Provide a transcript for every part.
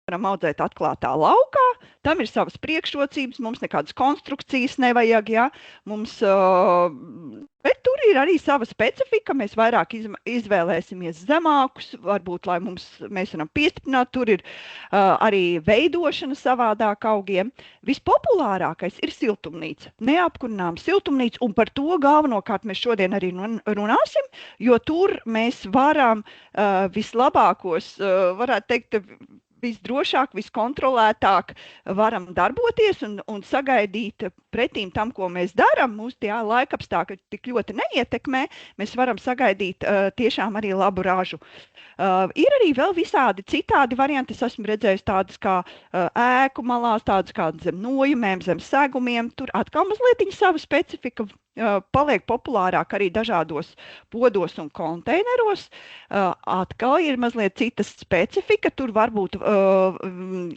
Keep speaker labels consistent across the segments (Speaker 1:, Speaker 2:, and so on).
Speaker 1: varam audzēt atklātā laukā, tam ir savas priekšrocības, mums nekādas konstrukcijas nevajag, ja? Bet tur ir arī sava specifika, mēs vairāk izvēlēsimies zemākus, varbūt, lai mēs varam piestiprināt, tur ir arī veidošana savādāk augiem. Vispopulārākais ir siltumnīca, neapkurināma siltumnīca, un par to galvenokārt mēs šodien arī runāsim, jo tur mēs varam vislabākos, varētu teikt, visdrošāk, viskontrolētāk varam darboties un sagaidīt pretīm tam, ko mēs darām. Mūsu tie laikapstākļi tik ļoti neietekmē, mēs varam sagaidīt tiešām arī labu ražu. Ir arī vēl visādi citādi varianti. Es esmu redzējis tādas kā ēku malās, tādas kā zem nojumēm, zem segumiem. Tur atkal mazliet sava specifika. Paliek populārāk arī dažādos podos un konteineros. Atkal ir mazliet cita specifika. Tur varbūt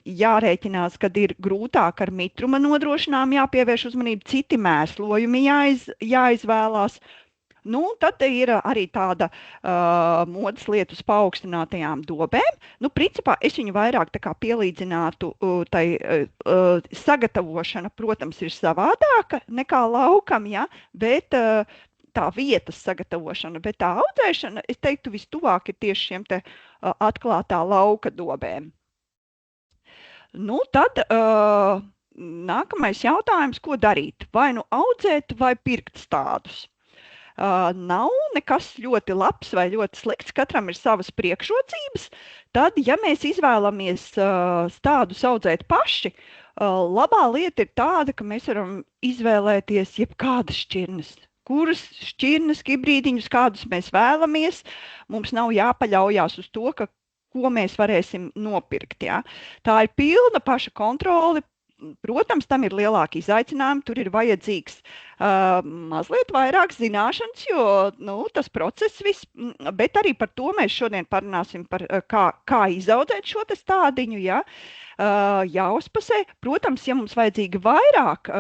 Speaker 1: jārēķinās, kad ir grūtāk ar mitruma nodrošinājumu jāpievērš uzmanība, citi mēslojumi jāizvēlās. Nu, tad ir arī tāda modes lieta uz paaugstinātajām dobēm. Nu, principā es viņu vairāk tā kā pielīdzinātu tai sagatavošana, protams, ir savādāka nekā laukam, ja, bet tā vietas sagatavošana, bet tā audzēšana, es teiktu, vistuvāk ir tieši šiem te atklātā lauka dobēm. Nu, tad nākamais jautājums, ko darīt? Vai nu audzēt vai pirkt stādus? Nav nekas ļoti labs vai ļoti slikts, katram ir savas priekšrocības. Tad, ja mēs izvēlamies stādus audzēt paši, labā lieta ir tāda, ka mēs varam izvēlēties jebkādas šķirnes. Kuras šķirnes, hibrīdiņus, kādus mēs vēlamies, mums nav jāpaļaujās uz to, ko mēs varēsim nopirkt. Ja? Tā ir pilna paša kontrole. Protams, tam ir lielāki izaicinājumi, tur ir vajadzīgs mazliet vairāk zināšanas, jo tas process viss, bet arī par to mēs šodien parunāsim, par kā izaudzēt šo te stādiņu, ja? Jāuzpasē. Protams, ja mums vajadzīgi vairāk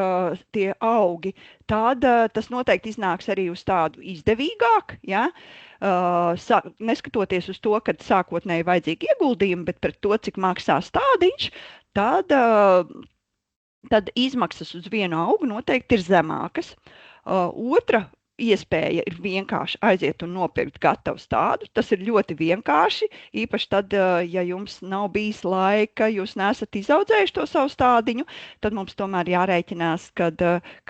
Speaker 1: tie augi, tad tas noteikti iznāks arī uz tādu izdevīgāk, ja? Neskatoties uz to, ka sākotnēji vajadzīgi ieguldījumi, bet pret to, cik maksā stādiņš, tad izmaksas uz vienu augu noteikti ir zemākas. Otra iespēja ir vienkārši aiziet un nopirkt gatavu stādu. Tas ir ļoti vienkārši, īpaši tad, ja jums nav bijis laika, jūs neesat izaudzējuši to savu stādiņu, tad mums tomēr jārēķinās, kad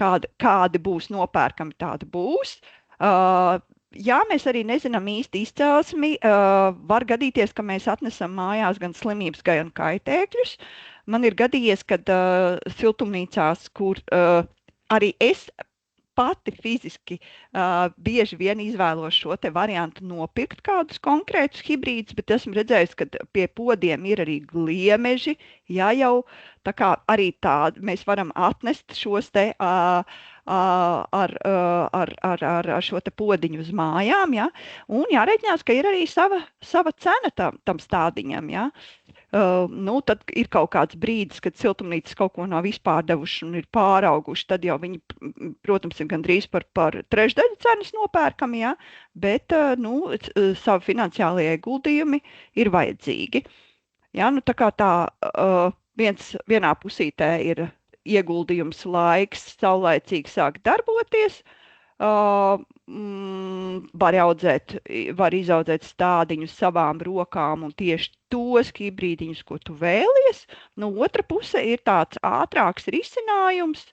Speaker 1: kādi būs nopērkami, tādi būs. Jā, mēs arī nezinām īsti izcelsmi. Var gadīties, ka mēs atnesam mājās gan slimības, gan kaitēkļus. Man ir gadījies, kad siltumnīcās, kur arī es pati fiziski bieži vien izvēlos šo te variantu nopirkt kādus konkrētus hibrīdus, bet esmu redzējis, ka pie podiem ir arī gliemeži. Jā, jau tā kā arī tādi mēs varam atnest šos te ar šo te podiņu uz mājām, ja? Un jārēķinās, ka ir arī sava cena tam stādiņam, ja? Tad ir kaut kāds brīdis, kad siltumnīcas kaut ko nav izpārdevuši un ir pārauguši, tad jau viņi, protams, ir gandrīz par trešdaļu cenas nopērkami, ja? Bet savu finansiālie ieguldījumi ir vajadzīgi. Ja? Tā kā vienā pusītē ir ieguldījums laiks, saulaicīgi sāk darboties, var izaudzēt stādiņus savām rokām un tieši tos hibrīdiņus, ko tu vēlies. No otra puse ir tāds ātrāks risinājums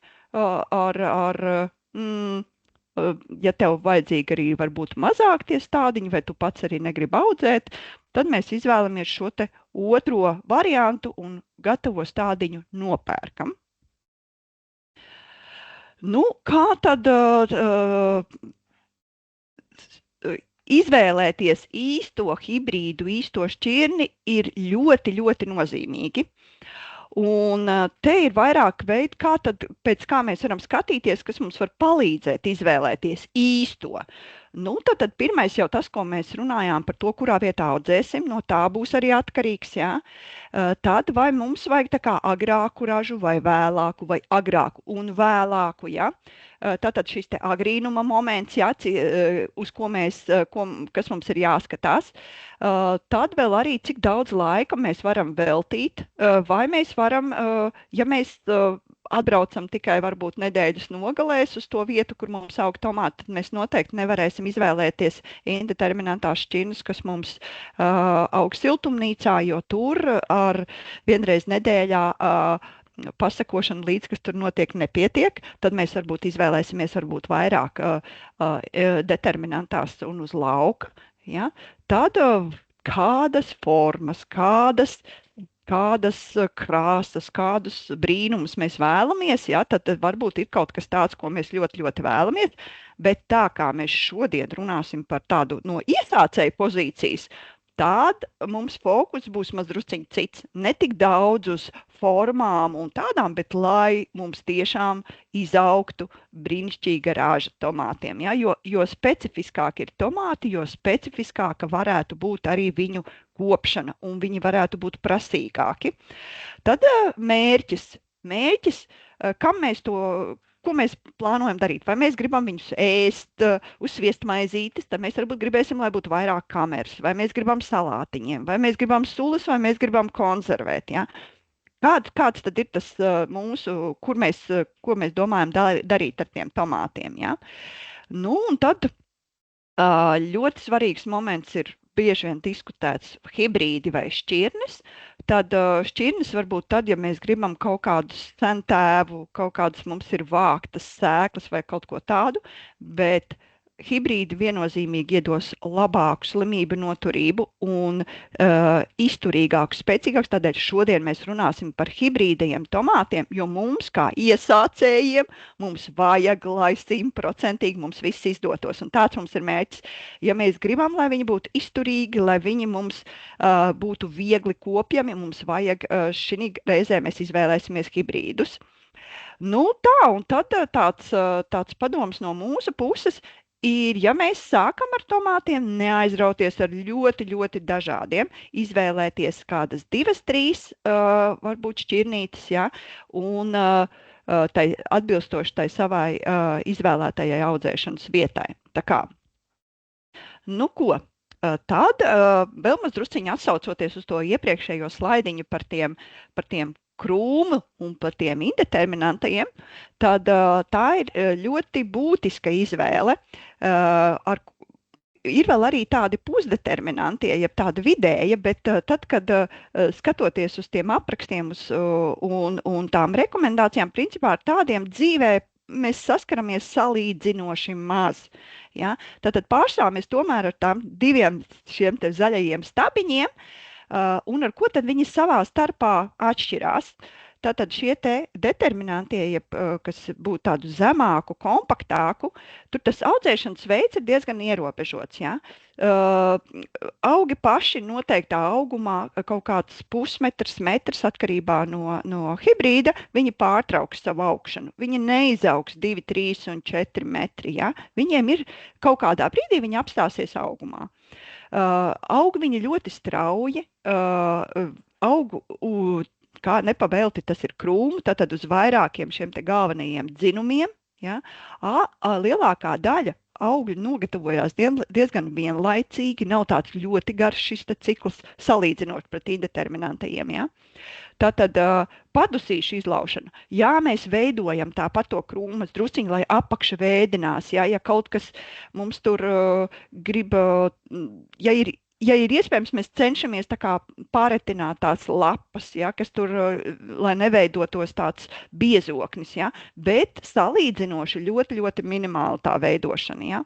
Speaker 1: ja tev vajadzīgi arī varbūt mazāk tie stādiņi, vai tu pats arī negribi audzēt, tad mēs izvēlamies šo te otro variantu un gatavo stādiņu nopērkam. Kā tad izvēlēties īsto hibrīdu, īsto šķirni ir ļoti, ļoti nozīmīgi. Un te ir vairāk veidi, pēc kā mēs varam skatīties, kas mums var palīdzēt izvēlēties īsto. Nu, tad pirmais jau tas, ko mēs runājām par to, kurā vietā audzēsim, no tā būs arī atkarīgs. Ja? Tad vai mums vajag tā kā agrāku ražu vai vēlāku, vai agrāku un vēlāku. Ja? Tātad šis te agrīnuma moments, ja, uz ko kas mums ir jāskatās. Tad vēl arī, cik daudz laika mēs varam veltīt, vai mēs varam, ja mēs atbraucam tikai varbūt nedēļas nogalēs uz to vietu, kur mums aug tomāti, tad mēs noteikti nevarēsim izvēlēties indeterminantās šķirnes, kas mums aug siltumnīcā, jo tur ar vienreiz nedēļā pasakošana līdz, kas tur notiek, nepietiek, tad mēs varbūt izvēlēsimies varbūt vairāk determinantās un uz lauka. Ja? Tad kādas formas, kādas krāsas, kādus brīnumus mēs vēlamies, ja? Tad varbūt ir kaut kas tāds, ko mēs ļoti, ļoti vēlamies, bet tā kā mēs šodien runāsim par tādu no iesācēju pozīcijas, tad mums fokus būs mazdrusciņ cits. Ne tik daudz uz formām un tādām, bet lai mums tiešām izaugtu brīnišķīga rāža tomātiem. Ja? Jo specifiskāk ir tomāti, jo specifiskāka varētu būt arī viņu kopšana un viņi varētu būt prasīgāki. Tad mērķis, kam mēs to... Ko mēs plānojam darīt? Vai mēs gribam viņus ēst uz sviestmaizītes, tad mēs varbūt gribēsim, lai būtu vairāk kameras, vai mēs gribam salātiņiem, vai mēs gribam sulas, vai mēs gribam konservēt. Ja? Kāds tad ir tas mūsu, ko mēs domājam darīt ar tiem tomātiem? Ja? Nu, un tad ļoti svarīgs moments ir bieži vien diskutēts hibrīdi vai šķirnes. Tad šķirnes varbūt tad, ja mēs gribam kaut kādus centēvu, kaut kādas mums ir vāktas sēklas vai kaut ko tādu, bet hibrīdi viennozīmīgi iedos labāku slimību noturību un izturīgāku, spēcīgāku. Tādēļ šodien mēs runāsim par hibrīdajiem tomātiem, jo mums, kā iesācējiem, mums vajag, lai 100% mums viss izdotos. Un tāds mums ir mērķis. Ja mēs gribam, lai viņi būtu izturīgi, lai viņi mums būtu viegli kopjami, mums vajag šī reizē mēs izvēlēsimies hibrīdus. Nu tā, un tad tāds padoms no mūsu puses ir, ja mēs sākam ar tomātiem, neaizrauties ar ļoti, ļoti dažādiem, izvēlēties kādas 2, 3, varbūt šķirnītes, ja, un atbilstoši tai savai izvēlētajai audzēšanas vietai. Tā kā, nu ko, tad vēl mazdrusciņi atsaucoties uz to iepriekšējo slaidiņu par tiem krūmu un par tiem indeterminantajiem, tad tā ir ļoti būtiska izvēle. Ir vēl arī tādi pusdeterminantie, jeb tāda vidēja, bet tad, kad skatoties uz tiem aprakstiem un tām rekomendācijām, principā ar tādiem dzīvē mēs saskaramies salīdzinoši maz. Ja? Tātad pārsvarā mēs tomēr ar tām diviem šiem te zaļajiem stabiņiem, un ar ko tad viņi savā starpā atšķirās. Tātad šie te determinantie, kas būtu tādu zemāku, kompaktāku, tur tas audzēšanas veids ir diezgan ierobežots. Ja? Augi paši noteiktā augumā, kaut kāds pusmetrs, metrs atkarībā no hibrīda, viņi pārtrauks savu augšanu. Viņi neizaugs 2, 3 un 4 metri. Ja? Viņiem ir kaut kādā brīdī, viņi apstāsies augumā. Aug viņi ļoti strauji, kā nepavēlti tas ir krūmu, tātad uz vairākiem šiem te galvenajiem dzinumiem. Ja? Lielākā daļa augļu nogatavojās diezgan vienlaicīgi, nav tāds ļoti garš šis cikls salīdzinot pret indeterminantajiem. Ja? Tātad padusīšu izlaušana. Jā, mēs veidojam tāpat to krūmu drusciņu, lai apakša vēdinās. Ja kaut kas mums tur grib, ja ir iespējams, mēs cenšamies tā kā pāretināt tās lapas, ja, kas tur, lai neveidotos tāds biezoknis, ja, bet salīdzinoši ļoti, ļoti minimāli tā veidošana. Ja.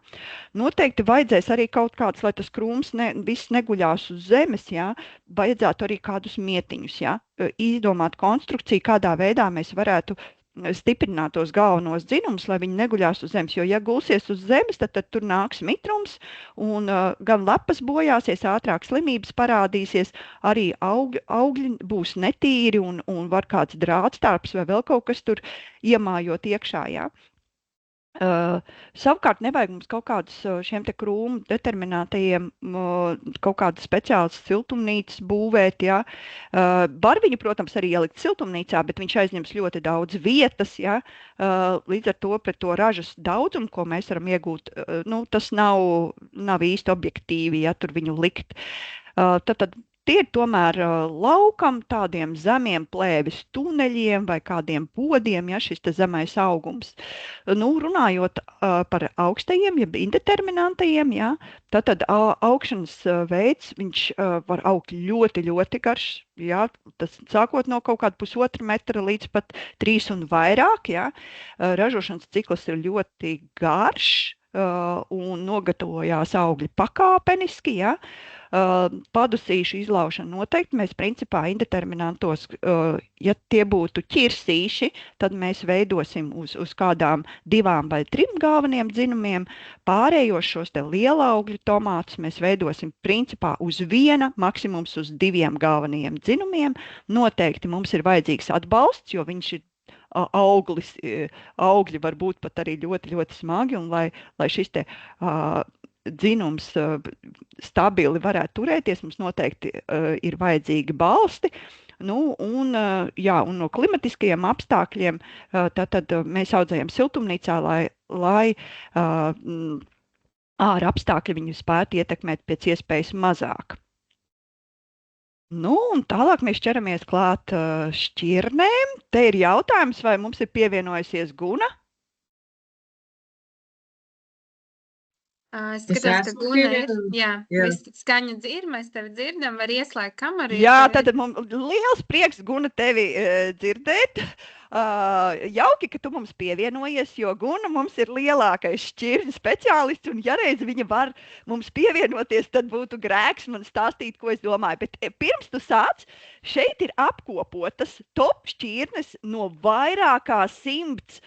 Speaker 1: Noteikti vajadzēs arī kaut kāds, lai tas krūms viss neguļās uz zemes, ja, vajadzētu arī kādus mietiņus, ja, izdomāt konstrukciju, kādā veidā mēs varētu stiprināt tos galvenos dzinumus, lai viņi neguļās uz zemes, jo ja gulsies uz zemes, tad tur nāks mitrums un gan lapas bojāsies, ātrāk slimības parādīsies, arī augļi būs netīri un var kāds drātstarps vai vēl kaut kas tur iemājot iekšā. Jā. Savukārt nevajag mums kaut kādus šiem te krūmu determinētajiem kaut kādas speciālas siltumnīcas būvēt, ja. Var viņu, protams, arī ielikt siltumnīcā, bet viņš aizņems ļoti daudz vietas, ja. Līdz ar to pret to ražas daudzumu, ko mēs varam iegūt, nu, tas nav īsti objektīvi, ja tur viņu likt. Tad tie ir tomēr laukam tādiem zemiem plēvis tuneļiem vai kādiem podiem, ja šis te zemais augums. Nu, runājot par augstajiem, jeb indeterminantajiem, ja, tad augšanas veids, viņš var augt ļoti, ļoti garš, ja, tas sākot no kaut kāda 1,5 metra līdz pat 3 un vairāk, ja. Ražošanas cikls ir ļoti garš un nogatavojās augļi pakāpeniski, ja. Padusīšu izlaušana noteikti. Mēs principā indeterminantos, ja tie būtu ķirsīši, tad mēs veidosim uz kādām 2 vai 3 galveniem dzinumiem. Pārējos šos te lielaugļu tomātus mēs veidosim principā uz 1, maksimums uz 2 galvenajiem dzinumiem. Noteikti mums ir vajadzīgs atbalsts, jo viņš ir augļi var būt pat arī ļoti, ļoti smagi, un lai šis te dzinums stabili varētu turēties, mums noteikti ir vajadzīgi balsti. Nu, un no klimatiskajiem apstākļiem tad mēs audzējam siltumnīcā, lai ārā apstākļi viņu spētu ietekmēt pēc iespējas mazāk. Nu, un tālāk mēs ķeramies klāt šķirnēm. Te ir jautājums, vai mums ir pievienojusies Guna?
Speaker 2: Es skatos, ka Guna ir, viss skaņa dzird, mēs tevi dzirdam, var ieslēgt kameru.
Speaker 1: Jā, tad mums liels prieks, Guna, tevi dzirdēt. Jauki, ka tu mums pievienojies, jo Guna mums ir lielākais šķirņu speciālists, un ja reiz viņa var mums pievienoties, tad būtu grēks man stāstīt, ko es domāju. Bet pirms tu sāc, šeit ir apkopotas top šķirnes no vairāk kā 100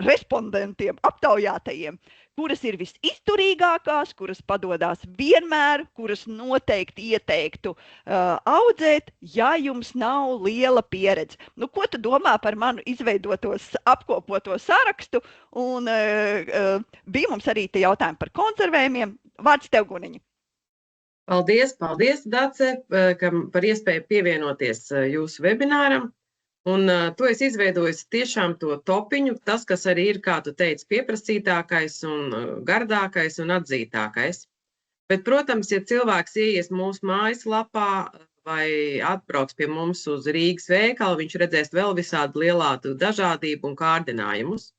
Speaker 1: respondentiem, aptaujātajiem, kuras ir visizturīgākās, kuras padodās vienmēr, kuras noteikti ieteiktu audzēt, ja jums nav liela pieredze. Nu, ko tu domā par manu izveidotos apkopoto sarakstu? Un bija mums arī te jautājumi par konservējumiem. Vārds tev, Guniņa.
Speaker 3: Paldies, Dace, par iespēju pievienoties jūsu webināram. Un tu esi izveidojis tiešām to topiņu, tas, kas arī ir, kā tu teici, pieprasītākais un gardākais un atzītākais. Bet, protams, ja cilvēks ieies mūsu mājaslapā vai atbrauks pie mums uz Rīgas veikalu, viņš redzēs vēl visādi lielāku dažādību un kārdinājumus.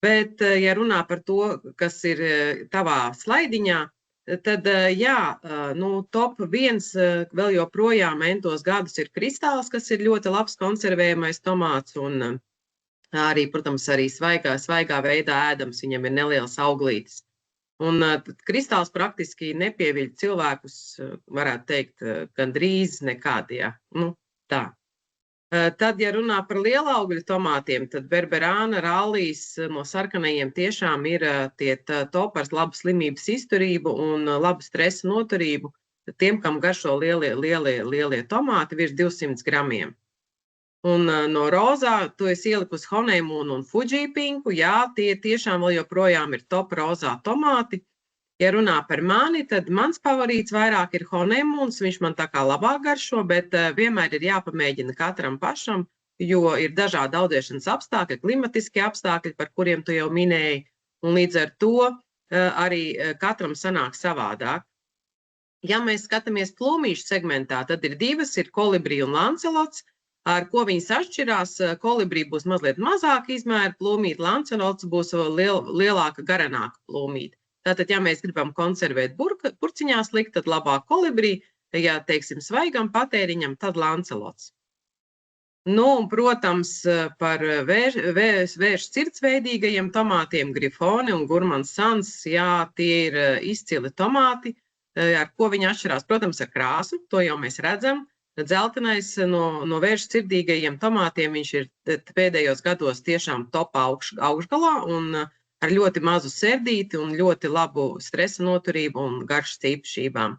Speaker 3: Bet, ja runā par to, kas ir tavā slaidiņā, tad, top 1 vēl joprojām entos gadus ir kristāls, kas ir ļoti labs konservējamais tomāts, un arī, protams, arī svaigā veidā ēdams, viņam ir neliels auglītis. Un kristāls praktiski nepieviļ cilvēkus, varētu teikt, gandrīz nekādi, jā. Nu, tā. Tad, ja runā par lielaugļu tomātiem, tad berberāna, rallijas no sarkanajiem tiešām ir tie top ar labu slimības izturību un labu stresa noturību. Tiem, kam garšo lielie tomāti, virs 200 gramiem. Un no rozā tu esi ielikusi honeymoon un Fuji pinku, jā, tie tiešām vēl joprojām ir top rozā tomāti. Ja runā par mani, tad mans favorīts vairāk ir honeymoons, viņš man tā kā labāk garšo, bet vienmēr ir jāpamēģina katram pašam, jo ir dažādi audzēšanas apstākļi, klimatiskie apstākļi, par kuriem tu jau minēji, un līdz ar to arī katram sanāk savādāk. Ja mēs skatāmies plūmīšu segmentā, tad ir 2, ir kolibri un lancelots, ar ko viņas atšķirās. Kolibri būs mazliet mazāk izmēra plūmīt, lancelots būs lielāka, garanāka plūmīt. Tātad, ja mēs gribam konservēt burciņās likt, tad labāk kolibri, ja, teiksim, svaigam patēriņam, tad lancelots. Nu, un, protams, par vērš sirdsveidīgajiem tomātiem, grifoni un gurmans sans, jā, tie ir izcili tomāti, ar ko viņi atšķirās, protams, ar krāsu, to jau mēs redzam. Dzeltenais no vērš sirdīgajiem tomātiem, viņš ir pēdējos gados tiešām top augšgalā un ar ļoti mazu sērdīti un ļoti labu stresa noturību un garšas īpašībām.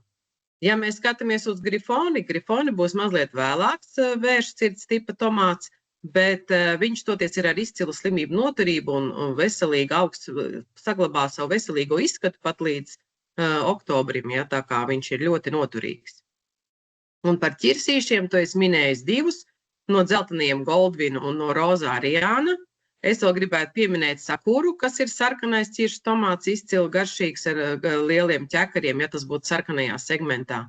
Speaker 3: Ja mēs skatāmies uz grifoni būs mazliet vēlāks vērš sirds tipa tomāts, bet viņš toties ir ar izcilu slimību noturību un veselīgi augsts, saglabā savu veselīgo izskatu pat līdz oktobrim, ja, tā kā viņš ir ļoti noturīgs. Un par ķirsīšiem tu esi minējis divus, no dzeltenajiem Goldvinu un no rozā Riāna. Es vēl gribētu pieminēt sakuru, kas ir sarkanais ķiršu tomāts, izcili garšīgs ar lieliem ķekariem, ja tas būtu sarkanajā segmentā.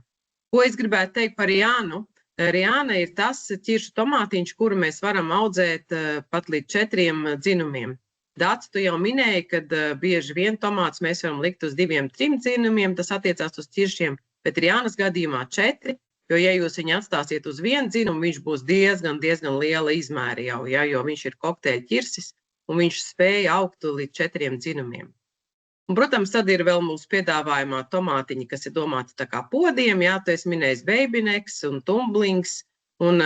Speaker 3: Ko es gribētu teikt par Riānu? Riāna ir tas ķiršu tomātiņš, kuru mēs varam audzēt pat līdz 4 dzinumiem. Dācis, tu jau minēji, kad bieži vien tomāts mēs varam likt uz 2-3 dzinumiem, tas attiecās uz ķiršiem, bet Riānas gadījumā 4, jo, ja jūs viņu atstāsiet uz 1 dzinumu, viņš būs diezgan liela izmēra jau, ja, jo viņš ir kokteļa ķirsis un viņš spēja augt līdz 4 dzinumiem. Un, protams, tad ir vēl mūsu piedāvājumā tomātiņi, kas ir domāti tā kā podiem, jā, tu esi minējis babyneks un tumblings, un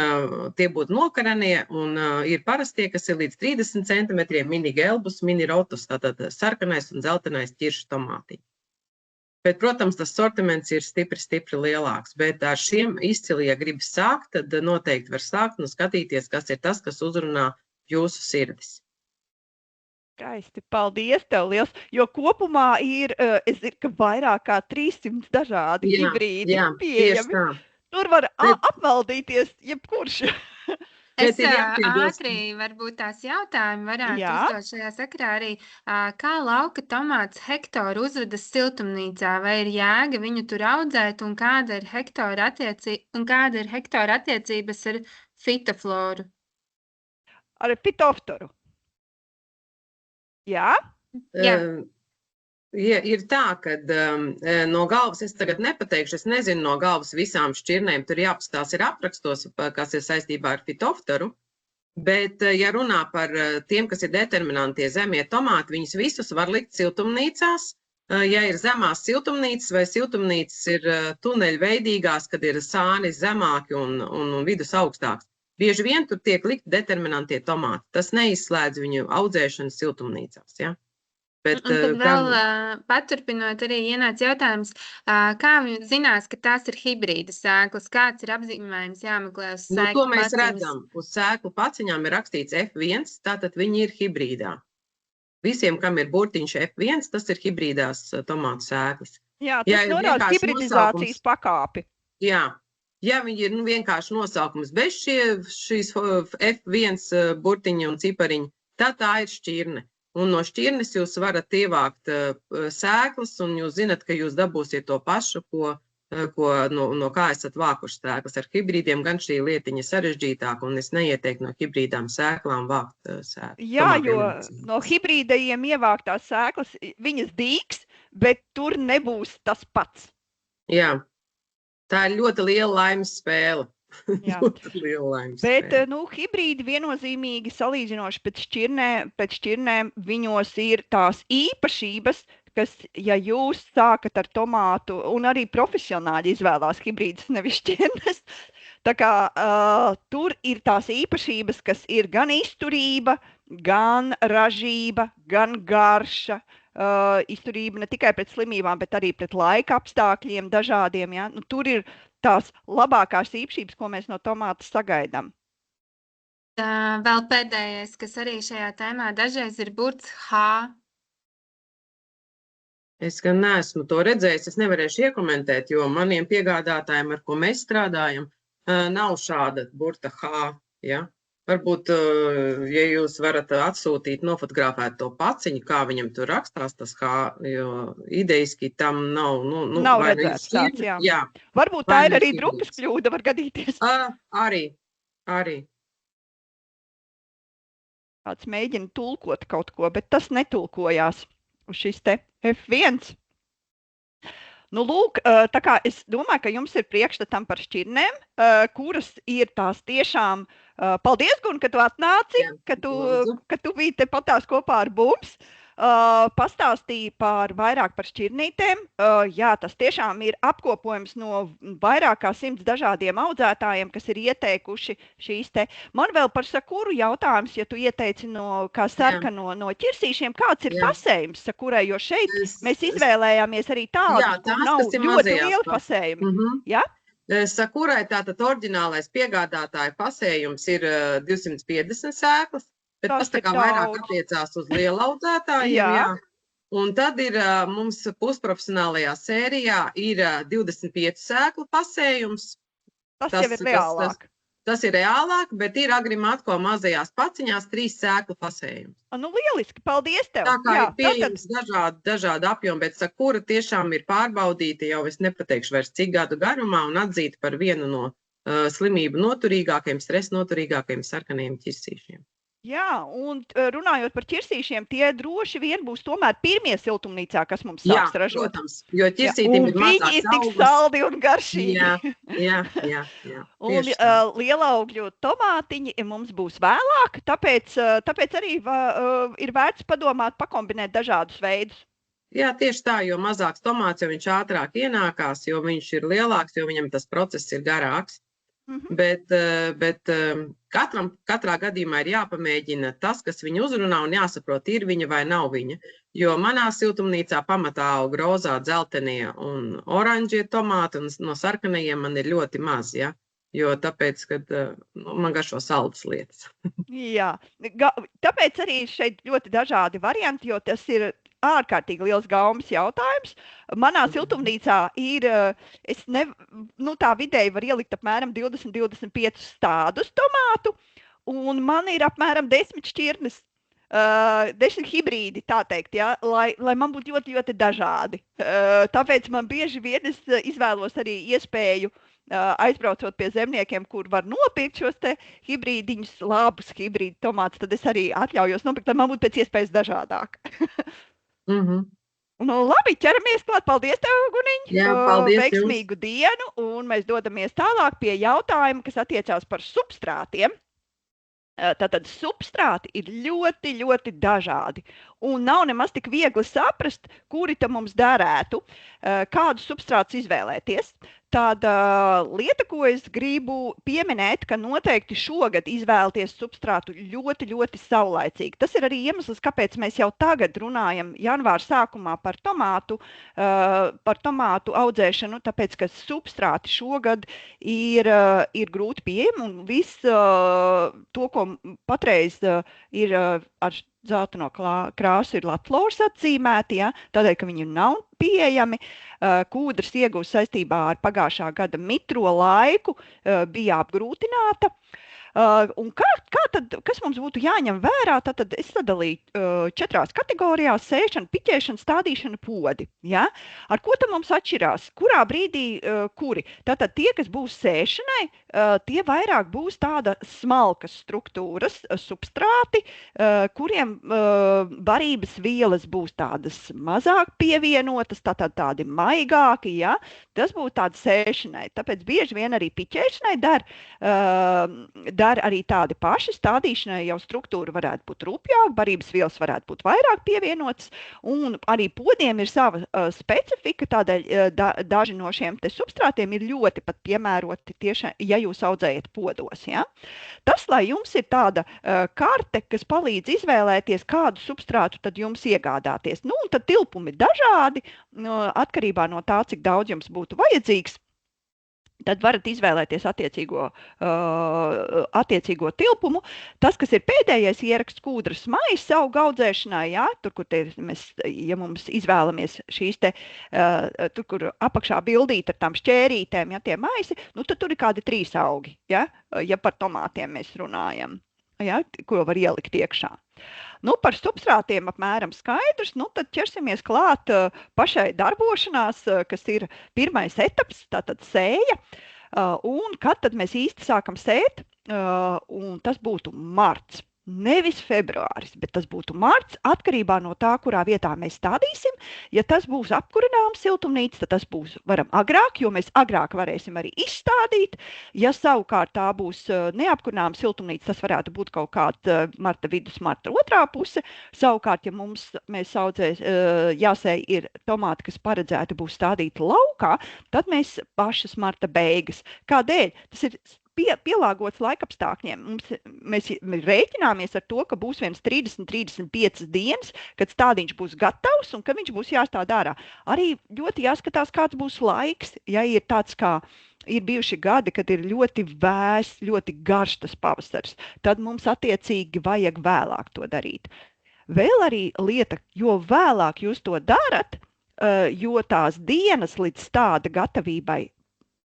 Speaker 3: tie būtu nokaranie, un ir parastie, kas ir līdz 30 centimetriem, mini gelbus, mini rotus, tātad sarkanais un dzeltenais ķiršu tomātiņi. Bet, protams, tas sortiments ir stipri lielāks, bet ar šiem izcili, ja gribas sākt, tad noteikti var sākt un skatīties, kas ir tas, kas uzrunā jūsu sirdis.
Speaker 1: Skaisti, paldies tev liels, jo kopumā ir, es zinu, ka vairāk kā 300 dažādi hibrīdi pieejami. Tur var apvaldīties jebkurš.
Speaker 2: Es ātri varbūt tās jautājumi varētu uzdot šajā sakarā arī, kā lauka tomāts hektāru uzvedas siltumnīcā, vai ir jēga viņu tur audzēt un kāda ir hektāra attiecības ar fitofloru?
Speaker 1: Ar fitoftoru? Jā?
Speaker 2: Jā.
Speaker 3: Ir tā, ka no galvas, es tagad nepateikšu, es nezinu no galvas visām šķirnēm, tur jāpastās ir aprakstos, kas ir saistībā ar fitoftoru, bet, ja runā par tiem, kas ir determinantie zemie tomāti, viņus visus var likt siltumnīcās, ja ir zemās siltumnīcas vai siltumnīcas ir tuneļveidīgās, kad ir sāni zemāki un vidus augstāks. Bieži vien tur tiek likt determinantie tomāti, tas neizslēdz viņu audzēšanu siltumnīcās, ja?
Speaker 2: Bet, un tad vēl paturpinot arī ienāca jautājums, kā zinās, ka tās ir hibrīda sēklas, kāds ir apzīmējums jāmeklē uz sēklu paciņas?
Speaker 3: To mēs redzam, uz sēklu paciņām ir rakstīts F1, tātad viņi ir hibrīdā. Visiem, kam ir burtiņš F1, tas ir hibrīdās tomātu sēklas.
Speaker 1: Jā, tas norāda hibridizācijas pakāpi.
Speaker 3: Jā, ja viņi ir vienkārši nosaukums bez šīs F1 burtiņa un cipariņa, tad tā ir šķirne. Un no šķirnes jūs varat ievākt sēklas, un jūs zinat, ka jūs dabūsiet to pašu, no kā esat vākuši sēklas. Ar hibrīdiem gan šī lietiņa sarežģītāka, un es neieteiktu no hibrīdām sēklām vākt sēklas.
Speaker 1: Jā, jo no hibrīdajiem ievāktās sēklas, viņas dīgs, bet tur nebūs tas pats.
Speaker 3: Jā, tā ir ļoti liela laimes spēle. Bet,
Speaker 1: hibrīdi viennozīmīgi salīdzinoši pēc šķirnēm viņos ir tās īpašības, kas, ja jūs sākat ar tomātu, un arī profesionāļi izvēlās hibrīdus, nevis šķirnes, tā kā tur ir tās īpašības, kas ir gan izturība, gan ražība, gan garša, izturība ne tikai pret slimībām, bet arī pret laika apstākļiem dažādiem, ja? Tur ir tās labākās īpašības, ko mēs no tomāta sagaidām.
Speaker 2: Vēl pēdējais, kas arī šajā tēmā dažreiz ir burts H.
Speaker 3: Es gan neesmu to redzējis, es nevarēšu iekomentēt, jo maniem piegādātājiem, ar ko mēs strādājam, nav šāda burta H. Ja? Varbūt, ja jūs varat atsūtīt, nofotografēt to paciņu, kā viņam tur rakstās tas H, jo ideiski tam nav...
Speaker 1: Nav redzēts tāds, jā.
Speaker 3: Jā.
Speaker 1: Varbūt tā ir arī drupas kļūda, var gadīties.
Speaker 3: Arī.
Speaker 1: Kāds mēģina tulkot kaut ko, bet tas netulkojās uz šis te F1. Lūk, tā kā es domāju, ka jums ir priekšstatam par šķirnēm, kuras ir tās tiešām... Paldies, Gun, ka tu atnāci, ka tu biji te patās kopā ar Bums. Pastāstīja vairāk par šķirnītēm. Jā, tas tiešām ir apkopojums no vairāk kā 100 dažādiem audzētājiem, kas ir ieteikuši šīs te. Man vēl par sakuru jautājums, ja tu ieteici kā sarkano no ķirsīšiem, kāds ir pasējums sakurai, jo šeit mēs izvēlējāmies arī tādu, kur nav ļoti liela pasējumi. Ja?
Speaker 3: Sakurai tātad oriģinālais piegādātāja pasējums ir 250 sēklas, bet tas tā kā vairāk attiecās uz lielaudzētājiem, jā. Un tad ir mums pusprofesionālajā sērijā ir 25 sēklu pasējums.
Speaker 1: Tas jau ir reālāk.
Speaker 3: Tas ir reālāk, bet ir Agrimatko mazajās paciņās 3 sēklu pasējums.
Speaker 1: Nu, lieliski, paldies tev.
Speaker 3: Tā kā ir pieejams dažādi apjomi, bet Sakura tiešām ir pārbaudīta jau, es nepateikšu vairs cik gadu garumā, un atzīta par vienu no slimību noturīgākajiem, stresa noturīgākajiem sarkanajiem ķirsīšiem.
Speaker 1: Jā, un runājot par ķirsīšiem, tie droši vien būs tomēr pirmie siltumnīcā, kas mums sāks ražot.
Speaker 3: Jā, protams, jo ķirsītim ir mazāks
Speaker 1: viņi ir tik saldi un garšīgi.
Speaker 3: Jā.
Speaker 1: Un lielaugļu tomātiņi mums būs vēlāk, tāpēc arī ir vērts padomāt, pakombinēt dažādus veidus.
Speaker 3: Jā, tieši tā, jo mazāks tomāts, jo viņš ātrāk ienākās, jo viņš ir lielāks, jo viņam tas process ir garāks. Bet katrā gadījumā ir jāpamēģina tas, kas viņu uzrunā, un jāsaprot, ir viņa vai nav viņa. Jo manā siltumnīcā pamatā aug rozā, dzeltenie un oranžie tomāti, un no sarkanajiem man ir ļoti maz, ja? Jo tāpēc, kad man garšo saldas lietas.
Speaker 1: Jā, tāpēc arī šeit ļoti dažādi varianti, jo tas ir ārkārtīgi liels gaumas jautājums. Manā siltumnīcā ir, tā vidēji var ielikt apmēram 20-25 stādus tomātu, un man ir apmēram 10 šķirnes, 10 hibrīdi, tā teikt, ja, lai man būtu ļoti, ļoti dažādi. Tāpēc man bieži vien es izvēlos arī iespēju aizbraucot pie zemniekiem, kur var nopirkt šos te hibrīdiņus, labus hibrīdu tomātus, tad es arī atļaujos nopirkt, lai man būtu pēc iespējas dažādāk. Nu, labi, ķeramies klāt. Paldies tev, Guniņ.
Speaker 3: Jā, paldies
Speaker 1: Veiksmīgu dienu, un mēs dodamies tālāk pie jautājuma, kas attiecās par substrātiem. Tātad substrāti ir ļoti, ļoti dažādi, un nav nemaz tik viegli saprast, kuri tam mums derētu, kādus substrātus izvēlēties. Tāda lieta, ko es gribu pieminēt, ka noteikti šogad izvēlēties substrātu ļoti, ļoti saulaicīgi. Tas ir arī iemesls, kāpēc mēs jau tagad runājam janvāra sākumā par tomātu audzēšanu, tāpēc, ka substrāti šogad ir grūti pieejami, un viss to, ko patreiz ir ar zeltaino krāsu ir Latflors atzīmēti, ja, tādēļ, ka viņi nav pieejami. Kūdras iegūs saistībā ar pagājušā gada mitro laiku bija apgrūtināta. Un kas mums būtu jāņem vērā, tad es sadalīju 4 kategorijās: sēšana, piķēšana, stādīšana, podi. Ja? Ar ko tad mums atšķirās? Kurā brīdī kuri? Tātad tie, kas būs sēšanai, tie vairāk būs tāda smalkas struktūras substrāti, kuriem barības vielas būs tādas mazāk pievienotas, tādi maigāki, ja? Tas būtu tāda sēšanai. Tāpēc bieži vien arī piķēšanai dar arī tādi paši. Stādīšanai jau struktūra varētu būt rupjāka, barības vielas varētu būt vairāk pievienotas, un arī podiem ir sava specifika, tādēļ daži no šiem te substrātiem ir ļoti pat piemēroti tieši, ja jūs audzējat podos. Ja? Tas, lai jums ir tāda karte, kas palīdz izvēlēties, kādu substrātu tad jums iegādāties. Nu, un tad tilpumi ir dažādi, atkarībā no tā, cik daudz jums būtu vajadzīgs. Tad varat izvēlēties attiecīgo tilpumu. Tas, kas ir pēdējais ieraksts kūdras maisa augu audzēšanai, ja, tur, kur ja mums izvēlamies šīs te, tur, kur apakšā bildīt ar tām šķērītēm, ja, tie maisi, nu, tad tur ir kādi 3 augi, ja par tomātiem mēs runājam, ja, ko var ielikt iekšā. Nu, par substrātiem apmēram skaidrs, nu, tad ķersimies klāt pašai darbošanās, kas ir pirmais etaps, tātad sēja, un kad tad mēs īsti sākam sēt, un tas būtu marts. Nevis februāris, bet tas būtu marts, atkarībā no tā, kurā vietā mēs stādīsim. Ja tas būs apkurināms siltumnīca, tad tas būs varam agrāk, jo mēs agrāk varēsim arī izstādīt. Ja savukārt tā būs neapkurināma siltumnīca, tas varētu būt kaut kāda marta vidus, marta otrā puse. Savukārt, ja mēs jāsēj ir tomāti, kas paredzēti būs stādīti laukā, tad mēs pašas marta beigas. Kādēļ? Tas ir pielāgots laikapstākļiem. Mēs rēķināmies ar to, ka būs viens 30-35 dienas, kad stādiņš būs gatavs un ka viņš būs jāstāda ārā. Arī ļoti jāskatās, kāds būs laiks, ja ir tāds kā ir bijuši gadi, kad ir ļoti vēss, ļoti garš tas pavasars, tad mums attiecīgi vajag vēlāk to darīt. Vēl arī lieta, jo vēlāk jūs to darat, jo tās dienas līdz stāda gatavībai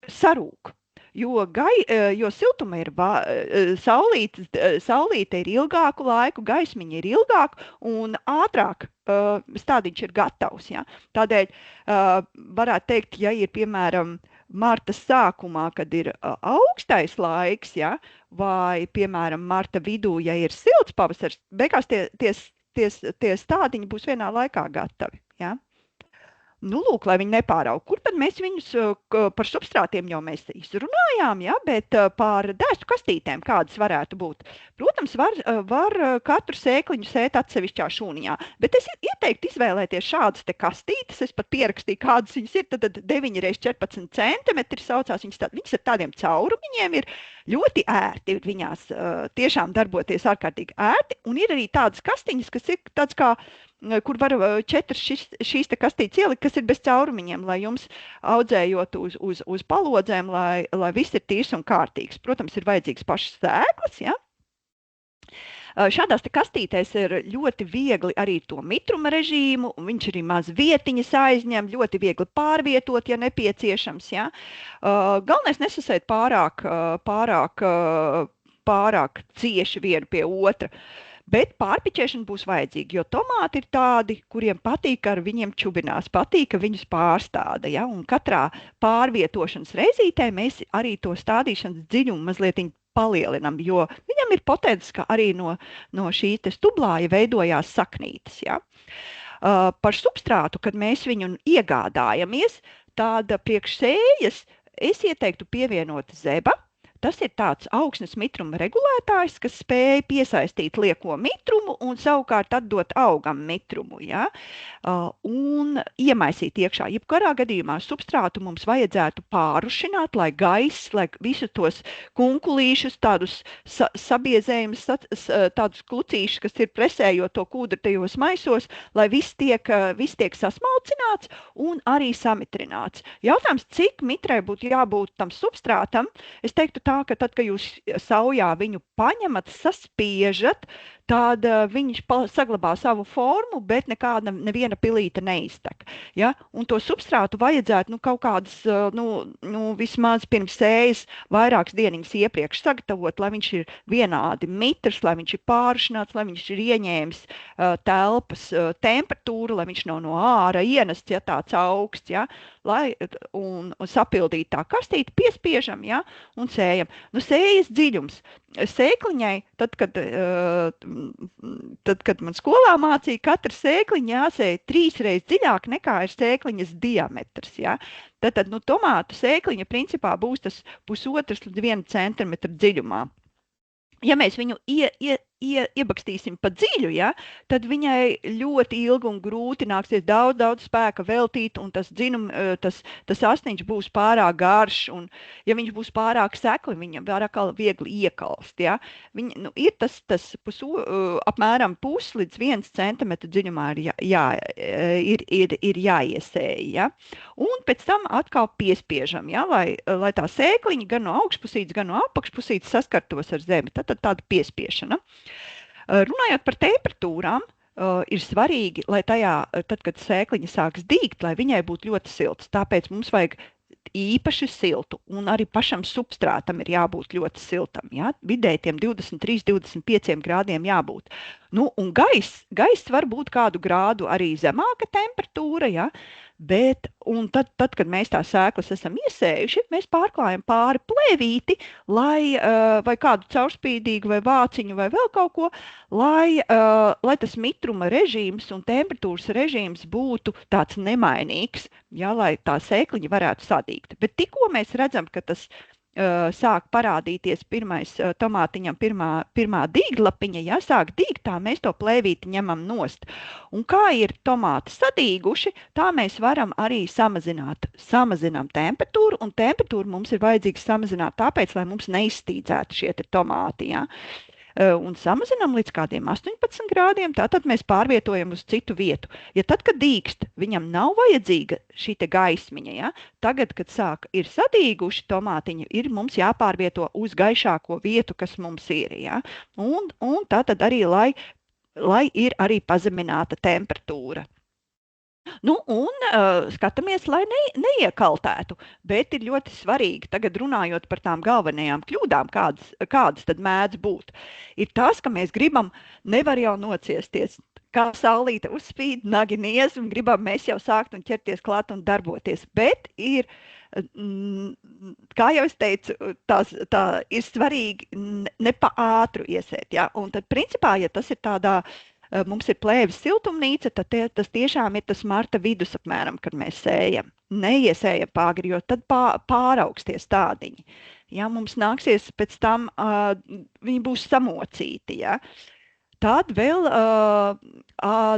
Speaker 1: sarūk. Jo siltuma ir saulīte ir ilgāku laiku, gaismiņa ir ilgāku un ātrāk stādiņš ir gatavs. Ja? Tādēļ varētu teikt, ja ir piemēram marta sākumā, kad ir augstais laiks, ja? Vai piemēram marta vidū, ja ir silts pavasars, beigās tie stādiņi būs vienā laikā gatavi. Ja? Nu, lūk, lai viņi nepāraug. Kur tad mēs viņus par substrātiem jau mēs izrunājām, ja? Bet par dēstu kastītēm kādas varētu būt? Protams, var katru sēkliņu sēt atsevišķā šūniņā, bet es ieteiktu izvēlēties šādas te kastītes. Es pat pierakstīju, kādas viņas ir, tad 9x14 centimetri saucās. Viņas ar tādiem caurumiņiem ir ļoti ērti. Viņās tiešām darboties ārkārtīgi ērti, un ir arī tādas kastiņas, kas ir tāds kā kur var 4 šīs te kastītes ielikt, kas ir bez caurumiņiem, lai jums audzējot uz palodzēm, lai viss ir tīrs un kārtīgs. Protams, ir vajadzīgs pašas sēklas, ja? Šādās te kastītēs ir ļoti viegli arī to mitruma režīmu, un viņš arī maz vietiņas aizņem, ļoti viegli pārvietot, ja nepieciešams, ja? Galvenais nesasēt pārāk cieši vienu pie otra. Bet pārpiķēšana būs vajadzīga, jo tomāti ir tādi, kuriem patīk, ar viņiem čubinās, patīk, ka viņus pārstāda. Ja? Un katrā pārvietošanas reizītē mēs arī to stādīšanas dziļumu mazliet palielinam, jo viņam ir potenciāls, ka arī no šī te stublāja veidojās saknītes. Ja? Par substrātu, kad mēs viņu iegādājamies, tāda priekš sējas es ieteiktu pievienot zeba. Tas ir tāds augsnes mitruma regulētājs, kas spēj piesaistīt lieko mitrumu un savukārt atdot augam mitrumu. Ja? Un iemaisīt iekšā. Jebkurā gadījumā substrātu mums vajadzētu pārušināt, lai gaiss, lai visus tos kunkulīšus, tādus sabiezējumus, tādus klucīšus, kas ir presējot to kūdru tajos maisos, lai viss tiek sasmalcināts un arī samitrināts. Jautājums, cik mitrai būtu jābūt tam substrātam, es teiktu tā, ka tad, kad jūs saujā viņu paņemat, saspiežat, tad viņš saglabā savu formu, bet neviena pilīte neiztek. Ja? Un to substrātu vajadzētu kaut kādas, vismaz pirms sējas vairākas dieniņas iepriekš sagatavot, lai viņš ir vienādi mitrs, lai viņš ir pārušināts, lai viņš ir ieņēmis telpas temperatūru, lai viņš nav no āra ienests, ja tāds augsts, ja? Un sapildīt tā kastīti, piespiežam, ja? Un sējam. Sējas dziļums. Sēkliņai, tad, kad man skolā mācīja, katra sēkliņa jāsēja 3 reizes dziļāk nekā ir sēkliņas diametrs. Ja? Tad tomātu sēkliņa principā būs tas 1,5 līdz 1 centimetru dziļumā. Ja mēs viņu iebakstīsim pa dziļu, ja, tad viņai ļoti ilgi un grūti nāksies daudz spēka veltīt, un tas asniņš būs pārāk garš, un ja viņš būs pārāk sekli, viņa pārāk viegli iekalst. Ja. Ir tas apmēram 0,5 līdz 1 centimetru dziļumā ir jāiesēja. Ja. Un pēc tam atkal piespiežam, ja, lai tā sēkliņa gan no augšpusītes, gan no apakšpusītes saskartos ar zemi. Tad tāda piespiešana. Runājot par temperatūrām, ir svarīgi, lai tad, kad sēkliņa sāks dīgt, lai viņai būtu ļoti silts. Tāpēc mums vajag īpaši siltu, un arī pašam substrātam ir jābūt ļoti siltam. Ja? Vidēji tiem 23-25 grādiem jābūt. Un gaiss var būt kādu grādu arī zemāka temperatūra, ja? Bet, un tad, kad mēs tās sēklas esam iesējuši, mēs pārklājam pāri plēvīti, vai kādu caurspīdīgu vai vāciņu vai vēl kaut ko, lai tas mitruma režīms un temperatūras režīms būtu tāds nemainīgs, ja, lai tā sēkliņa varētu sadīgt. Bet tikko mēs redzam, ka tas sāk parādīties pirmais tomātiņam, pirmā dīglapiņa, ja sāk dīgt, tā mēs to plēvīti ņemam nost. Un kā ir tomāti sadīguši, tā mēs varam arī samazinām temperatūru, un temperatūru mums ir vajadzīgs samazināt tāpēc, lai mums neizstīdzētu šie te tomāti, ja. Un samazinām līdz kādiem 18 grādiem, tātad mēs pārvietojam uz citu vietu. Ja tad, kad dīkst, viņam nav vajadzīga šī te gaismiņa, ja? Tagad, kad ir sadīguši tomātiņi, ir mums jāpārvieto uz gaišāko vietu, kas mums ir, ja? Un tātad arī, lai ir arī pazemināta temperatūra. Nu, un skatāmies, lai neiekaltētu, bet ir ļoti svarīgi, tagad runājot par tām galvenajām kļūdām, kādas tad mēdz būt, ir tas, ka mēs gribam, nevar jau nociesties, kā saulīte uzspīd, nagi niez, un gribam mēs jau sākt un ķerties klāt un darboties, bet ir, kā jau es teicu, tā ir svarīgi ne pa ātru iesēt, ja? Un tad principā, ja tas ir tādā, mums ir plēves siltumnīca, tad tas tiešām ir tas marta vidus apmēram, kad mēs sējam. Neiesējam pāgri, jo tad pāraugsties tādiņi. Ja, mums nāksies pēc tam, viņi būs samocīti. Ja. Tad vēl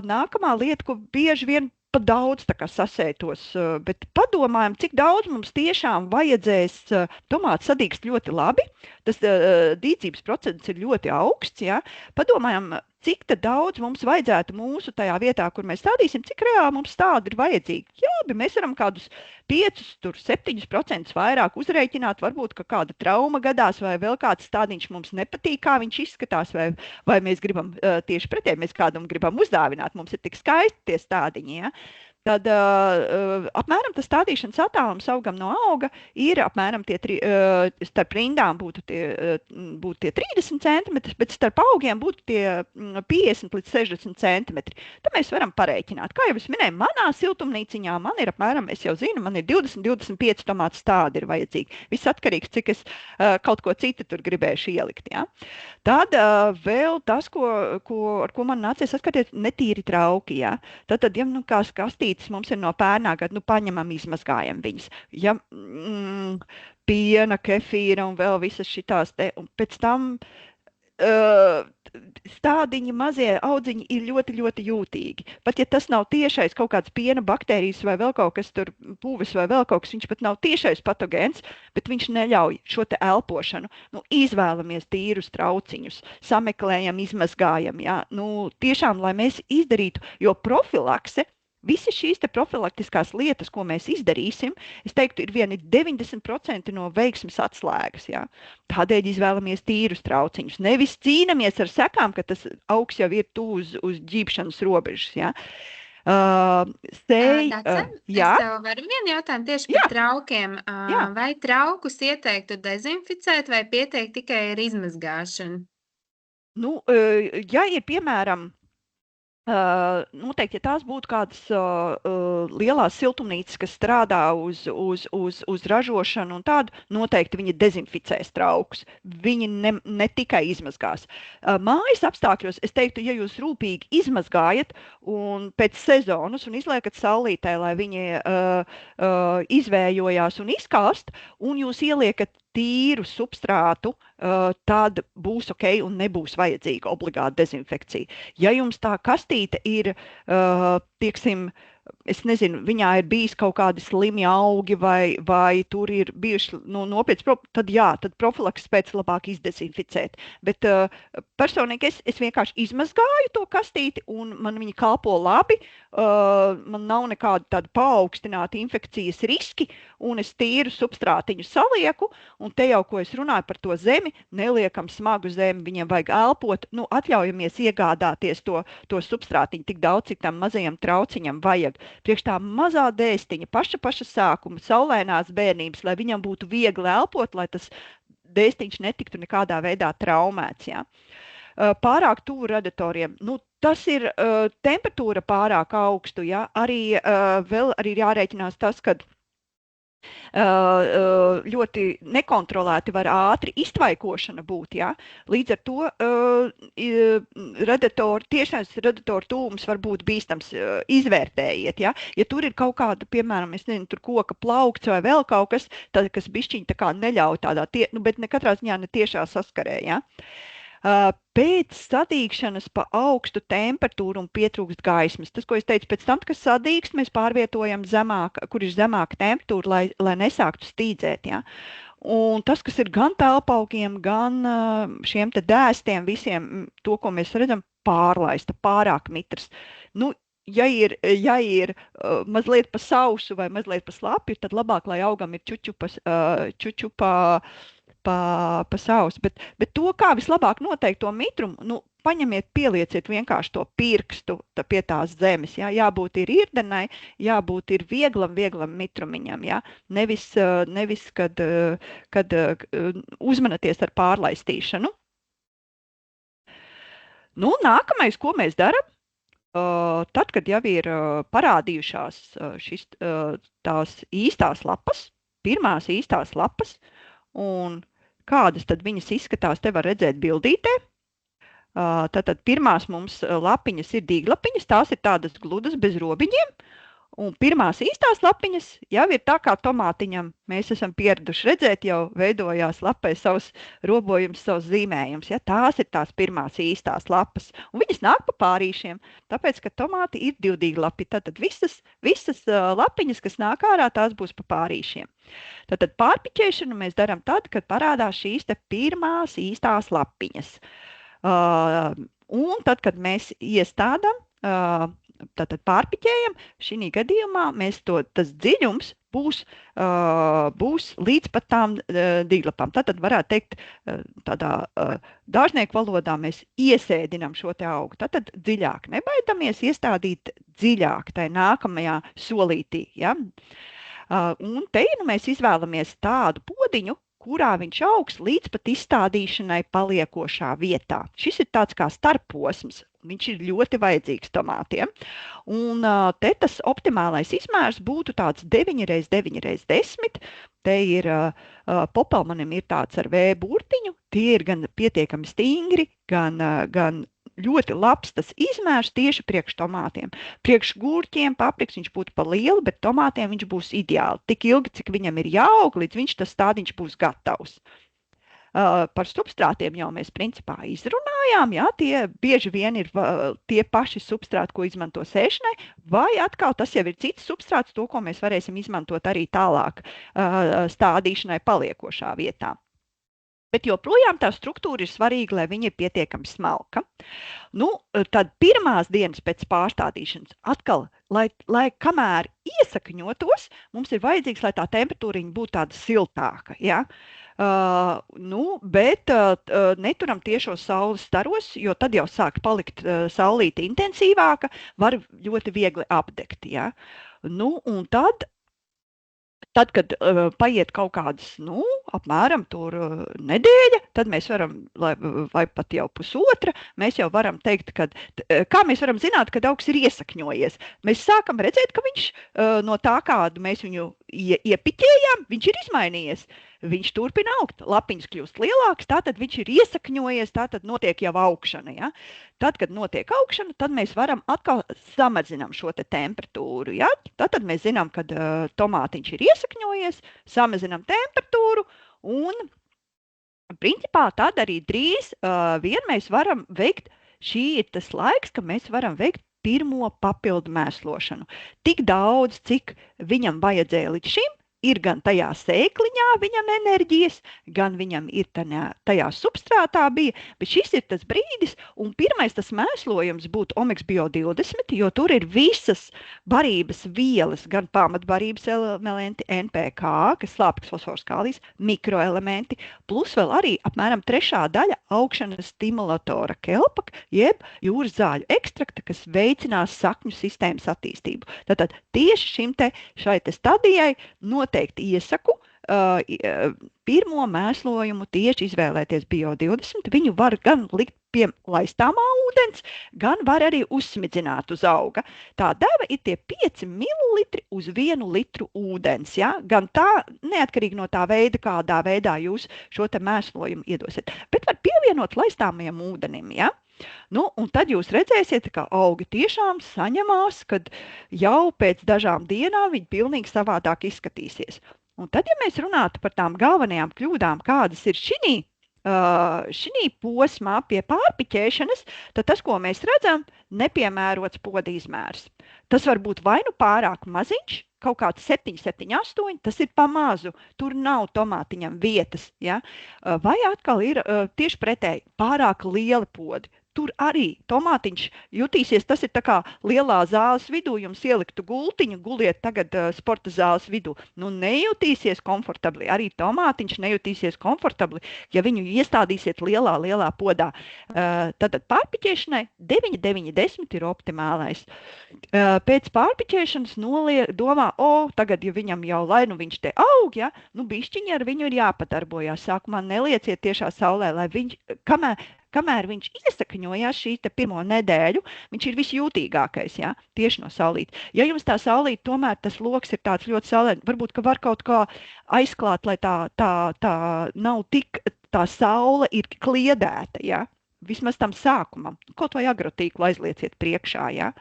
Speaker 1: nākamā lieta, ko bieži vien pa daudz tā kā sasētos, bet padomājam, cik daudz mums tiešām vajadzēs. Tomāti sadīgst ļoti labi, tas dīdzības procents ir ļoti augsts, ja? Padomājam, cik tad daudz mums vajadzētu mūsu tajā vietā, kur mēs stādīsim, cik reāli mums tādi ir vajadzīgi. Jā, bet mēs varam kādus 5–7% vairāk uzrēķināt, varbūt, ka kāda trauma gadās vai vēl kāds stādiņš mums nepatīk, kā viņš izskatās, vai mēs gribam tieši pretēji, mēs kādam gribam uzdāvināt, mums ir tik skaisti tie stādiņi, ja? Tad apmēram tas stādīšanas attālums augam no auga ir apmēram starp rindām būtu tie 30 centimetri, bet starp augiem būtu tie 50–60 centimetri. Tad mēs varam parēķināt. Kā jau es minēju, manā siltumnīciņā man ir apmēram, es jau zinu, man ir 20–25 tomātu stādi ir vajadzīgi. Viss atkarīgs, cik es kaut ko citu tur gribēšu ielikt. Ja? Tad vēl tas, ar ko man nācies atskaties, netīri trauki. Ja? Tad ja kā kastītes mums ir no pērnā gada, paņemam, izmazgājam viņas. Ja piena, kefīra un vēl visas šitās te, un pēc tam stādiņi, mazie audziņi ir ļoti, ļoti jūtīgi. Pat ja tas nav tiešais kaut kāds piena baktērijas vai vēl kaut kas tur pūves vai vēl kaut kas, viņš pat nav tiešais patogēns, bet viņš neļauj šo te elpošanu. Izvēlamies tīrus trauciņus, sameklējam, izmazgājam. Ja? Tiešām, lai mēs izdarītu, jo profilakse, visi šīs te profilaktiskās lietas, ko mēs izdarīsim, es teiktu, ir vieni 90% no veiksmes atslēgas. Ja? Tādēļ izvēlamies tīrus trauciņus. Nevis cīnamies ar sekām, ka tas augs jau ir uz ģībšanas robežas. Ja?
Speaker 2: Es tev varu vienu jautājumu tieši par traukiem. Vai traukus ieteiktu dezinficēt vai pieteikt tikai ar izmazgāšanu?
Speaker 1: Ja ir piemēram, noteikti, ja tās būtu kādas lielās siltumnīcas, kas strādā uz ražošanu un tādu, noteikti viņi dezinficēs traukus. Viņi ne tikai izmazgās. Mājas apstākļos, es teiktu, ja jūs rūpīgi izmazgājat un pēc sezonas un izliekat saulītē, lai viņi izvējojās un izkāst, un jūs ieliekat tīru substrātu, tad būs ok un nebūs vajadzīga obligāta dezinfekcija. Ja jums tā kastīte ir, tieksim, es nezinu, viņā ir bijis kaut kādi slimi augi vai tur ir bijuši nopietni, tad jā, tad profilaks pēc labāk izdezinficēt. Bet personīgi es vienkārši izmazgāju to kastīti un man viņa kalpo labi, man nav nekāda tāda paaugstināta infekcijas riski un es tīru substrātiņu salieku un te jau, ko es runāju par to zemi, neliekam smagu zemi, viņiem vajag elpot, atļaujamies iegādāties to substrātiņu tik daudz, cik tam mazajam trauciņam vajag. Priekš tā mazā dēstiņa, paša sākuma, saulēnās bērnības, lai viņam būtu viegli elpot, lai tas dēstiņš netiktu nekādā veidā traumēts. Ja? Pārāk tuvu radiatoriem. Tas ir temperatūra pārāk augstu. Ja? Arī vēl ir jārēķinās tas, kad ļoti nekontrolēti var ātri iztvaikošana būt. Ja? Līdz ar to tiešais redatoru tūms var būt bīstams. Izvērtējiet. Ja? Ja tur ir kaut kāda, piemēram, tur koka plaukts vai vēl kaut kas, tad, kas bišķiņ tā kā neļauj tādā, bet ne katrā ziņā ne tiešā saskarē. Ja? Pēc sadīgšanas pa augstu temperatūru un pietrūkst gaismas. Tas, ko es teicu, pēc tam, kas sadīgst, mēs pārvietojam zemāk, kur ir zemāka temperatūra, lai nesāktu stīdzēt. Ja? Un tas, kas ir gan telpaugiem, gan šiem te dēstiem, visiem to, ko mēs redzam, pārlaista, pārāk mitrs. Nu, ja ir mazliet pa sausu vai mazliet pa slapju, tad labāk, lai augam ir čuču pa sausu, bet to, kā vislabāk noteikt to mitrumu, paņemiet, pielieciet vienkārši to pirkstu pie tās zemes, ja? Jābūt ir irdenai, jābūt ir vieglam mitrumiņam, ja? Nevis, kad uzmanaties ar pārlaistīšanu. Nākamais, ko mēs daram, tad, kad jau ir parādījušās tās īstās lapas, pirmās īstās lapas, un kādas tad viņas izskatās, te var redzēt bildītē. Tātad pirmās mums lapiņas ir dīglapiņas, tās ir tādas gludas bez robiņiem, un pirmās īstās lapiņas jau ir tā kā tomātiņam. Mēs esam pieraduši redzēt, jau veidojās lapē savs robojums, savs zīmējums. Ja? Tās ir tās pirmās īstās lapas, un viņas nāk pa pārīšiem, tāpēc, ka tomāti ir divdīglapi. Tātad visas lapiņas, kas nāk ārā, tās būs pa pārīšiem. Tātad pārpiķēšanu mēs darām tad, kad parādās šīs te pirmās īstās lapiņas. Un tad, kad mēs iestādām, tātad pārpiķējam, šī gadījumā tas dziļums būs līdz pat tām dīglapām. Tātad varētu teikt, tādā dārznieku valodā mēs iesēdinām šo te augu. Tātad dziļāk nebaidamies iestādīt dziļāk tai nākamajā solītī. Ja? Un te mēs izvēlamies tādu podiņu, kurā viņš augs līdz pat izstādīšanai paliekošā vietā. Šis ir tāds kā starpposms. Viņš ir ļoti vajadzīgs tomātiem. Un te tas optimālais izmērs būtu tāds 9x9x10. Te ir popelmanim ir tāds ar V burtiņu. Tie ir gan pietiekami stingri, gan ļoti labs tas izmērs tieši priekš tomātiem. Priekš gurķiem, papriks viņš būtu pa lielu, bet tomātiem viņš būs ideāli. Tik ilgi, cik viņam ir jāaug, līdz tas stādiņš būs gatavs. Par substrātiem jau mēs principā izrunājām, ja? Tie bieži vien ir tie paši substrāti, ko izmanto sēšanai, vai atkal tas jau ir cits substrāts, to, ko mēs varēsim izmantot arī tālāk stādīšanai paliekošā vietā. Bet joprojām tā struktūra ir svarīga, lai viņa ir pietiekami smalka. Tad pirmās dienas pēc pārstādīšanas atkal, lai kamēr iesakņotos, mums ir vajadzīgs, lai tā temperatūriņa būtu tāda siltāka. Ja? Bet neturam tiešos saules staros, jo tad jau sāk palikt saulīte intensīvāka, var ļoti viegli apdegt. Ja? Un tad, kad paiet kaut kādas, apmēram tur nedēļa, tad mēs varam, vai pat jau pusotra, mēs jau varam teikt, kā mēs varam zināt, kad augs ir iesakņojies. Mēs sākam redzēt, ka viņš no tā, kādu mēs viņu iepiķējām, viņš ir izmainījies. Viņš turpina augt, lapiņas kļūst lielākas, tātad viņš ir iesakņojies, tātad notiek jau augšana. Ja? Tad, kad notiek augšana, tad mēs varam atkal samazinām šo te temperatūru. Ja? Tātad mēs zinām, kad tomātiņš ir iesakņojies, samazinām temperatūru un principā tad arī drīz vien mēs varam veikt, šī ir tas laiks, ka mēs varam veikt pirmo papildu mēslošanu. Tik daudz, cik viņam vajadzēja līdz šim, ir gan tajā sēkliņā viņam enerģijas, gan viņam ir tajā substrātā bija, bet šis ir tas brīdis, un pirmais tas mēslojums būtu Omega Bio 20, jo tur ir visas barības vielas, gan pamatbarības elementi, NPK, kas slāpeklis, fosfors, kālijs, mikroelementi, plus vēl arī apmēram 3. daļa augšanas stimulatora kelpaka, jeb jūras zāļu ekstrakta, kas veicinās sakņu sistēmas attīstību. Tātad tieši šai stadijai noteikti iesaku pirmo mēslojumu tieši izvēlēties Bio20. Viņu var gan likt pie laistāmā ūdens, gan var arī uzsmidzināt uz auga. Tā deva ir tie 5 ml uz 1 litru ūdens. Ja? Gan tā, neatkarīgi no tā veida, kādā veidā jūs šo te mēslojumu iedosiet. Bet var pievienot laistāmajam ūdenim. Ja? Nu, un tad jūs redzēsiet, ka augi tiešām saņemās, kad jau pēc dažām dienām viņi pilnīgi savādāk izskatīsies. Un tad, ja mēs runātu par tām galvenajām kļūdām, kādas ir šī posmā pie pārpiķēšanas, tad tas, ko mēs redzam, nepiemērots poda izmērs. Tas var būt vai nu pārāk maziņš, kaut kāds 7, 8, tas ir pa mazu, tur nav tomātiņam vietas, ja? Vai atkal ir tieši pretēji pārāk lieli podi. Tur arī tomātiņš jutīsies, tas ir tā kā lielā zāles vidū, jums ieliktu gultiņu, guliet tagad sporta zāles vidū. Nu, nejutīsies komfortabli, arī tomātiņš nejutīsies komfortabli, ja viņu iestādīsiet lielā podā. Tad pārpiķēšanai 9, 9, 10 ir optimālais. Pēc pārpiķēšanas domā, tagad, ja viņam jau lai nu viņš te aug, ja, nu bišķiņi ar viņu ir jāpadarbojās. Sākumā nelieciet tiešā saulē, lai viņš, kamēr viņš iesakņojās šī te pirmo nedēļu, viņš ir visjūtīgākais, ja, tieši no saulītes. Ja jums tā saulīte tomēr tas loks ir tāds ļoti saulēns, varbūt, ka var kaut kā aizklāt, lai tā nav tik, tā saule ir kliedēta, ja, vismaz tam sākumam. Kaut vai agrotīklu aizlieciet priekšā, ja.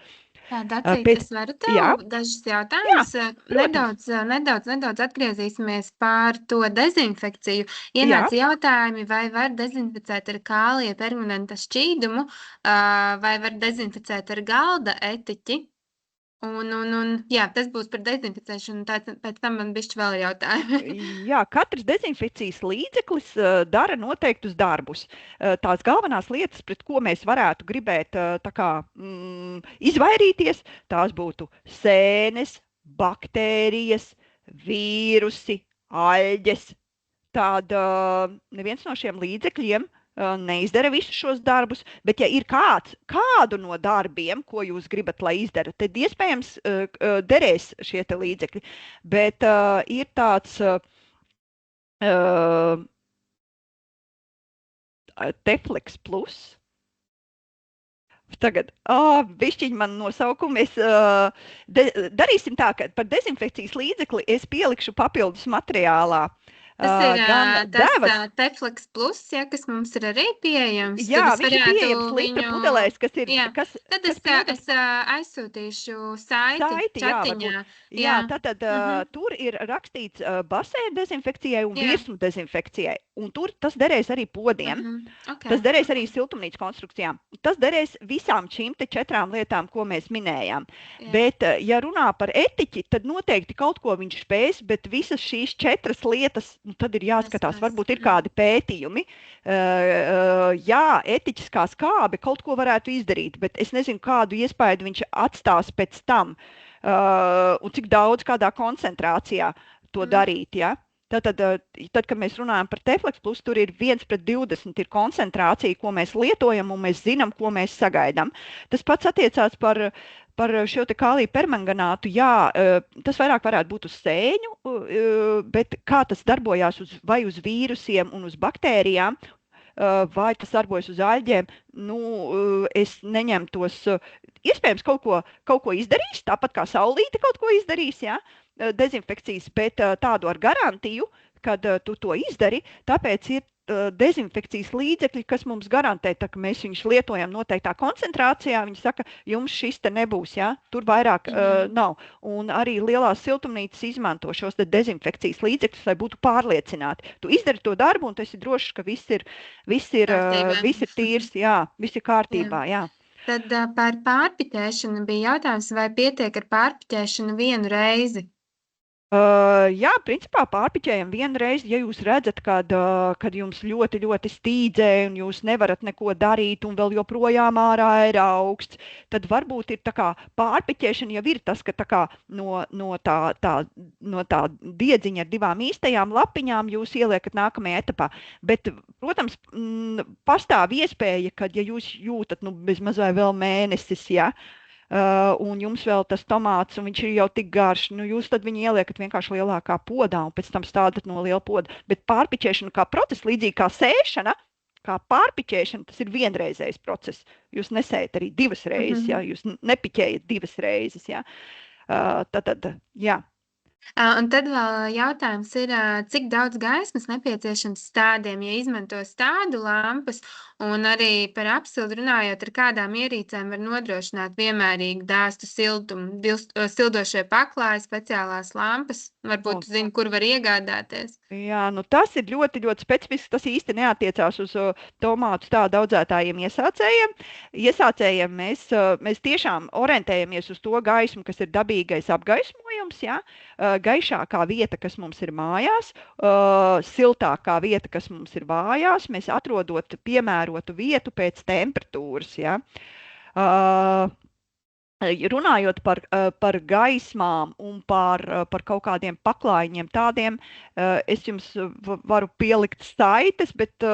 Speaker 2: Tā, Dacīt, es varu tev dažas jautājumus. Nedaudz atgriezīsimies pār to dezinfekciju. Ienāca jautājumi, vai var dezinficēt ar kālija permanenta šķīdumu, vai var dezinficēt ar galda etiķi. Jā, tas būs par dezinficēšanu, pēc tam man bišķi vēl jautājumi.
Speaker 1: Jā, katrs dezinfekcijas līdzeklis dara noteiktus darbus. Tās galvenās lietas, pret ko mēs varētu gribēt izvairīties, tās būtu sēnes, baktērijas, vīrusi, aļģes. Tāda neviens no šiem līdzekļiem neizdara visus šos darbus, bet ja ir kādu no darbiem, ko jūs gribat, lai izdara, tad iespējams derēs šie te līdzekļi. Bet ir tāds Teflex Plus. Tagad, bišķiņ man nosaukumi, darīsim tā, ka par dezinfekcijas līdzekli es pielikšu papildus materiālā.
Speaker 2: Tas ir Teflex Plus, ja, kas mums ir arī pieejams.
Speaker 1: Jā, viņš ir pieejams litra pudelēs, kas ir...
Speaker 2: Tad es aizsūtīšu saiti čatiņā.
Speaker 1: Jā, tad tur ir rakstīts basēna dezinfekcijai un virsmu dezinfekcijai. Un tur tas derēs arī podiem. Tas derēs arī siltumnīcas konstrukcijām. Tas derēs visām šīm te 4 lietām, ko mēs minējām. Bet, ja runā par etiķi, tad noteikti kaut ko viņš spēs, bet visas šīs 4 lietas, tad ir jāskatās, varbūt ir kādi pētījumi. Jā, etiķis kā skābe kaut ko varētu izdarīt, bet es nezinu, kādu iespēju viņš atstās pēc tam un cik daudz kādā koncentrācijā to darīt, ja? Tad, kad mēs runājam par Teflex Plus, tur ir 1:20 ir koncentrācija, ko mēs lietojam un mēs zinām, ko mēs sagaidām. Tas pats attiecās par šo te kālija permanganātu. Jā, tas vairāk varētu būt uz sēņu, bet kā tas darbojās vai uz vīrusiem un uz baktērijām, vai tas darbojas uz aļģiem, es neņemtos. Iespējams, kaut ko izdarīs, tāpat kā saulīte kaut ko izdarīs, jā, dezinfekcijas, bet tādu ar garantiju, kad tu to izdari, tāpēc ir dezinfekcijas līdzekļi, kas mums garantē, tā, ka mēs viņus lietojam noteiktā koncentrācijā, viņi saka, jums šis te nebūs, ja? Tur vairāk nav. Un arī lielās siltumnīcas izmanto šos te dezinfekcijas līdzekļus, lai būtu pārliecināti. Tu izdari to darbu, un tu esi drošs, ka viss ir tīrs, jā, viss ir kārtībā, jā.
Speaker 2: Tad par pārpiķēšanu bija jautājums, vai pietiek ar pārpiķēšanu vienu reizi?
Speaker 1: Jā, principā pārpiķējam vienu reizi, ja jūs redzat, kad jums ļoti, ļoti stīdzē un jūs nevarat neko darīt un vēl joprojām ārā ir augsts, tad varbūt ir tā kā pārpiķēšana jau ir tas, ka tā kā no tā diedziņa ar 2 īstajām lapiņām jūs ieliekat nākamajā etapā. Bet, protams, pastāv iespēja, kad ja jūs jūtat, bezmaz vai vēl mēnesis, ja, un jums vēl tas tomāts, un viņš ir jau tik garš, nu jūs tad viņu ieliekat vienkārši lielākā podā un pēc tam stādat no liela poda. Bet pārpiķēšana kā process, līdzīgi kā sēšana, kā pārpiķēšana, tas ir vienreizējs process. Jūs nesējat arī 2 reizes, ja? Jūs nepiķējat 2 reizes. Ja? Jā.
Speaker 2: Un tad vēl jautājums ir, cik daudz gaismas nepieciešams stādiem, ja izmanto stādu lampas, un arī par apsildu runājot, ar kādām ierīcēm var nodrošināt vienmērīgu dāstu siltumu, sildošie paklāji, speciālās lampas, varbūt tu zini, kur var iegādāties.
Speaker 1: Jā, nu tas ir ļoti, ļoti specifisks, tas īsti neatiecās uz tomātu stādu audzētājiem iesācējiem. Iesācējiem mēs tiešām orientējamies uz to gaismu, kas ir dabīgais apgaismojums, ja? Gaišākā vieta, kas mums ir mājās, siltākā vieta, kas mums ir vājās, mēs atrodot piemērotu vietu pēc temperatūras. Ja? Runājot par gaismām un par kaut kādiem paklājiņiem tādiem, es jums varu pielikt saites, bet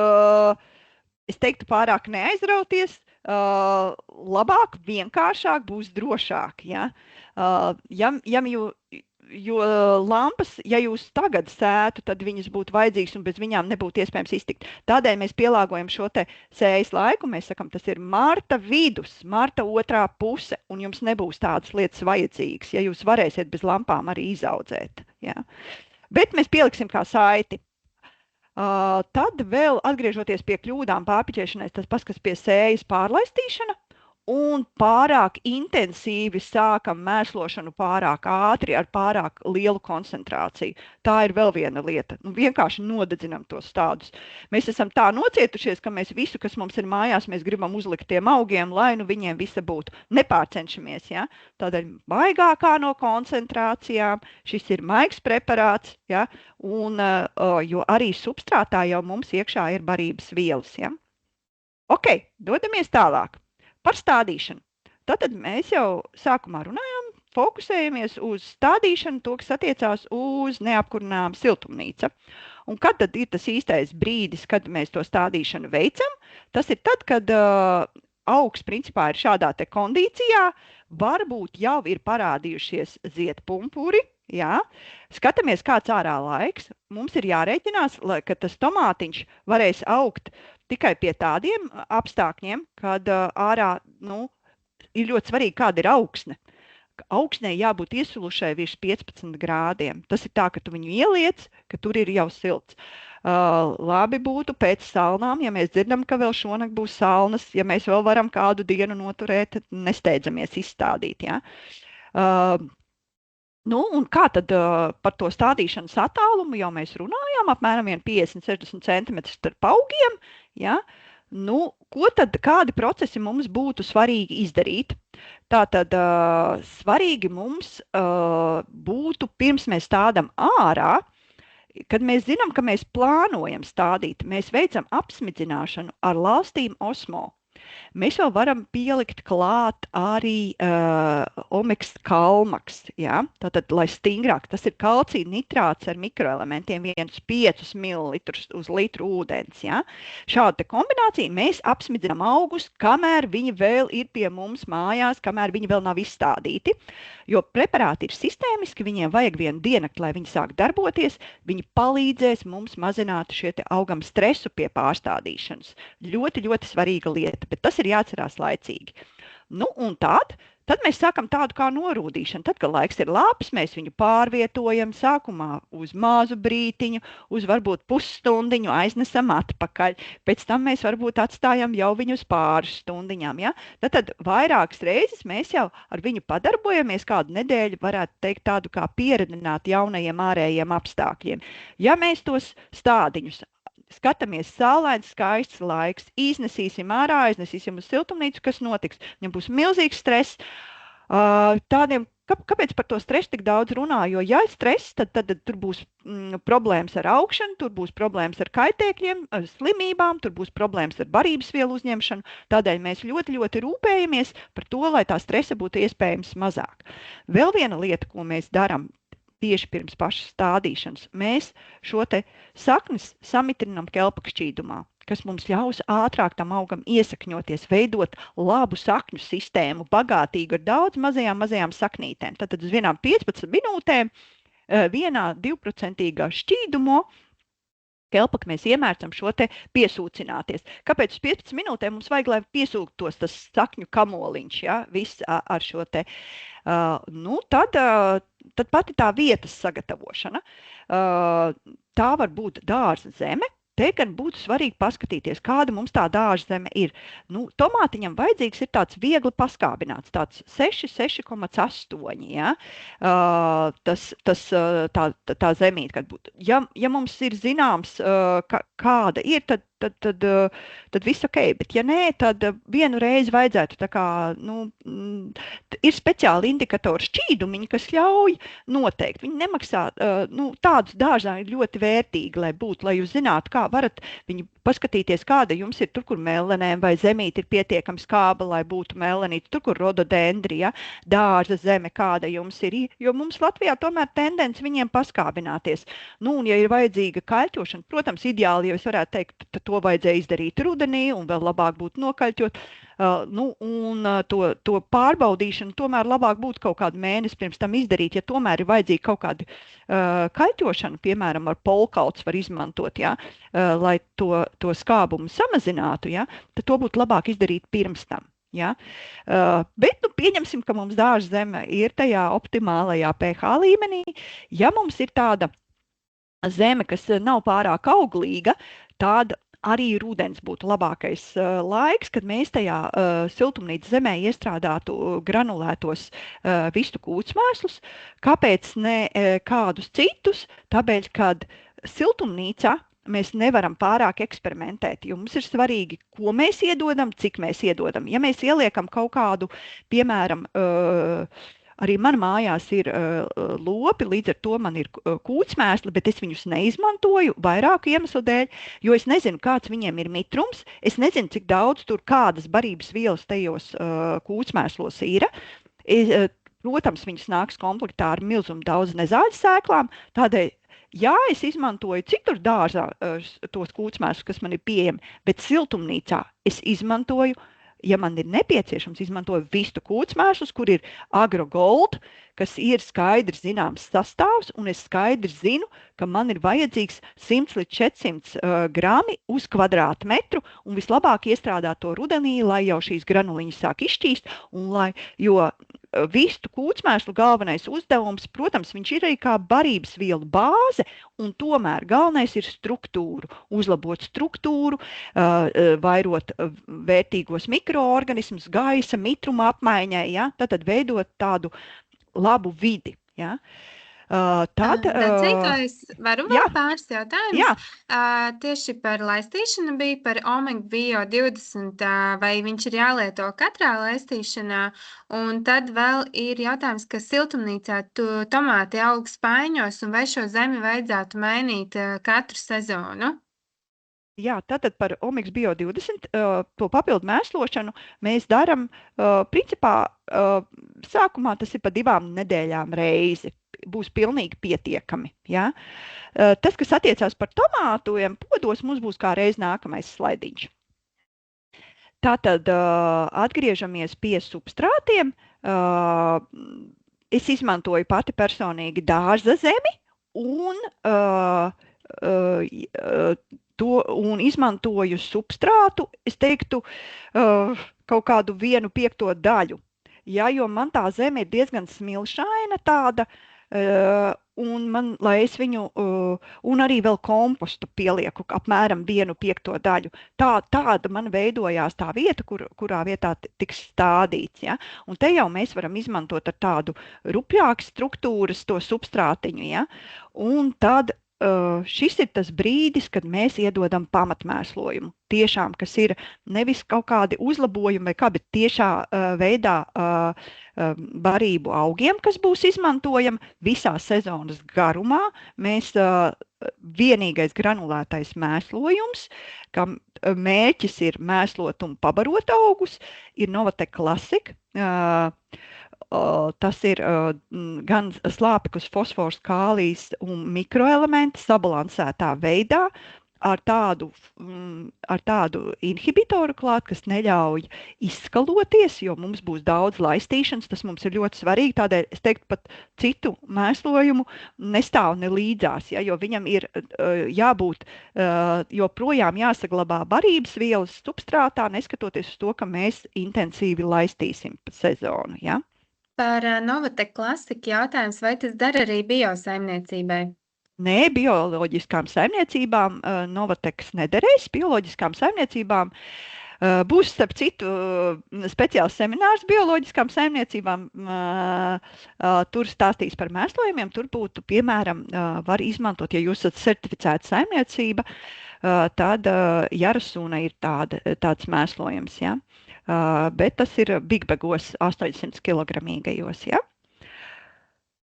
Speaker 1: es teiktu pārāk neaizrauties. Labāk, vienkāršāk, būs drošāk. Ja? Jo lampas, ja jūs tagad sētu, tad viņas būtu vajadzīgas un bez viņām nebūtu iespējams iztikt. Tādēļ mēs pielāgojam šo te sējas laiku. Mēs sakam, tas ir marta vidus, marta 2. puse, un jums nebūs tādas lietas vajadzīgas, ja jūs varēsiet bez lampām arī izaudzēt. Ja? Bet mēs pieliksim kā saiti. Tad vēl atgriežoties pie kļūdām pārpiķēšanai, tas pats, kas pie sējas pārlaistīšana. Un pārāk intensīvi sākam mēslošanu pārāk ātri ar pārāk lielu koncentrāciju. Tā ir vēl viena lieta. Nu, vienkārši nodedzinam tos stādus. Mēs esam tā nocietušies, ka mēs visu, kas mums ir mājās, mēs gribam uzlikt tiem augiem, lai nu viņiem visa būtu. Nepārcenšamies. Ja? Tādēļ baigākā no koncentrācijām. Šis ir maigs preparāts. Ja? Un, jo arī substrātā jau mums iekšā ir barības vielas. Ja? Ok, dodamies tālāk. Par stādīšanu. Tātad mēs jau sākumā runājām, fokusējamies uz stādīšanu, to, kas attiecās uz neapkurināmu siltumnīca. Un kad tad ir tas īstais brīdis, kad mēs to stādīšanu veicam? Tas ir tad, kad augs principā ir šādā te kondīcijā, varbūt jau ir parādījušies ziedpumpuri, jā. Skatāmies, kāds ārā laiks. Mums ir jārēķinās, ka tas tomātiņš varēs augt tikai pie tādiem apstākļiem, kad ārā ir ļoti svarīgi, kāda ir augsne. Augsnē jābūt iesulušai virs 15 grādiem. Tas ir tā, ka tu viņu ieliec, ka tur ir jau silts. Labi būtu pēc salnām, ja mēs dzirdam, ka vēl šonakt būs salnas, ja mēs vēl varam kādu dienu noturēt, tad nesteidzamies izstādīt. Ja? Un kā tad par to stādīšanas attālumu jau mēs runājām, apmēram 50-60 cm starp augiem. Ja? Kādi procesi mums būtu svarīgi izdarīt? Tātad svarīgi mums būtu, pirms mēs stādam ārā, kad mēs zinām, ka mēs plānojam stādīt, mēs veicam apsmidzināšanu ar lalstīm osmo. Mēs vēl varam pielikt klāt arī omeks kalmaks, ja? Tātad, lai stingrāk, tas ir kalcija nitrāts ar mikroelementiem 1,5 ml uz litru ūdens. Ja? Šāda kombinācija mēs apsmidzinām augus, kamēr viņi vēl ir pie mums mājās, kamēr viņi vēl nav izstādīti, jo preparāti ir sistēmiski, viņiem vajag vienu diennakti, lai viņi sāk darboties, viņi palīdzēs mums mazināt šie te augam stresu pie pārstādīšanas. Ļoti, ļoti svarīga lieta. Bet tas ir jāatcerās laicīgi. Un tad mēs sākam tādu kā norūdīšanu. Tad, kad laiks ir labs, mēs viņu pārvietojam sākumā uz mazu brītiņu, uz varbūt pusstundiņu aiznesam atpakaļ. Pēc tam mēs varbūt atstājam jau viņu uz pāris stundiņām. Ja? Tad vairākas reizes mēs jau ar viņu padarbojamies kādu nedēļu, varētu teikt tādu kā pieredināt jaunajiem ārējiem apstākļiem. Ja mēs tos stādiņus skatāmies, saulains, skaists laiks, iznesīsim ārā, aiznesīsim uz siltumnīcu, kas notiks. Viņam būs milzīgs stress. Kāpēc par to stresu tik daudz runā? Jo, ja ir stress, tad tur būs problēmas ar augšanu, tur būs problēmas ar kaitēkļiem, ar slimībām, tur būs problēmas ar barības vielu uzņemšanu. Tādēļ mēs ļoti, ļoti rūpējamies par to, lai tā stresa būtu iespējams mazāk. Vēl viena lieta, ko mēs darām, tieši pirms pašas stādīšanas, mēs šo te saknes samitrinam kelpakšķīdumā. kas mums ļaus ātrāk tam augam iesakņoties, veidot labu sakņu sistēmu, bagātīgu ar daudz mazajām saknītēm. Tad uz vienām 15 minūtēm vienā 2% šķīdumo kelpa, ka mēs iemērcam šo te piesūcināties. Kāpēc uz 15 minūtēm mums vajag, lai piesūktos tas sakņu kamoliņš, ja, viss ar šo te. Tad pati tā vietas sagatavošana. Tā var būt dārza zeme. Te gan būtu svarīgi paskatīties, kāda mums tā dārza zeme ir. Tomātiņam vajadzīgs ir tāds viegli paskābināts, tāds 6,8, ja? Tā zemīt, kad būtu. Ja mums ir zināms, kāda ir, tad viss ok, bet ja nē, tad vienu reizi vajadzētu tā kā, ir speciāli indikatori šķīdumiņi, kas ļauj noteikt. Viņi nemaksā, tādus dārzā ir ļoti vērtīgi, lai būtu, lai jūs zinātu, kā varat viņu paskatīties, kāda jums ir tur, kur melanēm vai zemīt ir pietiekami skāba, lai būtu melanīti, tur, kur rododendrija, dārza zeme, kāda jums ir, jo mums Latvijā tomēr tendence viņiem paskābināties. Un ja ir vajadzīga kaļķošana, protams, ideāli, ja es varētu teikt, to vajadzēja izdarīt rudenī un vēl labāk būtu nokaļķot, to pārbaudīšanu tomēr labāk būtu kaut kādu mēnesi pirms tam izdarīt, ja tomēr ir vajadzīga kaut kāda kaļķošana, piemēram, ar polkauts var izmantot, ja, lai to skābumu samazinātu, ja, tad to būtu labāk izdarīt pirms tam. Ja? Bet pieņemsim, ka mums dārza zeme ir tajā optimālajā pH līmenī. Ja mums ir tāda zeme, kas nav pārāk auglīga, tāda arī rudens būtu labākais laiks, kad mēs tajā siltumnīcas zemē iestrādātu granulētos vistu kūtsmēslus. Kāpēc ne kādus citus? Tāpēc, kad siltumnīcā mēs nevaram pārāk eksperimentēt, jo mums ir svarīgi, ko mēs iedodam, cik mēs iedodam. Ja mēs ieliekam kaut kādu, piemēram, arī man mājās ir lopi, līdz ar to man ir kūtsmēsli, bet es viņus neizmantoju vairāku iemeslu dēļ, jo es nezinu, kāds viņiem ir mitrums, es nezinu, cik daudz tur kādas barības vielas tajos kūtsmēslos ir. Protams, viņas nāks komplektā ar milzumu daudz nezāļu sēklām, tādēļ, jā, es izmantoju citur dārzā tos kūtsmēslus, kas man ir pieejami, bet siltumnīcā es izmantoju, ja man ir nepieciešams, izmantoju vistu kūtsmēslus, kur ir agrogold, kas ir skaidrs zināms sastāvs, un es skaidri zinu, ka man ir vajadzīgs 100 līdz 400 grami uz kvadrātmetru, un vislabāk iestrādāt to rudenī, lai jau šīs granuliņas sāk izšķīst, jo vistu kūtsmēslu galvenais uzdevums, protams, viņš ir arī kā barības vielu bāze, un tomēr galvenais ir struktūru, uzlabot struktūru, vairot vērtīgos mikroorganismus, gaisa, mitruma apmaiņai, ja? Tad veidot tādu labu vidi. Ja?
Speaker 2: Es varu vēl pāris jautājumus. Tieši par laistīšanu bija par Omega Bio 20, vai viņš ir jālieto katrā laistīšanā, un tad vēl ir jautājums, ka siltumnīcā tomāti aug spaiņos, un vai šo zemi vajadzētu mainīt katru sezonu?
Speaker 1: Jā, tātad par Omega Bio 20, to papildu mēslošanu mēs daram, principā, sākumā tas ir pa 2 nedēļām reizi. Būs pilnīgi pietiekami. Ja? Tas, kas attiecās par tomātiem, podos mums būs kā reiz nākamais slaidiņš. Tātad atgriežamies pie substrātiem. Es izmantoju pati personīgi dārza zemi un izmantoju substrātu, es teiktu, kaut kādu 1/5 daļu. Ja, jo man tā zeme ir diezgan smilšaina tāda, un man, lai es viņu, un arī vēl kompostu pielieku apmēram 1/5 daļu. Tāda man veidojās tā vieta, kurā vietā tiks stādīts. Ja? Un te jau mēs varam izmantot ar tādu rupjāku struktūras to substrātiņu. Ja? Un tad šis ir tas brīdis, kad mēs iedodam pamatmēslojumu. Tiešām, kas ir nevis kaut kādi uzlabojumi, bet tiešā veidā barību augiem, kas būs izmantojami visā sezonas garumā. Mēs vienīgais granulētais mēslojums, kam mērķis ir mēslot un pabarot augus, ir Novatek Classic. Tas ir gan slāpeklis, fosfors, kālijs un mikroelementi sabalansētā veidā ar tādu inhibitoru klāt, kas neļauj izskaloties, jo mums būs daudz laistīšanas, tas mums ir ļoti svarīgi, tādēļ es teiktu pat citu mēslojumu nestāv ne līdzās, ja, jo viņam ir jābūt joprojām jāsaglabā barības vielas substrātā, neskatoties uz to, ka mēs intensīvi laistīsim pa sezonu, ja.
Speaker 2: Par Novatek klasiku jautājums, vai tas dara arī biosaimniecībai?
Speaker 1: Nē, bioloģiskām saimniecībām Novateks nederēs. Bioloģiskām saimniecībām būs, starp citu, speciāls seminārs bioloģiskām saimniecībām. Tur stāstīs par mēslojumiem. Tur būtu, piemēram, var izmantot, ja jūs esat certificēta saimniecība, tad Jarasūna ir tāds mēslojums, ja? Bet tas ir bigbegos 800 kilogramīgajos, ja?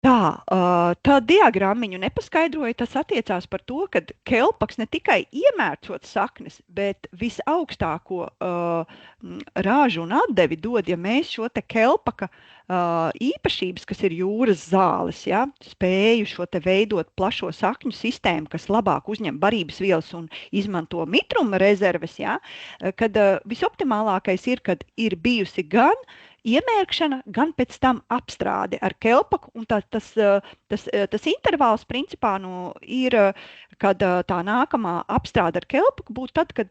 Speaker 1: Tā diagrammiņu nepaskaidroja, tas attiecās par to, ka kelpaks ne tikai iemērcot saknes, bet visaugstāko rāžu un atdevi dod, ja mēs šo te kelpaka īpašības, kas ir jūras zāles, ja, spēju šo te veidot plašo sakņu sistēmu, kas labāk uzņem barības vielas un izmanto mitruma rezerves, ja, kad visoptimālākais ir, kad ir bijusi gan iemērkšana, gan pēc tam apstrāde ar kelpaku, un tas intervāls principā ir, kad tā nākamā apstrāde ar kelpaku būtu tad, kad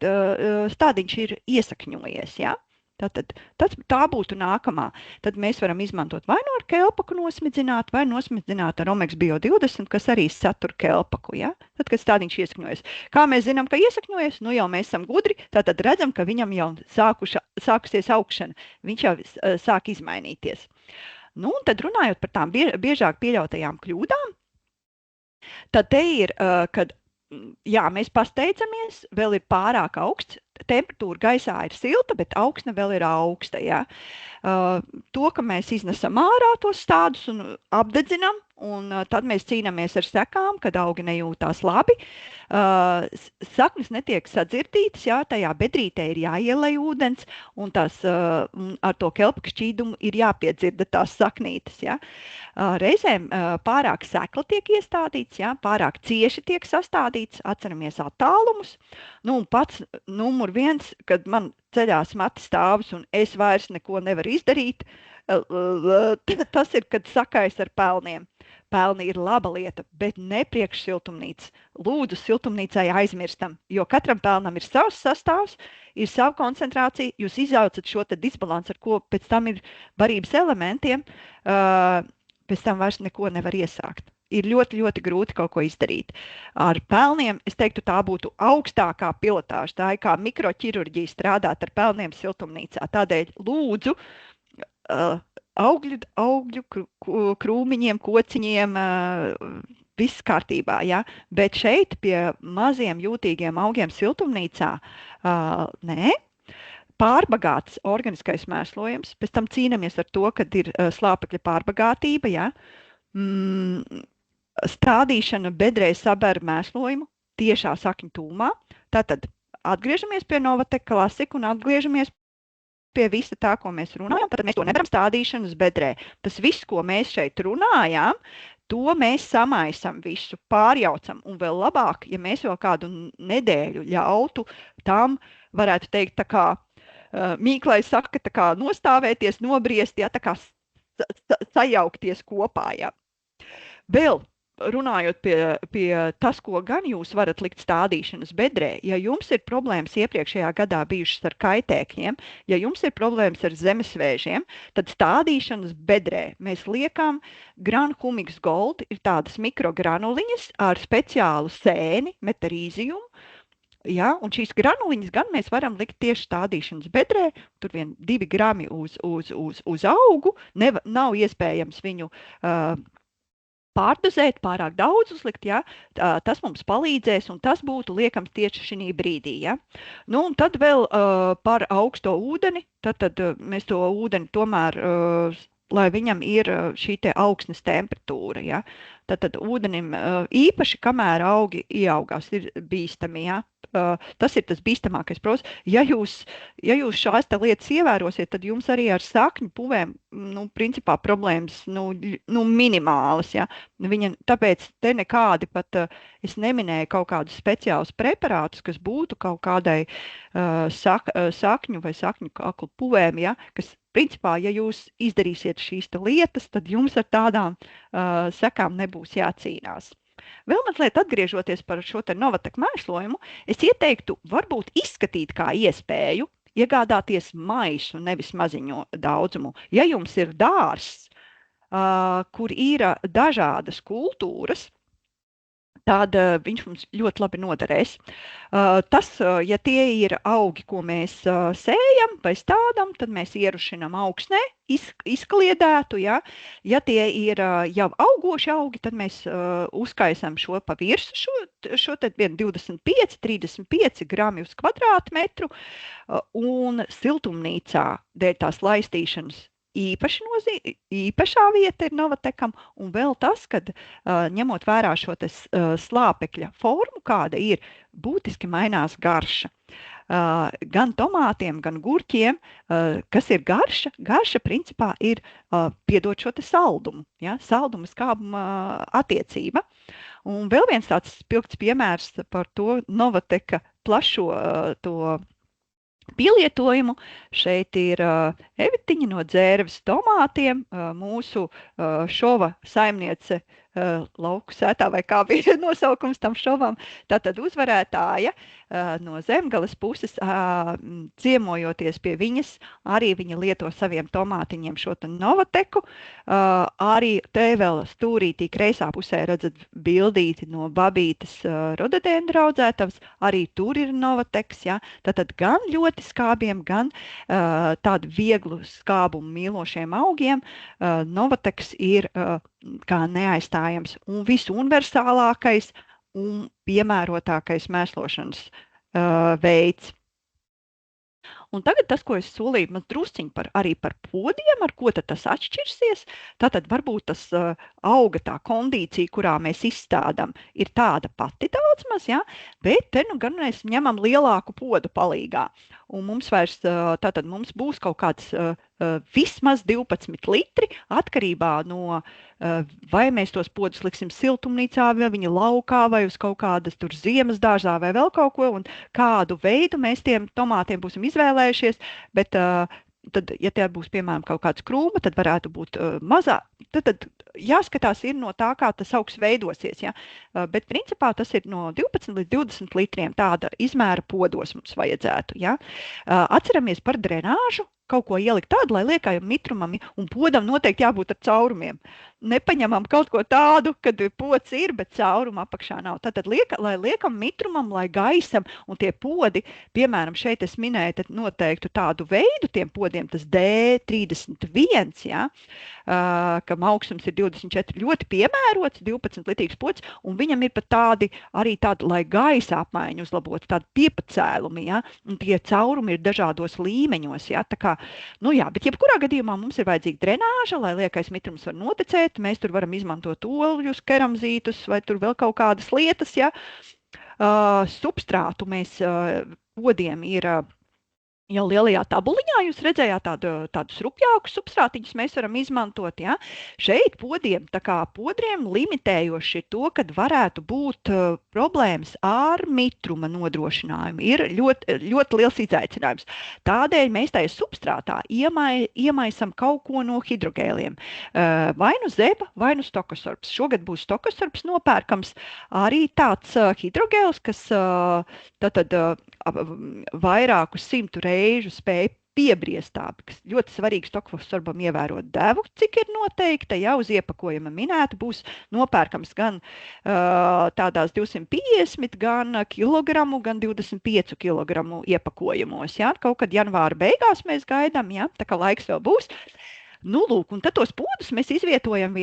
Speaker 1: stādiņš ir iesakņojies, ja? Tā būtu nākamā. Tad mēs varam izmantot vai no ar kelpaku nosmidzināt, vai nosmidzināt ar Omega Bio 20, kas arī satur kelpaku, ja? Tad, kad stādiņš iesakņojas. Kā mēs zinām, ka iesakņojas? Nu jau mēs esam gudri, tātad redzam, ka viņam jau sākusies augšana. Viņš jau sāk izmainīties. Nu, un tad runājot par tām biežāk pieļautajām kļūdām, tad te ir, kad jā, mēs pasteidzamies, vēl ir pārāk augsts, temperatūra gaisā ir silta, bet augsne vēl ir augsta. Ja? To, ka mēs iznesam ārā tos stādus un apdedzinam, un tad mēs cīnāmies ar sekām, kad augi nejūtās labi. Saknes netiek sadzirdītas, jā, tajā bedrītē ir jāielej ūdens, un ar to kelpaka šķīdumu ir jāpiedzirda tās saknītes. Ja? Reizēm pārāk sekla tiek iestādīts, ja? Pārāk cieši tiek sastādīts, atceramies attālumus. Nu, un pats numur 1, kad man ceļās mati stāvus un es vairs neko nevaru izdarīt, tas ir, kad sakais ar pelniem. Pelni ir laba lieta, bet ne priekš siltumnīcas. Lūdzu, siltumnīcai aizmirstam, jo katram pelnam ir savs sastāvs, ir sava koncentrācija, jūs izjaucat šo te disbalansu, ar ko pēc tam ir barības elementiem, pēc tam vairs neko nevar iesākt. Ir ļoti, ļoti grūti kaut ko izdarīt. Ar pelniem, es teiktu, tā būtu augstākā pilotāža. Tā ir kā mikroķirurģija strādāt ar pelniem siltumnīcā. Tādēļ lūdzu augļu krūmiņiem, kociņiem, viss kārtībā. Ja? Bet šeit pie maziem jūtīgiem augiem siltumnīcā nē. Pārbagāts organiskais mēslojums. Pēc tam cīnamies ar to, kad ir slāpekļa pārbagātība. Ja? Stādīšana bedrē saber mēslojumu tiešā sakņu tūmā. Tātad atgriežamies pie Novatek klasiku un atgriežamies pie visa tā, ko mēs runājam. Tad mēs to nevaram stādīšanas bedrē. Tas viss, ko mēs šeit runājām, to mēs samaisam visu, pārjaucam. Un vēl labāk, ja mēs vēl kādu nedēļu ļautu tam, varētu teikt, tā kā Mīklais saka, tā kā nostāvēties, nobriest, ja, tā kā sajaukties kopā. Ja. Vēl runājot pie tas, ko gan jūs varat likt stādīšanas bedrē, ja jums ir problēmas iepriekšējā gadā bijušas ar kaitēkļiem, ja jums ir problēmas ar zemesvēžiem, tad stādīšanas bedrē mēs liekam Granhumix Gold, ir tādas mikrogranuliņas ar speciālu sēni, metarīziumu. Ja, un šīs granuliņas gan mēs varam likt tieši stādīšanas bedrē, tur 2 grami uz augu, nav iespējams viņu pārdozēt, pārāk daudz uzlikt, ja? Tas mums palīdzēs, un tas būtu liekams tieši šī brīdī. Ja? Nu, un tad vēl par augsto ūdeni, tad mēs to ūdeni tomēr, lai viņam ir šī te augsnes temperatūra. Ja? Tātad ūdenim īpaši, kamēr augi ieaugās, ir bīstami, ja? Tas ir tas bīstamākais process. Ja jūs šās lietas ievērosiet, tad jums arī ar sakņu puvēm, principā problēmas, minimālas, ja? Tāpēc te nekādi pat, es neminēju kaut kādus speciālus preparātus, kas būtu kaut kādai sakņu vai sakņu kaklu puvēm, ja? Kas, principā, ja jūs izdarīsiet šīs lietas, tad jums ar tādām sekām nebūs jācīnās. Vēl mazliet atgriežoties par šo te Novatek mēslojumu, es ieteiktu varbūt izskatīt kā iespēju iegādāties maisu, nevis maziņo daudzumu. Ja jums ir dārzs, kur ir dažādas kultūras, tad viņš mums ļoti labi noderēs. Tas, ja tie ir augi, ko mēs sējam vai stādam, tad mēs ierušinam augsnē, izkliedētu, ja? Ja tie ir jau augoši augi, tad mēs uzkaisam šo pa virsu, šo tad 25-35 grami uz kvadrātmetru, un siltumnīcā dēļ tās laistīšanas īpašā vieta ir Novatekam, un vēl tas, kad ņemot vērā šo slāpekļa formu, kāda ir, būtiski mainās garša. Gan tomātiem, gan gurķiem, kas ir garša principā ir piedot šo saldumu, ja? Salduma skābuma attiecība. Un vēl viens tāds spilgts piemērs par to Novateka plašo to pielietojumu. Šeit ir Evitiņa no Dzērves tomātiem, mūsu šova saimniece lauku sētā, vai kā bija nosaukums tam šovam. Tātad uzvarētāja no Zemgales puses, ciemojoties pie viņas, arī viņa lieto saviem tomātiņiem šo Novateku. Arī te vēl stūrītī kreisā pusē redzat bildīti no babītes rododendra audzētavas, arī tur ir Novateks, ja? Tātad gan ļoti skābiem, gan tādu vieglu skābumu mīlošiem augiem Novateks ir kā neaizstājams un visuniversālākais un piemērotākais mēslošanas veids. Un tagad tas, ko es solīju, maz drusciņi arī par podiem, ar ko tad tas atšķirsies. Tātad varbūt tas auga tā kondīcija, kurā mēs izstādam, ir tāda pati daudz maz, ja? Bet te gan mēs ņemam lielāku podu palīgā. Un mums būs kaut kāds vismaz 12 litri, atkarībā no, vai mēs tos podus liksim siltumnīcā, vai viņa laukā, vai uz kaut kādas tur ziemas dārzā, vai vēl kaut ko, un kādu veidu mēs tiem tomātiem būsim izvēlējušies, bet tad, ja tie būs, piemēram, kaut kāds krūma, tad varētu būt mazā, tad jāskatās ir no tā, kā tas augs veidosies, ja? Bet principā tas ir no 12 līdz 20 litriem tāda izmēra podos mums vajadzētu, ja? Atceramies par drenāžu, kaut ko ielikt tādu, lai liekajam mitrumam un podam noteikti jābūt ar caurumiem. Nepaņemam kaut ko tādu, kad pods ir, bet cauruma apakšā nav. Tātad, lai liekam mitrumam, lai gaisam, un tie podi, piemēram, šeit es minēju, tad noteiktu tādu veidu tiem podiem, tas D31, ja, kam augstums ir 24, ļoti piemērots, 12 litrīgs pods, un viņam ir pat tādi, lai gaisa apmaiņu uzlabotu, tādi piepacēlumi, ja, un tie caurumi ir dažādos līmeņos, ja, tā kā, bet jebkurā gadījumā mums ir vajadzīga drenāža, lai liekais mitrums var notekēt, mēs tur varam izmantot oļus, keramzītus vai tur vēl kaut kādas lietas, ja. Substrātu mēs podiem ir jau lielajā tabuliņā, jūs redzējāt tādus rupjākus substrātiņus mēs varam izmantot, ja. Šeit podiem, tā kā podriem limitējoši ir to, kad varētu būt problēmas ar mitruma nodrošinājumu. Ir ļoti, ļoti liels izaicinājums. Tādēļ mēs tajā substrātā iemaisam kaut ko no hidrogēliem. Vai nu zeba, vai nu stokosorps. Šogad būs stokosorps nopērkams, arī tāds hidrogēls, kas tātad vairākus 100 reižu spēja piebriest kas ļoti svarīgi stokosorbam ievērot devu, cik ir noteikta, ja uz iepakojuma minēta, būs nopērkams gan tādās 250, gan kilogramu, gan 25 kilogramu iepakojumos, ja, kaut kad janvāra beigās mēs gaidām, ja, tā kā laiks vēl būs. Nu, lūk, un tad tos podus mēs izvietojam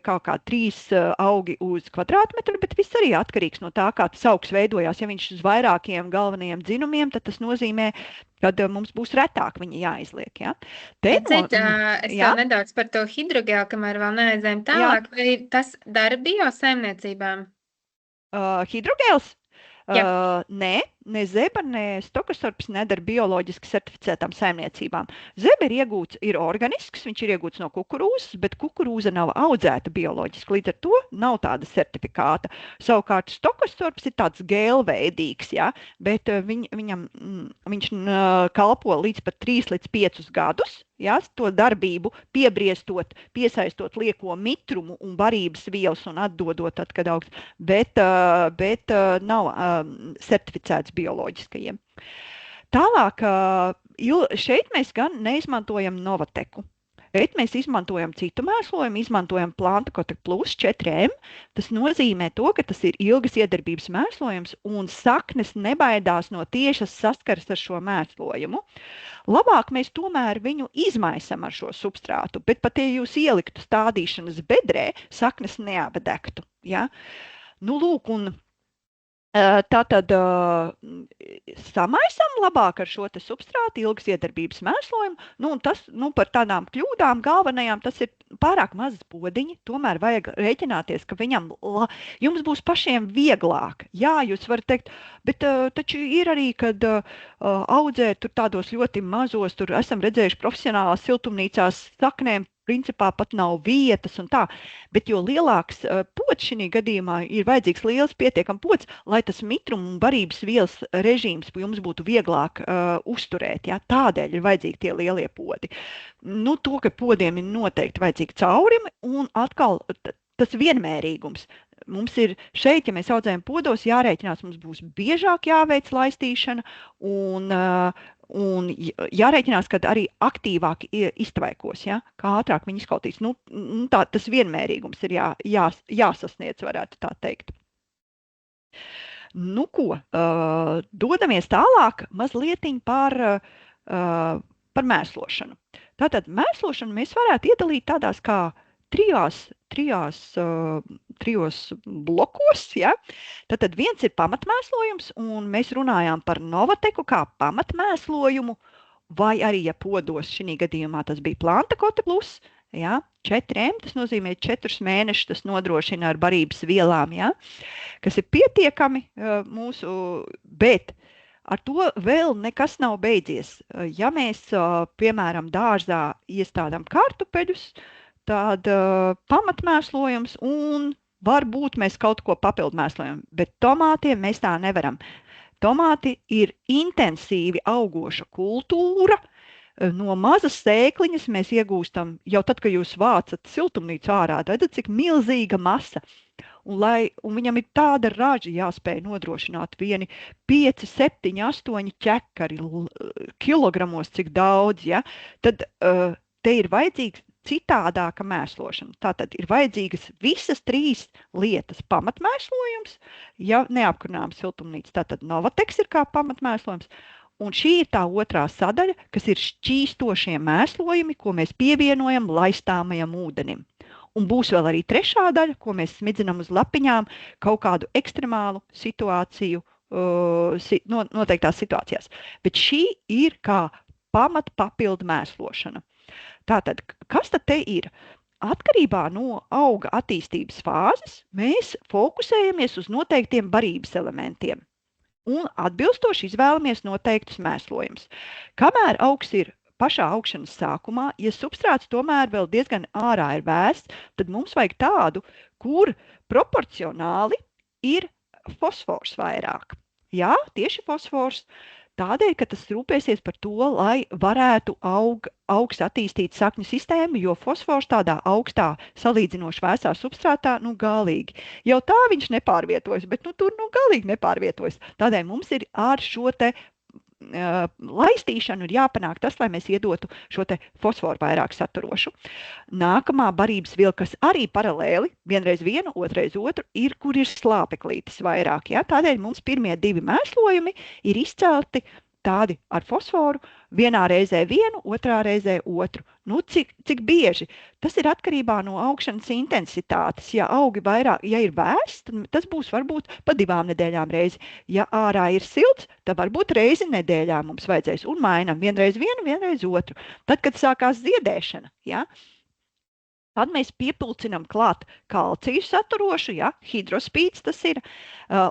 Speaker 1: kaut kā 3 augi uz kvadrātmetru, bet viss arī atkarīgs no tā, kā tas augs veidojās. Ja viņš uz vairākiem galvenajiem dzinumiem, tad tas nozīmē, kad mums būs retāk viņi jāizliek. Ja?
Speaker 2: Es vēl nedaudz par to hidrogēlu, kamēr vēl neaizējām tālāk. Vai tas dara biosaimniecībām?
Speaker 1: Hidrogēls? Ne zeba, ne stokostorps nedara bioloģiski certificētām saimniecībām. Zeba ir organisks, viņš ir iegūts no kukurūzas, bet kukurūza nav audzēta bioloģiski, līdz ar to nav tāda certifikāta. Savukārt stokostorps ir tāds gēlveidīgs, ja, bet viņš kalpo līdz pat 3 līdz 5 gadus, ja, to darbību piebriestot, piesaistot lieko mitrumu un barības vielas un atdodot tad, kad augs, bet nav certificēts bioloģiskajiem. Tālāk, šeit mēs gan neizmantojam Novateku. Šeit mēs izmantojam citu mēslojumu, izmantojam Plantakotek Plus 4M. Tas nozīmē to, ka tas ir ilgas iedarbības mēslojums un saknes nebaidās no tiešas saskares ar šo mēslojumu. Labāk mēs tomēr viņu izmaisam ar šo substrātu, bet pat ja jūs ieliktu stādīšanas bedrē, saknes neapdegtu. Ja? Nu, lūk, un tātad samaisam labāk ar šo te substrātu ilgas iedarbības mēslojumu, un tas, par tādām kļūdām galvenajām, tas ir pārāk mazas podiņi, tomēr vajag rēķināties, ka jums būs pašiem vieglāk. Jā, jūs varat teikt, bet taču ir arī, kad audzē tur tādos ļoti mazos, tur esam redzējuši profesionālās siltumnīcās saknēm, principā pat nav vietas un tā, bet jo lielāks pods šī gadījumā ir vajadzīgs liels pietiekam pods, lai tas mitruma un barības vielas režīms jums būtu vieglāk uzturēt. Ja? Tādēļ ir vajadzīgi tie lielie podi. Nu, to, ka podiem ir noteikti vajadzīgi caurumi un atkal tas vienmērīgums. Mums ir šeit, ja mēs audzējam podos, jārēķinās, mums būs biežāk jāveic laistīšana un jārēķinās, kad arī aktīvāk iztvaikos, ja? Kā ātrāk viņi izkautīs. Nu, tas vienmērīgums ir jāsasniedz, varētu tā teikt. Nu ko, dodamies tālāk mazlietiņ par mēslošanu. Tātad mēslošanu mēs varētu iedalīt tādās kā trijos blokos. Ja? Tātad viens ir pamatmēslojums, un mēs runājām par Novateku kā pamatmēslojumu, vai arī, ja podos šī gadījumā tas bija Plantakotek Plus, ja? 4M, tas nozīmē 4 mēnešus, tas nodrošina ar barības vielām, ja? Kas ir pietiekami bet ar to vēl nekas nav beidzies. Ja mēs, piemēram, dārzā iestādām kartupeļus, tad pamatmēslojums un varbūt mēs kaut ko papildu mēslojam, bet tomātiem mēs tā nevaram. Tomāti ir intensīvi augoša kultūra, no mazas sēkliņas mēs iegūstam, jau tad, kad jūs vācat siltumnīcu ārā, redzat, cik milzīga masa. Un viņam ir tāda raža jāspēj nodrošināt vieni 5, 7, 8 ķekari kilogramos, cik daudz, ja? Tad te ir vajadzīgs citādāka mēslošana. Tātad ir vajadzīgas visas 3 lietas. Pamatmēslojums, ja neapkurināma siltumnīca, tātad Novateks ir kā pamatmēslojums. Un šī ir tā otrā sadaļa, kas ir šķīstošie mēslojumi, ko mēs pievienojam laistāmajam ūdenim. Un būs vēl arī trešā daļa, ko mēs smidzinam uz lapiņām kaut kādu ekstremālu situāciju, noteiktās situācijās. Bet šī ir kā papildu mēslošana. Tātad, kas tad te ir? Atkarībā no auga attīstības fāzes mēs fokusējamies uz noteiktiem barības elementiem un atbilstoši izvēlamies noteiktus mēslojumus. Kamēr augs ir pašā augšanas sākumā, ja substrāts tomēr vēl diezgan ārā ir vēsts, tad mums vajag tādu, kur proporcionāli ir fosfors vairāk. Jā, tieši fosfors. Tādēļ, ka tas rūpēsies par to, lai varētu augs attīstīt sakņu sistēmu, jo fosfors tādā augstā salīdzinoši vēsā substrātā, galīgi. Jau tā viņš nepārvietojas, bet tur galīgi nepārvietojas. Tādēļ mums ir ar šo te laistīšanu ir jāpanāk tas, lai mēs iedotu šo te fosforu vairāk saturošu. Nākamā barības viela, kas arī paralēli, vienreiz vienu, otrais otru, ir, kur ir slāpeklītis vairāk. Ja? Tādēļ mums pirmie 2 mēslojumi ir izcelti tādi ar fosforu, vienā reizē vienu, otrā reizē otru. Nu, cik bieži? Tas ir atkarībā no augšanas intensitātes. Ja augi vairāk, ja ir vēss, tad tas būs varbūt pa 2 nedēļām reizi. Ja ārā ir silts, tad varbūt reizi nedēļā mums vajadzēs un mainam vienreiz vienu, vienreiz otru. Tad, kad sākās ziedēšana, ja, tad mēs piepulcinām klāt kalciju saturošu, ja, hidrospīds tas ir,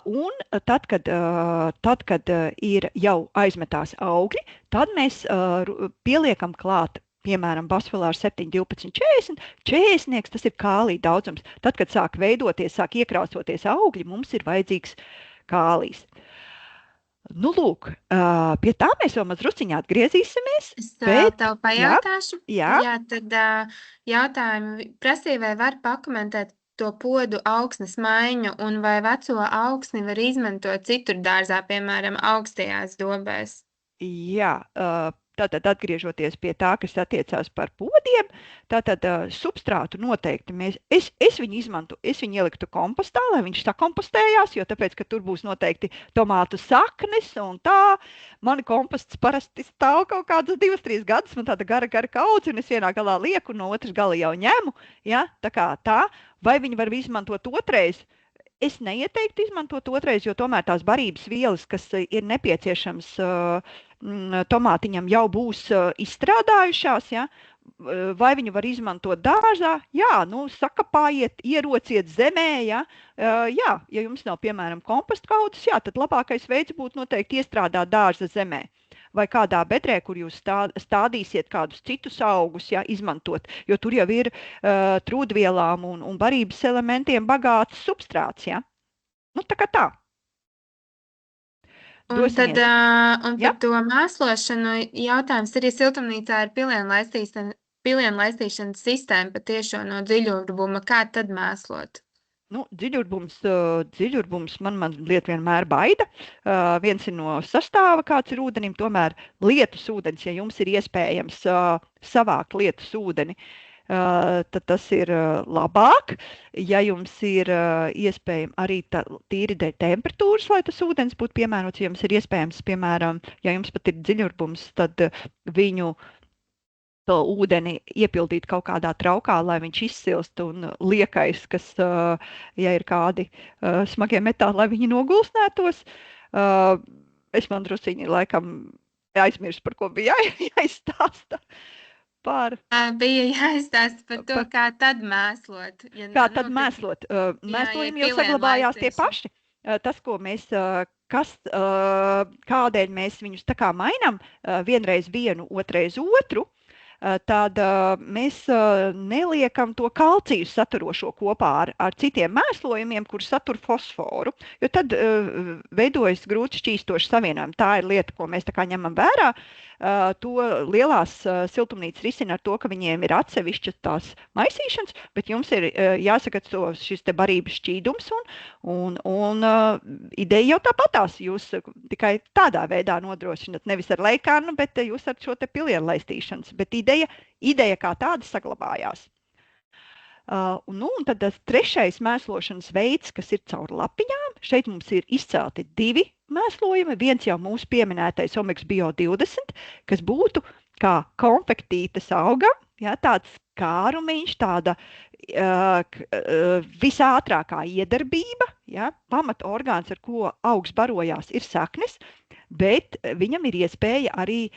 Speaker 1: un tad, kad ir jau aizmetās augļi, tad mēs pieliekam klāt, piemēram, Basfilārs 7, 12, 40, 40, tas ir kālija daudzums. Tad, kad sāk veidoties, sāk iekrausoties augļi, mums ir vajadzīgs kālijs. Nu, lūk, pie tā mēs vēl mazruciņā atgriezīsimies.
Speaker 2: Es tev pajautāšu.
Speaker 1: Jā,
Speaker 2: tad jautājumu prasīja, vai var pakomentēt to podu augsnes maiņu un vai veco augsni var izmantot citur dārzā, piemēram, augstajās dobēs?
Speaker 1: Jā, tātad atgriežoties pie tā, kas attiecās par podiem, tātad substrātu noteikti es viņu ieliktu kompostā, lai viņš sakompostējās, jo tāpēc, ka tur būs noteikti tomātu saknes un tā. Mani komposts parasti stāv kaut kādas 2-3 gadus, man tāda gara kaudze, un es vienā galā lieku, no otras gala jau ņemu, ja, tā kā tā. Vai viņi var izmantot otrais? Es neieteiktu izmantot otrais, jo tomēr tās barības vielas, kas ir nepieciešams tomātiņam, jau būs izstrādājušās, ja? Vai viņu var izmantot dārzā? Jā, nu, sakapājiet, ierociet zemē, ja? Jā, ja jums nav, piemēram, kompostkaudzes, jā, tad labākais veids būtu noteikti iestrādāt dārza zemē. Vai kādā bedrē, kur jūs stādīsiet kādus citus augus, ja, izmantot, jo tur jau ir trūdvielām un barības elementiem bagāts substrāts, ja. Nu, tā kā tā.
Speaker 2: Un par to mēslošanu jautājums arī siltumnīcā ir pilienlaistīšanas sistēma patiešo no dziļurbuma. Kā tad mēslot?
Speaker 1: Nu, dziļurbums man liet vienmēr baida. Viens ir no sastāva, kāds ir ūdenim, tomēr lietus ūdens, ja jums ir iespējams savākt lietus ūdeni, tad tas ir labāk. Ja jums ir iespējams arī tīri dēļ temperatūras, lai tas ūdens būtu piemērots, ja jums ir iespējams, piemēram, ja jums pat ir dziļurbums, tad viņu to ūdeni iepildīt kaut kādā traukā, lai viņš izsilst un liekais, kas, ja ir kādi smagie metāli, lai viņi nogulsnētos. Es man drusciņi laikam aizmirstu, par ko bija jāizstāsta.
Speaker 2: Bija jāizstāsta par to, kā tad mēslot.
Speaker 1: Kā tad mēslot? Mēslojumi jau saglabājās tie paši. Tas, ko mēs, kādēļ mēs viņus tā kā mainām, vienreiz vienu, otrais otru, tad mēs neliekam to kalciju saturošo kopā ar citiem mēslojumiem, kur satur fosforu, jo tad veidojas grūti šķīstoši savienojumi. Tā ir lieta, ko mēs tā kā ņemam vērā. To lielās siltumnīcas risina ar to, ka viņiem ir atsevišķas tās maisīšanas, bet jums ir jāsagatavo šis te barības šķīdums un ideja jau tāpatās. Jūs tikai tādā veidā nodrošināt, nevis ar leikānu, bet jūs ar šo te pilienlaistīšanas. Bet ideja kā tāda saglabājās. Un tad tas trešais mēslošanas veids, kas ir caur lapiņām, šeit mums ir izcelti 2 mēslojumi. Viens jau mūsu pieminētais Omega Bio 20, kas būtu kā konfektītes augam, ja, tāds kārumiņš, tāda visātrākā iedarbība, ja, pamata orgāns, ar ko augs barojās, ir saknes, bet viņam ir iespēja arī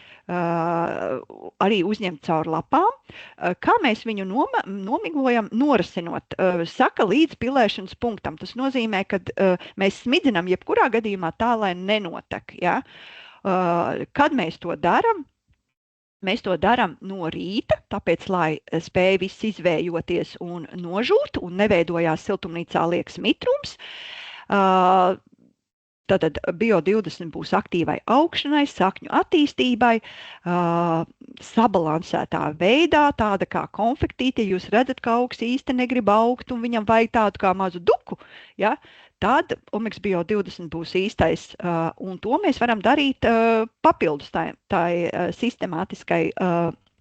Speaker 1: uzņemt caur lapām. Kā mēs viņu nomiglojam, norasinot, saka līdz pilēšanas punktam. Tas nozīmē, ka mēs smidzinām jebkurā gadījumā tā, lai nenotek. Ja? Kad mēs to darām? Mēs to darām no rīta, tāpēc, lai spēj viss izvējoties un nožūt un neveidojās siltumnīcā liekas mitrums. Tātad Bio 20 būs aktīvai augšanai, sakņu attīstībai, sabalansētā veidā, tāda kā konfektīte. Jūs redzat, ka augs īsti negrib augt un viņam vajag tādu kā mazu duku. Ja? Tad Omega Bio 20 būs īstais, un to mēs varam darīt papildus tai sistemātiskai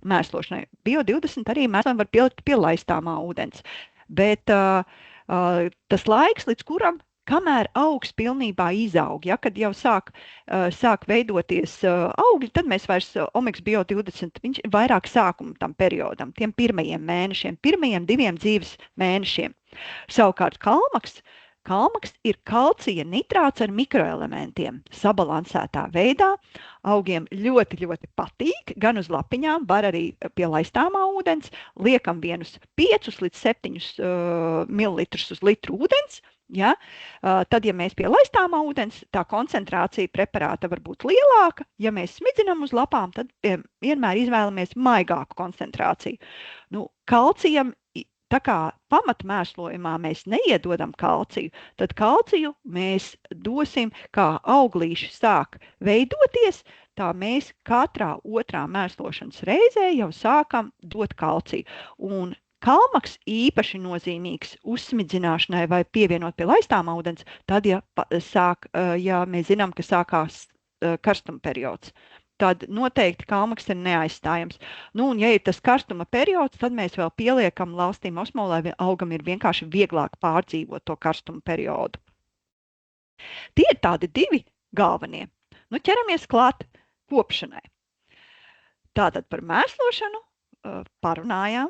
Speaker 1: mēslošanai. Bio 20 arī mēslojam var pielikt pie laistāmā ūdens, bet tas laiks, līdz kuram kamēr augs pilnībā izaug, ja, kad jau sāk veidoties augļi, tad mēs vairs Omega Bio 20, viņš ir vairāk sākuma tam periodam, tiem pirmajiem mēnešiem, pirmajiem 2 dzīves mēnešiem. Savukārt kalmaks ir kalcija nitrāts ar mikroelementiem sabalansētā veidā. Augiem ļoti, ļoti patīk, gan uz lapiņām, var arī pie laistāmā ūdens, liekam vienus 5 līdz 7 mililitrus uz litru ūdens. Ja? Tad, ja mēs pie laistāmā ūdens, tā koncentrācija preparāta var būt lielāka. Ja mēs smidzinām uz lapām, tad vienmēr izvēlamies maigāku koncentrāciju. Kalcijam, tā kā pamatmēslojumā mēs neiedodam kalciju, tad kalciju mēs dosim, kā auglīši sāk veidoties, tā mēs katrā otrā mēslošanas reizē jau sākam dot kalciju. Un kalmaks īpaši nozīmīgs uzsmidzināšanai vai pievienot pie laistāmā ūdens, tad, ja mēs zinām, ka sākās karstuma periods. Tad noteikti kalmaks ir neaizstājams. Un ja ir tas karstuma periods, tad mēs vēl pieliekam laustīm osmolu, lai augam ir vienkārši vieglāk pārdzīvot to karstuma periodu. Tie ir tādi 2 galvenie. Ķeramies klāt kopšanai. Tātad par mēslošanu parunājām,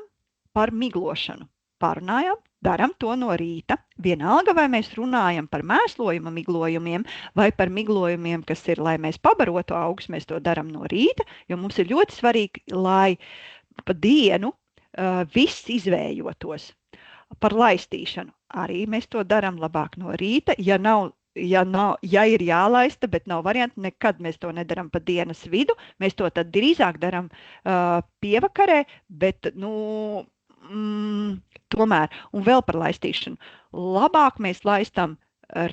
Speaker 1: par miglošanu parunājām, daram to no rīta. Vienalga, vai mēs runājam par mēslojuma miglojumiem vai par miglojumiem, kas ir, lai mēs pabarotu augus, mēs to daram no rīta, jo mums ir ļoti svarīgi, lai pa dienu viss izvējotos. Par laistīšanu arī mēs to daram labāk no rīta, ja ir jālaista, bet nav varianti, nekad mēs to nedaram pa dienas vidu, mēs to tad drīzāk daram pievakarē, bet, tomēr, un vēl par laistīšanu. Labāk mēs laistam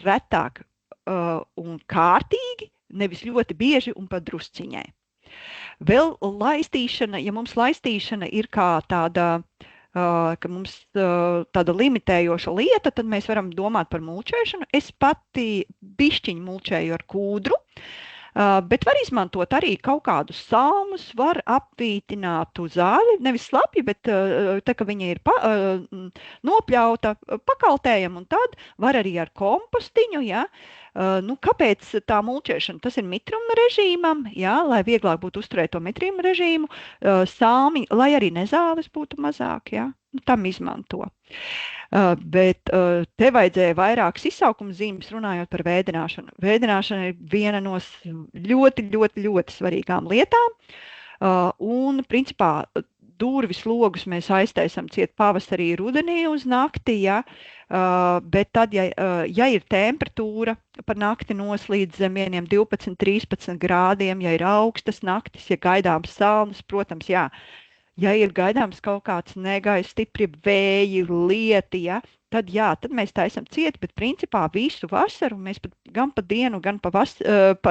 Speaker 1: retāk un kārtīgi, nevis ļoti bieži un pa drusciņai. Vēl laistīšana, ja mums laistīšana ir kā tāda, ka mums tāda limitējoša lieta, tad mēs varam domāt par mulčēšanu. Es pati bišķiņu mulčēju ar kūdru, bet var izmantot arī kaut kādus salmus, var apvītināt uz zāli, nevis slapji, bet tā, ka viņa ir nopļauta, pakaltējam, un tad var arī ar kompostiņu, ja. Kāpēc tā mulčēšana? Tas ir mitruma režīmam, ja, lai vieglāk būtu uzturēt to mitruma režīmu, salmi, lai arī nezāles būtu mazāk, ja. Tam izmanto. Bet te vajadzēja vairākas izsaukuma zīmes runājot par vēdināšanu. Vēdināšana ir viena no ļoti, ļoti, ļoti svarīgām lietām. Un, principā, durvis logus mēs aiztaisam ciet pavasarī, rudenī uz nakti, ja, bet tad, ja ir temperatūra par nakti noslīdz zem 12–13 grādiem, ja ir augstas naktis, ja gaidāms salnas, protams, jā. Ja ir gaidāms kaut kāds negaiss, stipri vēji, lieti, ja, tad mēs taisam cieti, bet principā visu vasaru mēs gan pa dienu, gan pa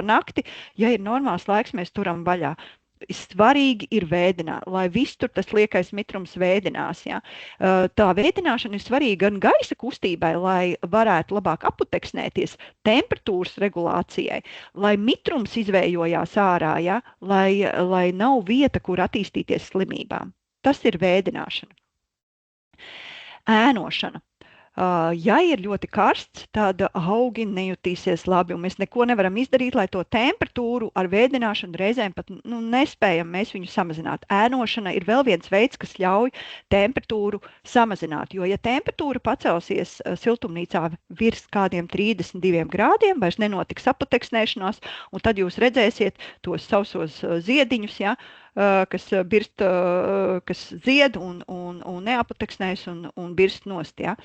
Speaker 1: nakti, ja ir normāls laiks, mēs turam vaļā. Svarīgi ir vēdināt, lai viss tur tas liekais mitrums vēdinās. Ja. Tā vēdināšana ir svarīga gan gaisa kustībai, lai varētu labāk aputeksnēties, temperatūras regulācijai, lai mitrums izvējojās ārā, ja, lai nav vieta, kur attīstīties slimībām. Tas ir vēdināšana. Ēnošana. Ja ir ļoti karsts, tad augi nejutīsies labi, un mēs neko nevaram izdarīt, lai to temperatūru ar vēdināšanu reizēm pat nespējam mēs viņu samazināt. Ēnošana ir vēl viens veids, kas ļauj temperatūru samazināt, jo ja temperatūra pacelsies siltumnīcā virs kādiem 32 grādiem, vairs nenotiks aputeksnēšanās, un tad jūs redzēsiet tos sausos ziediņus, ja, kas birst, kas zied un neaputeksnēs un birst nost. Ja.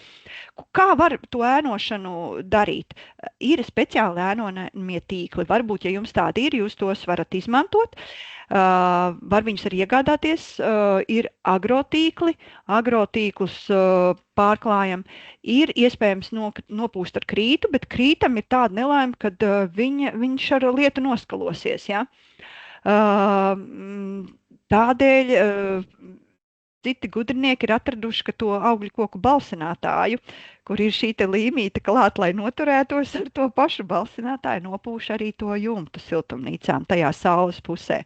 Speaker 1: Kā var to ēnošanu darīt? Ir speciāli ēnojamie tīkli. Varbūt, ja jums tādi ir, jūs tos varat izmantot. Var viņus arī iegādāties. Ir agrotīkli. Agrotīklus pārklājam. Ir iespējams nopūst ar krītu, bet krītam ir tāda nelaime, kad viņš ar lietu noskalosies. Ja. Tādēļ citi gudrinieki ir atraduši, ka to augļu koku balsinātāju, kur ir šī te līmīte klāt, lai noturētos ar to pašu balsinātāju, nopūš arī to jumtu siltumnīcām tajā saules pusē.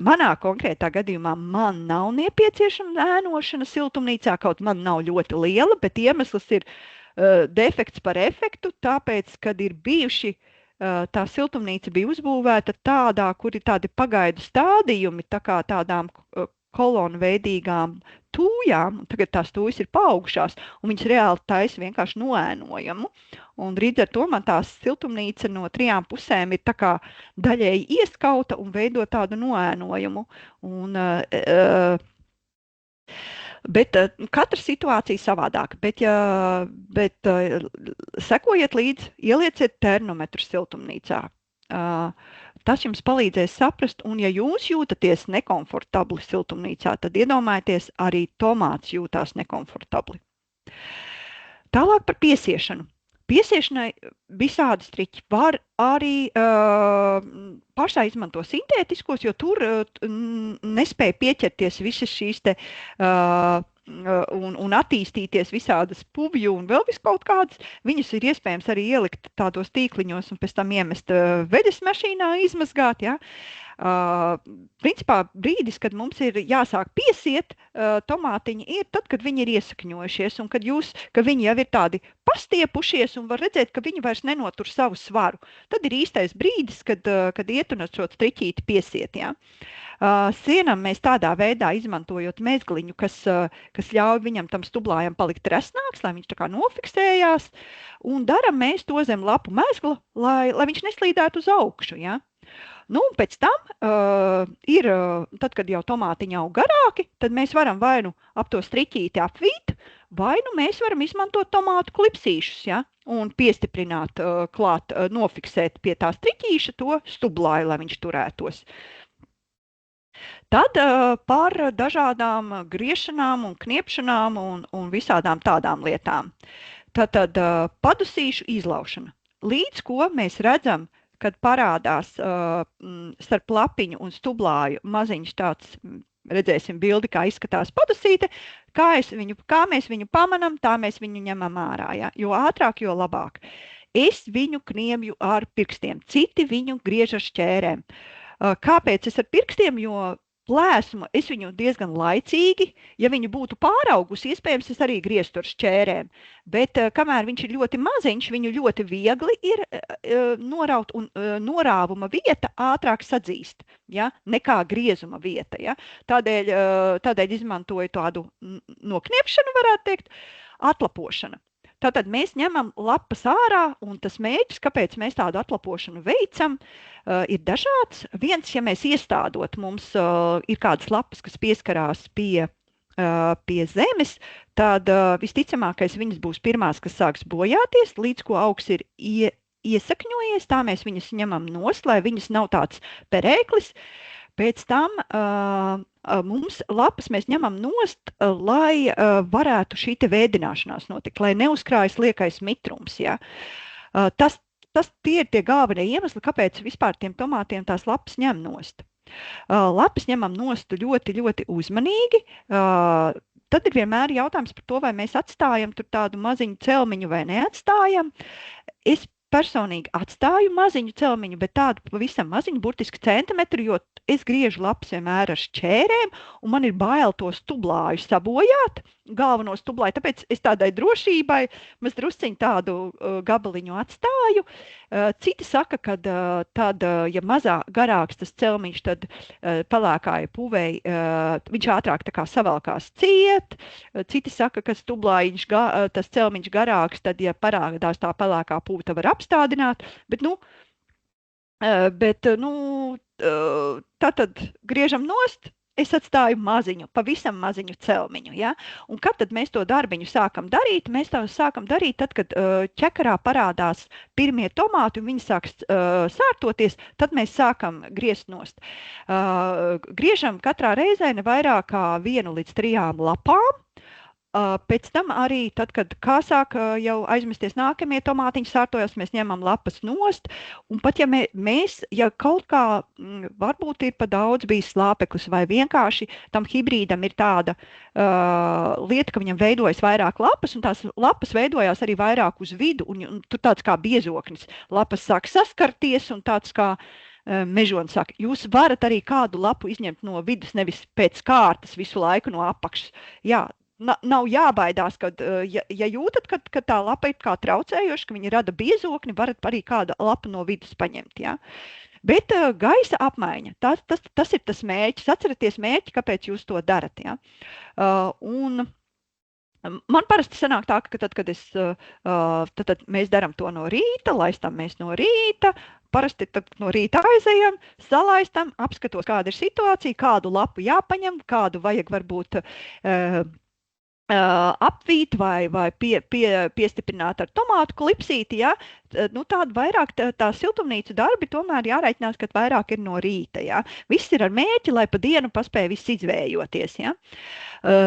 Speaker 1: Manā konkrētā gadījumā man nav nepieciešama ēnošana siltumnīcā, kaut man nav ļoti liela, bet iemesls ir defekts par efektu, tāpēc, kad ir bijuši, tā siltumnīca bija uzbūvēta tādā, kur ir tādi pagaidu stādījumi, tā kā tādām kolonu veidīgām tūjām, un tagad tās tūjas ir paaugšās, un viņas reāli taisa vienkārši noēnojamu. Un līdz ar to man tā siltumnīca no 3 pusēm ir tā kā daļēji ieskauta un veido tādu noēnojumu. Bet katra situācija savādāk. Bet sekojiet līdzi, ielieciet termometru siltumnīcā. Tas jums palīdzēs saprast, un ja jūs jūtaties nekomfortabli siltumnīcā, tad iedomājieties, arī tomāts jūtās nekomfortabli. Tālāk par piesiešanu. Piesiešanai visādi striķi. Var arī pašā izmanto sintētiskos, jo tur nespēja pieķerties visas šīs te un attīstīties visādas puvju un vēl viskaut kādas. Viņus ir iespējams arī ielikt tādos tīkliņos un pēc tam iemest veļas mašīnā, izmazgāt. Ja? Principā brīdis, kad mums ir jāsāk piesiet tomātiņi, ir tad, kad viņi ir iesakņojušies un kad viņi jau ir tādi pastiepušies un var redzēt, ka viņi vairs nenotur savu svaru. Tad ir īstais brīdis, kad iet un ar šo striķīti piesiet. Ja? Sienam mēs tādā veidā izmantojot mezgliņu, kas ļauj viņam tam stublājam palikt resnāks, lai viņš tā kā nofiksējās, un daram mēs to zem lapu mezgla, lai viņš neslīdētu uz augšu. Ja? Nu, un pēc tam tad, kad jau tomātiņi aug garāki, tad mēs varam vai nu ap to striķīti apvīt, vai nu mēs varam izmantot tomātu klipsīšus, ja? Un piestiprināt klāt, nofiksēt pie tā striķīša to stublāju, lai viņš turētos. Tad par dažādām griešanām un kniepšanām un visādām tādām lietām. Tad padusīšu izlaušana. Līdz ko mēs redzam, kad parādās starp lapiņu un stublāju maziņš tāds, redzēsim bildi, kā izskatās padusīte, kā mēs viņu pamanam, tā mēs viņu ņemam ārā. Ja? Jo ātrāk, jo labāk. Es viņu kniebju ar pirkstiem, citi viņu griež ar šķērēm. Kāpēc es ar pirkstiem, jo plēsmu es viņu diezgan laicīgi, ja viņu būtu pāraugusi, iespējams, es arī griestu ar šķērēm, bet kamēr viņš ir ļoti maziņš, viņu ļoti viegli ir noraut un norāvuma vieta ātrāk sadzīst, ja, nekā griezuma vieta. Ja. Tādēļ izmantoju tādu nokniepšanu, varētu teikt, atlapošana. Tātad mēs ņemam lapas ārā, un tas mērķis, kāpēc mēs tādu atlapošanu veicam, ir dažāds. Viens, ja mēs iestādot, mums ir kādas lapas, kas pieskarās pie zemes, tad visticamākais viņas būs pirmās, kas sāks bojāties, līdz ko augs ir iesakņojies, tā mēs viņas ņemam nost, lai viņas nav tāds perēklis. Pēc tam mums lapas mēs ņemam nost, lai varētu šī te vēdināšanās notikt, lai neuzkrājas liekais mitrums. Ja. Tie ir tie galvenie iemesli, kāpēc vispār tiem tomātiem tās lapas ņem nost. Lapas ņemam nost ļoti, ļoti uzmanīgi. Tad ir vienmēr jautājums par to, vai mēs atstājam tur tādu maziņu celmiņu vai neatstājam. Es personīgi atstāju maziņu celmiņu, bet tādu pavisam maziņu, burtiski centimetru, jo es griežu lapas vienmēr ar šķērēm, un man ir bail to stublāju sabojāt, galveno stublāju, tāpēc es tādai drošībai maz drusciņu tādu gabaliņu atstāju. Citi saka, ka tad, ja garāks tas celmiņš, tad pelēkāja puvei, viņš ātrāk tā kā savelkās ciet. Citi saka, ka tas celmiņš garāks, tad, ja parādās tā pelēkā puve, tad var apstādināt. Tātad griežam nost, es atstāju maziņu, pavisam maziņu celmiņu. Ja? Un kad tad mēs to darbiņu sākam darīt? Mēs to sākam darīt tad, kad ķekarā parādās pirmie tomāti un viņi sāks sārtoties, tad mēs sākam griezt nost. Griežam katrā reizē ne vairāk kā 1 līdz 3 lapām. Pēc tam arī, tad, kad sāk jau aizmesties nākamie tomātiņi sārtojās, mēs ņemam lapas nost, un pat ja kaut kā varbūt ir pa daudz bijis slāpeklis vai vienkārši tam hibrīdam ir tāda lieta, ka viņam veidojas vairāk lapas, un tās lapas veidojās arī vairāk uz vidu, un tur tāds kā biezoknis. Lapas sāk saskarties, un tāds kā mežons saka, jūs varat arī kādu lapu izņemt no vidus, nevis pēc kārtas visu laiku no apakšas. Jā, nav jābaidās, kad, ja jūtat, ka tā lapa ir kā traucējoša, ka viņa rada biezokni, varat arī kādu lapu no vidus paņemt. Ja? Bet gaisa apmaiņa, tas ir tas mērķis. Atcerieties mērķi, kāpēc jūs to darat. Ja? Un man parasti sanāk tā, ka tad, kad tad mēs darām to no rīta, laistam mēs no rīta, parasti tad no rīta aizejam, salaistam, apskatos, kāda ir situācija, kādu lapu jāpaņem, kādu vajag varbūt apvīt vai piestiprināt ar tomātu klipsīti, ja? Nu, tāda vairāk tā siltumnīcu darbi tomēr jārēķinās, ka vairāk ir no rīta, ja? Viss ir ar mērķi, lai pa dienu paspēj viss izvējoties, ja?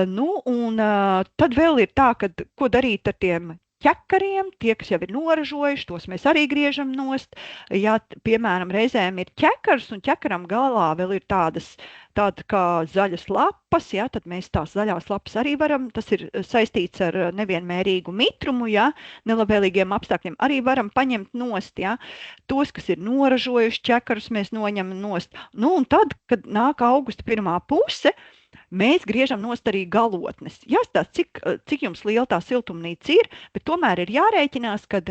Speaker 1: Nu, un tad vēl ir tā, ka ko darīt ar tiem ķekariem, tie, kas jau ir noražojuši, tos mēs arī griežam nost. Ja, piemēram, reizēm ir ķekars un ķekaram galā vēl ir tāda kā zaļas lapas, ja, tad mēs tās zaļās lapas arī varam, tas ir saistīts ar nevienmērīgu mitrumu, ja, nelabvēlīgiem apstākļiem, arī varam paņemt nost, ja. Tos, kas ir noražojuši ķekarus, mēs noņemam nost. Nu, un tad, kad nāk augusta pirmā puse, mēs griežam nost arī galotnes. Jāstāsta, cik jums liela tā siltumnīca ir, bet tomēr ir jārēķinās, kad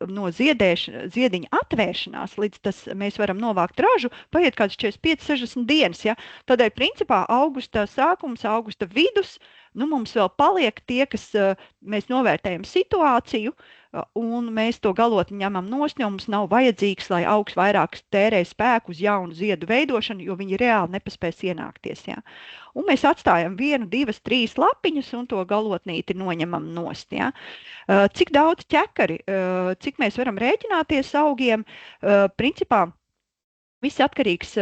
Speaker 1: no ziediņa atvēršanās, līdz mēs varam novākt ražu, paiet kāds 45-60 dienas. Ja? Tādēļ, principā, augusta sākums, augusta vidus, nu, mums vēl paliek tie, kas mēs novērtējam situāciju, un mēs to galotni ņemam nost, jo mums nav vajadzīgs, lai augs vairāk tērē spēku uz jaunu ziedu veidošanu, jo viņi reāli nepaspēs ienākties. Ja? Un mēs atstājam 1, 2, 3 lapiņus un to galotnīti noņemam nost. Ja? Cik daudz ķekari, cik mēs varam rēķināties augiem, principā, viss atkarīgs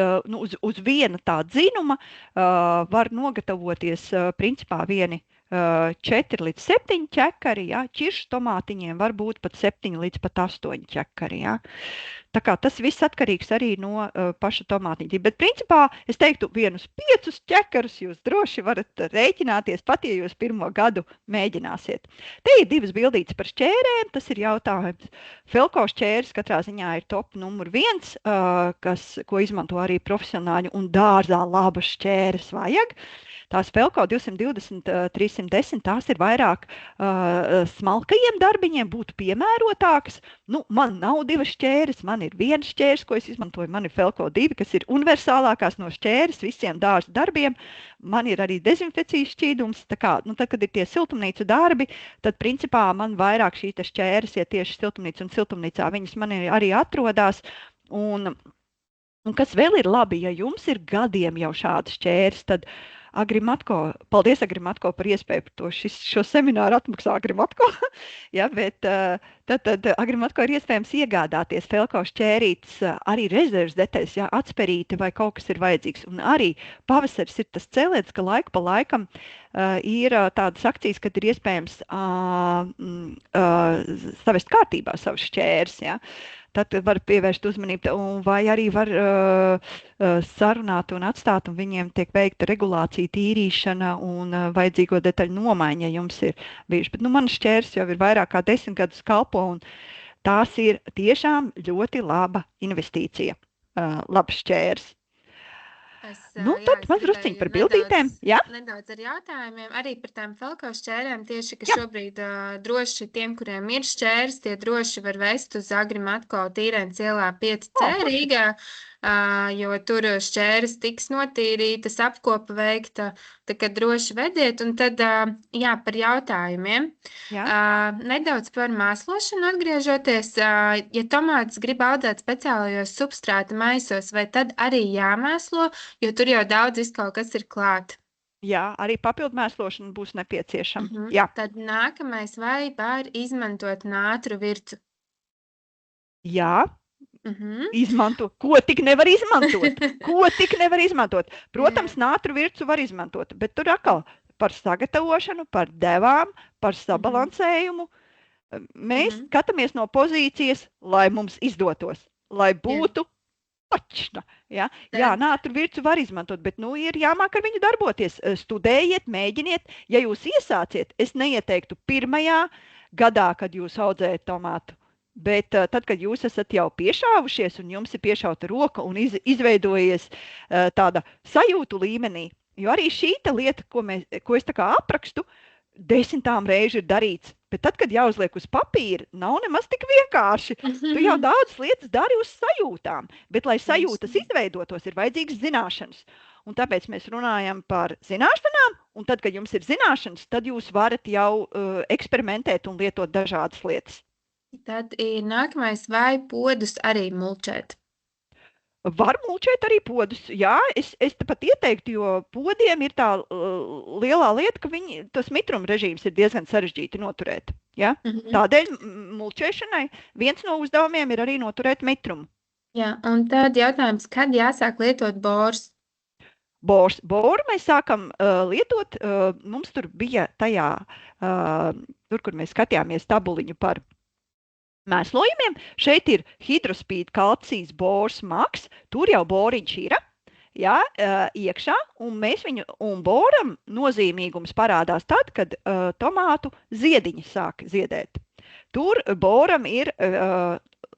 Speaker 1: uz viena tā dzinuma, var nogatavoties principā 4 līdz 7 ķekari, ja? Ķiršu tomātiņiem var būt pat 7 līdz pat 8 ķekari. Ja? Tā kā tas viss atkarīgs arī no paša tomātiņa. Bet principā es teiktu, 5 ķekarus jūs droši varat rēķināties, pat ja jūs pirmo gadu mēģināsiet. Te ir 2 bildītes par šķērēm, tas ir jautājums. Felko šķēres katrā ziņā ir top numur 1, ko izmanto arī profesionāļi, un dārzā labas šķēres vajag. Tās Felko 220, 310, tās ir vairāk smalkajiem darbiņiem, būtu piemērotākas. Nu, man nav 2 šķēres, man ir 1 šķēres, ko es izmantoju. Man ir Felko 2, kas ir universālākās no šķēres visiem dārza darbiem. Man ir arī dezinfekcijas šķīdums. Tā kā, nu, tad, kad ir tie siltumnīcu darbi, tad principā man vairāk šī šķēres ir tieši siltumnīca, un siltumnīcā viņas man arī atrodās. Un kas vēl ir labi, ja jums ir gadiem jau šādas šķēres, tad Agrimatko, paldies Agrimatko par iespēju par to, šo semināru atmaksā Agrimatko, ja, bet tad Agrimatko ir iespējams iegādāties Felko šķērītes, arī rezerves detaļas, ja, atsperīti vai kaut kas ir vajadzīgs. Un arī pavasaris ir tas cēliens, ka laiku pa laikam ir tādas akcijas, kad ir iespējams savest kārtībā savas šķēres, ja. Tad var pievērst uzmanību, vai arī var sarunāt un atstāt, un viņiem tiek veikta regulācija, tīrīšana un vajadzīgo detaļu nomaiņa, ja jums ir bijuši. Bet manas šķēres jau ir vairāk kā 10 gadus kalpo, un tās ir tiešām ļoti laba investīcija, labas šķēres. Tad maz drusciņi par bildītēm.
Speaker 2: Nedaudz ar jautājumiem, arī par tām Felko šķērēm, tieši, ka šobrīd droši tiem, kuriem ir šķēres, tie droši var vest uz Agrimatko Tīrēnas ielā 5C Rīgā, jo tur šķēres tiks notīrītas, apkopa veikta, tā kā droši vediet. Un tad, par jautājumiem. Nedaudz par mēslošanu atgriežoties. Ja tomātus grib audzēt speciālajos substrāta maisos, vai tad arī jāmēslo, jo tur jau daudz viskaut kas ir klāt?
Speaker 1: Jā, arī papildu mēslošana būs nepieciešama.
Speaker 2: Tad nākamais, vai var izmantot nātru vircu?
Speaker 1: Jā. Izmanto. Ko tik nevar izmantot? Ko tik nevar izmantot? Protams, nātru vircu var izmantot, bet tur atkal par sagatavošanu, par devām, par sabalansējumu. Mēs skatāmies no pozīcijas, lai mums izdotos, lai būtu pačna. Ja? Jā, nātru vircu var izmantot, bet ir jāmāk ar viņu darboties. Studējiet, mēģiniet. Ja jūs iesāciet, es neieteiktu pirmajā gadā, kad jūs audzējat tomātu. Bet tad, kad jūs esat jau piešāvušies un jums ir piešauta roka un izveidojies tāda sajūtu līmenī, jo arī šī lieta, ko es tā kā aprakstu, 10 reižu ir darīts. Bet tad, kad jāuzliek uz papīra, nav nemaz tik vienkārši. Tu jau daudzas lietas dari uz sajūtām, bet, lai sajūtas izveidotos, ir vajadzīgas zināšanas. Un tāpēc mēs runājam par zināšanām, un tad, kad jums ir zināšanas, tad jūs varat jau eksperimentēt un lietot dažādas lietas.
Speaker 2: Tad ir nākamais, vai podus arī mulčēt?
Speaker 1: Var mulčēt arī podus, jā, es pat ieteiktu, jo podiem ir tā lielā lieta, ka tas mitruma režīms ir diezgan sarežģīti noturēt, ja? Tādēļ mulčēšanai viens no uzdevumiem ir arī noturēt mitrumu.
Speaker 2: Jā, un tad jautājums, kad jāsāk lietot bors?
Speaker 1: Boru mēs sākam lietot, mums tur bija tajā, tur, kur mēs skatījāmies tabuliņu par mēslojumiem, šeit ir hidrospīd kalcijas bors maks, tur jau boriņš ir, jā, iekšā, un boram nozīmīgums parādās tad, kad tomātu ziediņi sāk ziedēt. Tur boram ir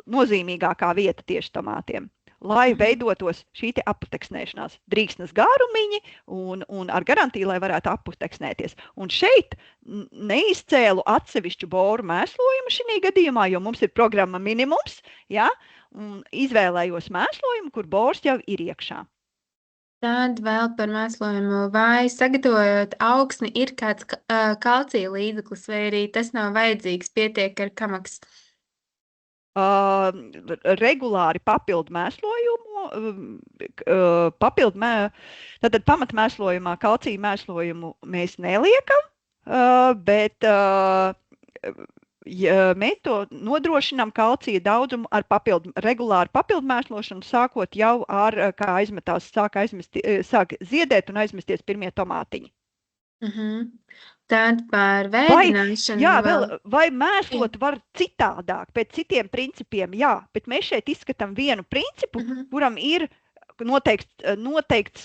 Speaker 1: nozīmīgākā vieta tieši tomātiem, lai veidotos šī te aputeksnēšanās, drīksnes gārumiņi un ar garantiju, lai varētu aputeksnēties. Un šeit neizcēlu atsevišķu boru mēslojumu šī gadījumā, jo mums ir programma minimums, ja, un izvēlējos mēslojumu, kur bors jau ir iekšā.
Speaker 2: Tad vēl par mēslojumu, vai sagatavojot augsni ir kāds kalcija līdzeklis, vai arī tas nav vajadzīgs, pietiek ar kamaks?
Speaker 1: Regulāri papildu mēslojumu, tātad pamatmēslojumā kalcija mēslojumu mēs neliekam, bet mēs to nodrošinām kalcija daudzumu ar regulāru papildu mēslošanu, sākot jau ar, kā aizmetās, sāk ziedēt un aizmesties pirmie tomātiņi.
Speaker 2: Tad par veidināšanu.
Speaker 1: Vai mēslot var citādāk, pēc citiem principiem, jā, bet mēs šeit izskatām vienu principu, kuram ir noteiktas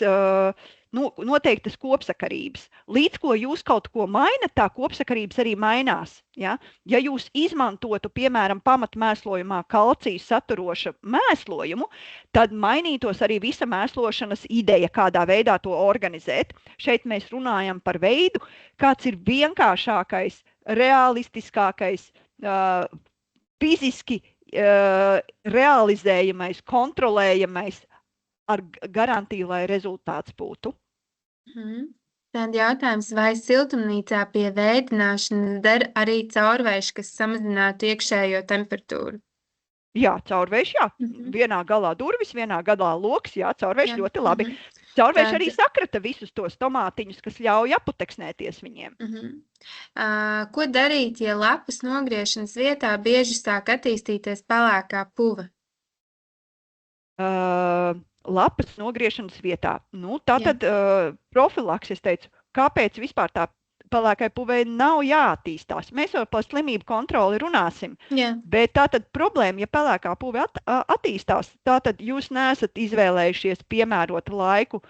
Speaker 1: kopsakarības. Līdz ko jūs kaut ko mainat, tā kopsakarības arī mainās. Ja, ja jūs izmantotu, piemēram, pamatmēslojumā kalciju saturošu mēslojumu, tad mainītos arī visa mēslošanas ideja, kādā veidā to organizēt. Šeit mēs runājam par veidu, kāds ir vienkāršākais, realistiskākais, fiziski realizējamais, kontrolējamais, ar garantiju, lai rezultāts būtu.
Speaker 2: Tad jautājums, vai siltumnīcā pie veidināšanas der arī caurvējš, kas samazinātu iekšējo temperatūru?
Speaker 1: Jā, caurvējš, jā. Vienā galā durvis, vienā galā loks, jā, caurvējš ļoti labi. Caurvējš arī sakrata visus tos tomātiņus, kas ļauj aputeksnēties viņiem.
Speaker 2: Ko darīt, ja lapas nogriešanas vietā bieži sāk attīstīties pelēkā puva?
Speaker 1: Lapas nogriešanas vietā. Nu, tātad profilaks, es teicu, kāpēc vispār tā pelēkai puvei nav jāattīstās. Mēs jau par slimību kontroli runāsim. Bet tātad problēma, ja pelēkā puve attīstās, tātad jūs neesat izvēlējušies piemērotu laiku,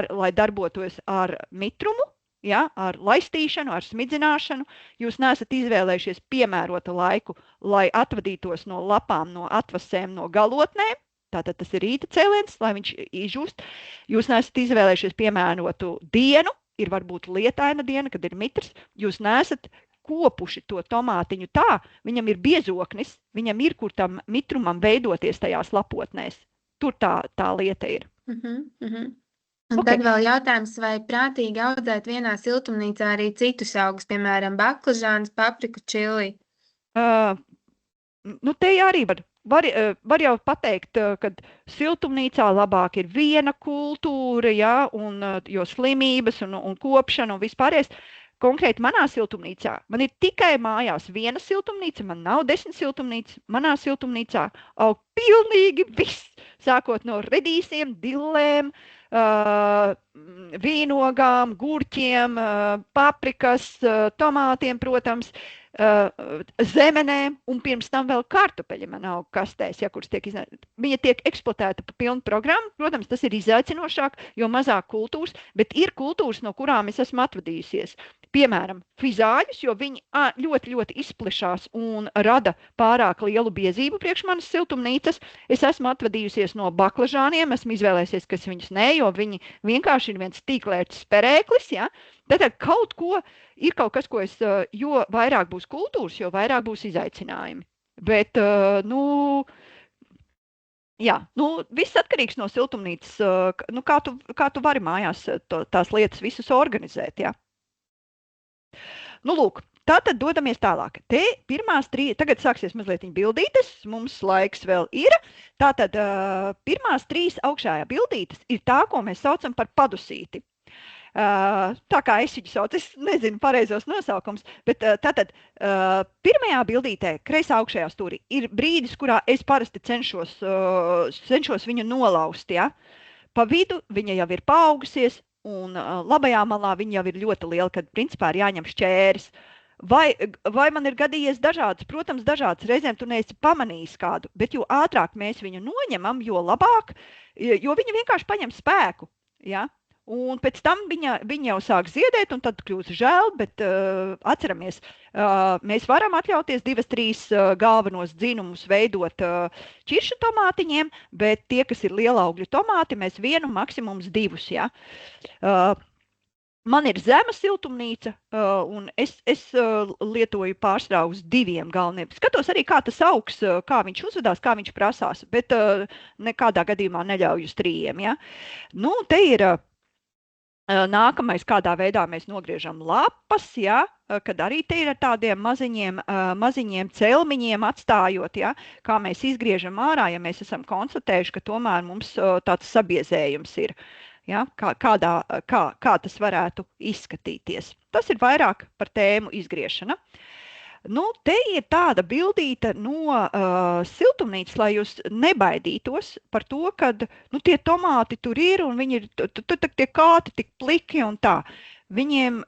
Speaker 1: lai darbotos ar mitrumu, ja, ar laistīšanu, ar smidzināšanu. Jūs neesat izvēlējušies piemērotu laiku, lai atvadītos no lapām, no atvasēm, no galotnēm. Tātad tas ir rīta cēliens, lai viņš izžūst. Jūs neesat izvēlējušies piemērotu dienu, ir varbūt lietaina diena, kad ir mitrs. Jūs neesat kopuši to tomātiņu tā, viņam ir biezoknis, viņam ir, kur tam mitrumam veidoties tajās lapotnēs. Tur tā lieta ir.
Speaker 2: Un tad vēl jautājums, vai prātīgi audzēt vienā siltumnīcā arī citus augus, piemēram, baklažānus, papriku, čili?
Speaker 1: Nu, te arī var jau pateikt, ka siltumnīcā labāk ir viena kultūra, ja, jo slimības un kopšana un vispārējais. Konkrēti manā siltumnīcā, man ir tikai mājās viena siltumnīca, man nav 10 siltumnīcas. Manā siltumnīcā aug pilnīgi viss, sākot no redīsiem, dillēm, vīnogām, gurķiem, paprikas, tomātiem, protams, zemenēm, un pirms tam vēl kartupeļi man aug kastēs, ja, kuras viņa tiek eksploatēta pa pilnu programmu. Protams, tas ir izaicinošāk, jo mazāk kultūras, bet ir kultūras, no kurām es esmu atvadījusies. piemēram, fizāļus, jo viņi ļoti, ļoti izplešās un rada pārāk lielu biezību priekš manas siltumnīcas. Es esmu atvadījusies no baklažāniem, esmu izvēlējusies, kas viņus ne, jo viņi vienkārši ir viens tīklēts perēklis, ja? Tātad kaut kas, ko es, jo vairāk būs kultūras, jo vairāk būs izaicinājumi. Bet, viss atkarīgs no siltumnīcas, kā tu vari mājās tās lietas visus organizēt, ja? Lūk, tātad dodamies tālāk. Te pirmās tagad sāksies mazliet bildītes, mums laiks vēl ir. Tātad pirmās 3 augšējā bildītes ir tā, ko mēs saucam par padusīti. Tā kā es viņu saucu, es nezinu pareizos nosaukums, bet tātad pirmajā bildītē, kreisā augšējā stūrī, ir brīdis, kurā es parasti cenšos viņu nolaust, ja? Pa vidu viņa jau ir paaugusies, un labajā malā viņa jau ir ļoti liela, kad principā ir jāņem šķēris. Vai man ir gadījies dažādas? Protams, dažādas. Reizēm tu neesi pamanījis kādu, bet jo ātrāk mēs viņu noņemam, jo labāk, jo viņa vienkārši paņem spēku. Ja? Un pēc tam viņa jau sāk ziedēt, un tad kļūst žēl, bet atceramies, mēs varam atļauties 2-3 galvenos dzinumus veidot ķiršu tomātiņiem, bet tie, kas ir lielaugļu tomāti, mēs 1, maksimums 2. Ja? Man ir zema siltumnīca, un es lietoju pārstrā uz 2 galveniem. Skatos arī, kā tas augs, kā viņš uzvedās, kā viņš prasās, bet nekādā gadījumā neļauju uz 3. Ja? Te ir nākamais, kādā veidā mēs nogriežam lapas, ja? Kad arī te ir ar tādiem maziņiem celmiņiem atstājot, ja? Kā mēs izgriežam ārā, ja mēs esam konstatējuši, ka tomēr mums tāds sabiezējums ir. Ja? Kā tas varētu izskatīties. Tas ir vairāk par tēmu izgriešana. Te ir tāda bildīte no siltumnīcas, lai jūs nebaidītos par to, kad tie tomāti tur ir un viņi ir tie kāti tik pliki un tā. Viņiem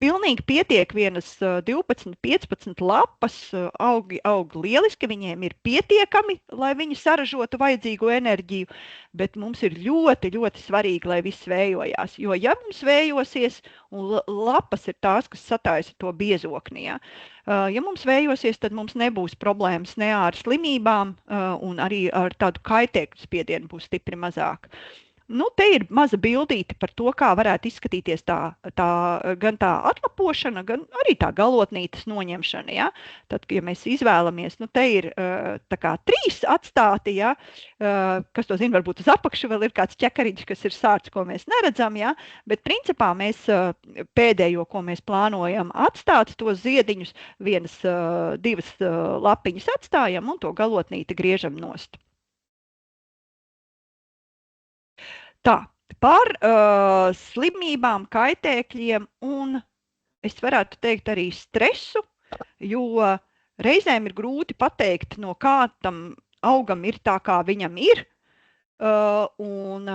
Speaker 1: pilnīgi pietiek vienas 12-15 lapas, aug lieliski, viņiem ir pietiekami, lai viņi saražotu vajadzīgo enerģiju, bet mums ir ļoti, ļoti svarīgi, lai viss vējojās, jo ja mums vējosies, un lapas ir tās, kas sataisa to biezokni, ja mums vējosies, tad mums nebūs problēmas ne ar slimībām, un arī ar tādu kaitēkļu spiedienu būs stipri mazāk. Te ir maza bildīte par to, kā varētu izskatīties gan tā atlapošana, gan arī tā galotnītes noņemšana. Ja? Tad, ja mēs izvēlamies, te ir tā kā 3 atstāti, ja? Kas to zina, varbūt uz apakšu vēl ir kāds ķekariņš, kas ir sārts, ko mēs neredzam, ja? Bet principā mēs pēdējo, ko mēs plānojam atstāt, tos ziediņus 1-2 lapiņas atstājam un to galotnīti griežam nost. Tā, par slimībām, kaitēkļiem un, es varētu teikt, arī stresu, jo reizēm ir grūti pateikt, no kā tam augam ir tā, kā viņam ir, un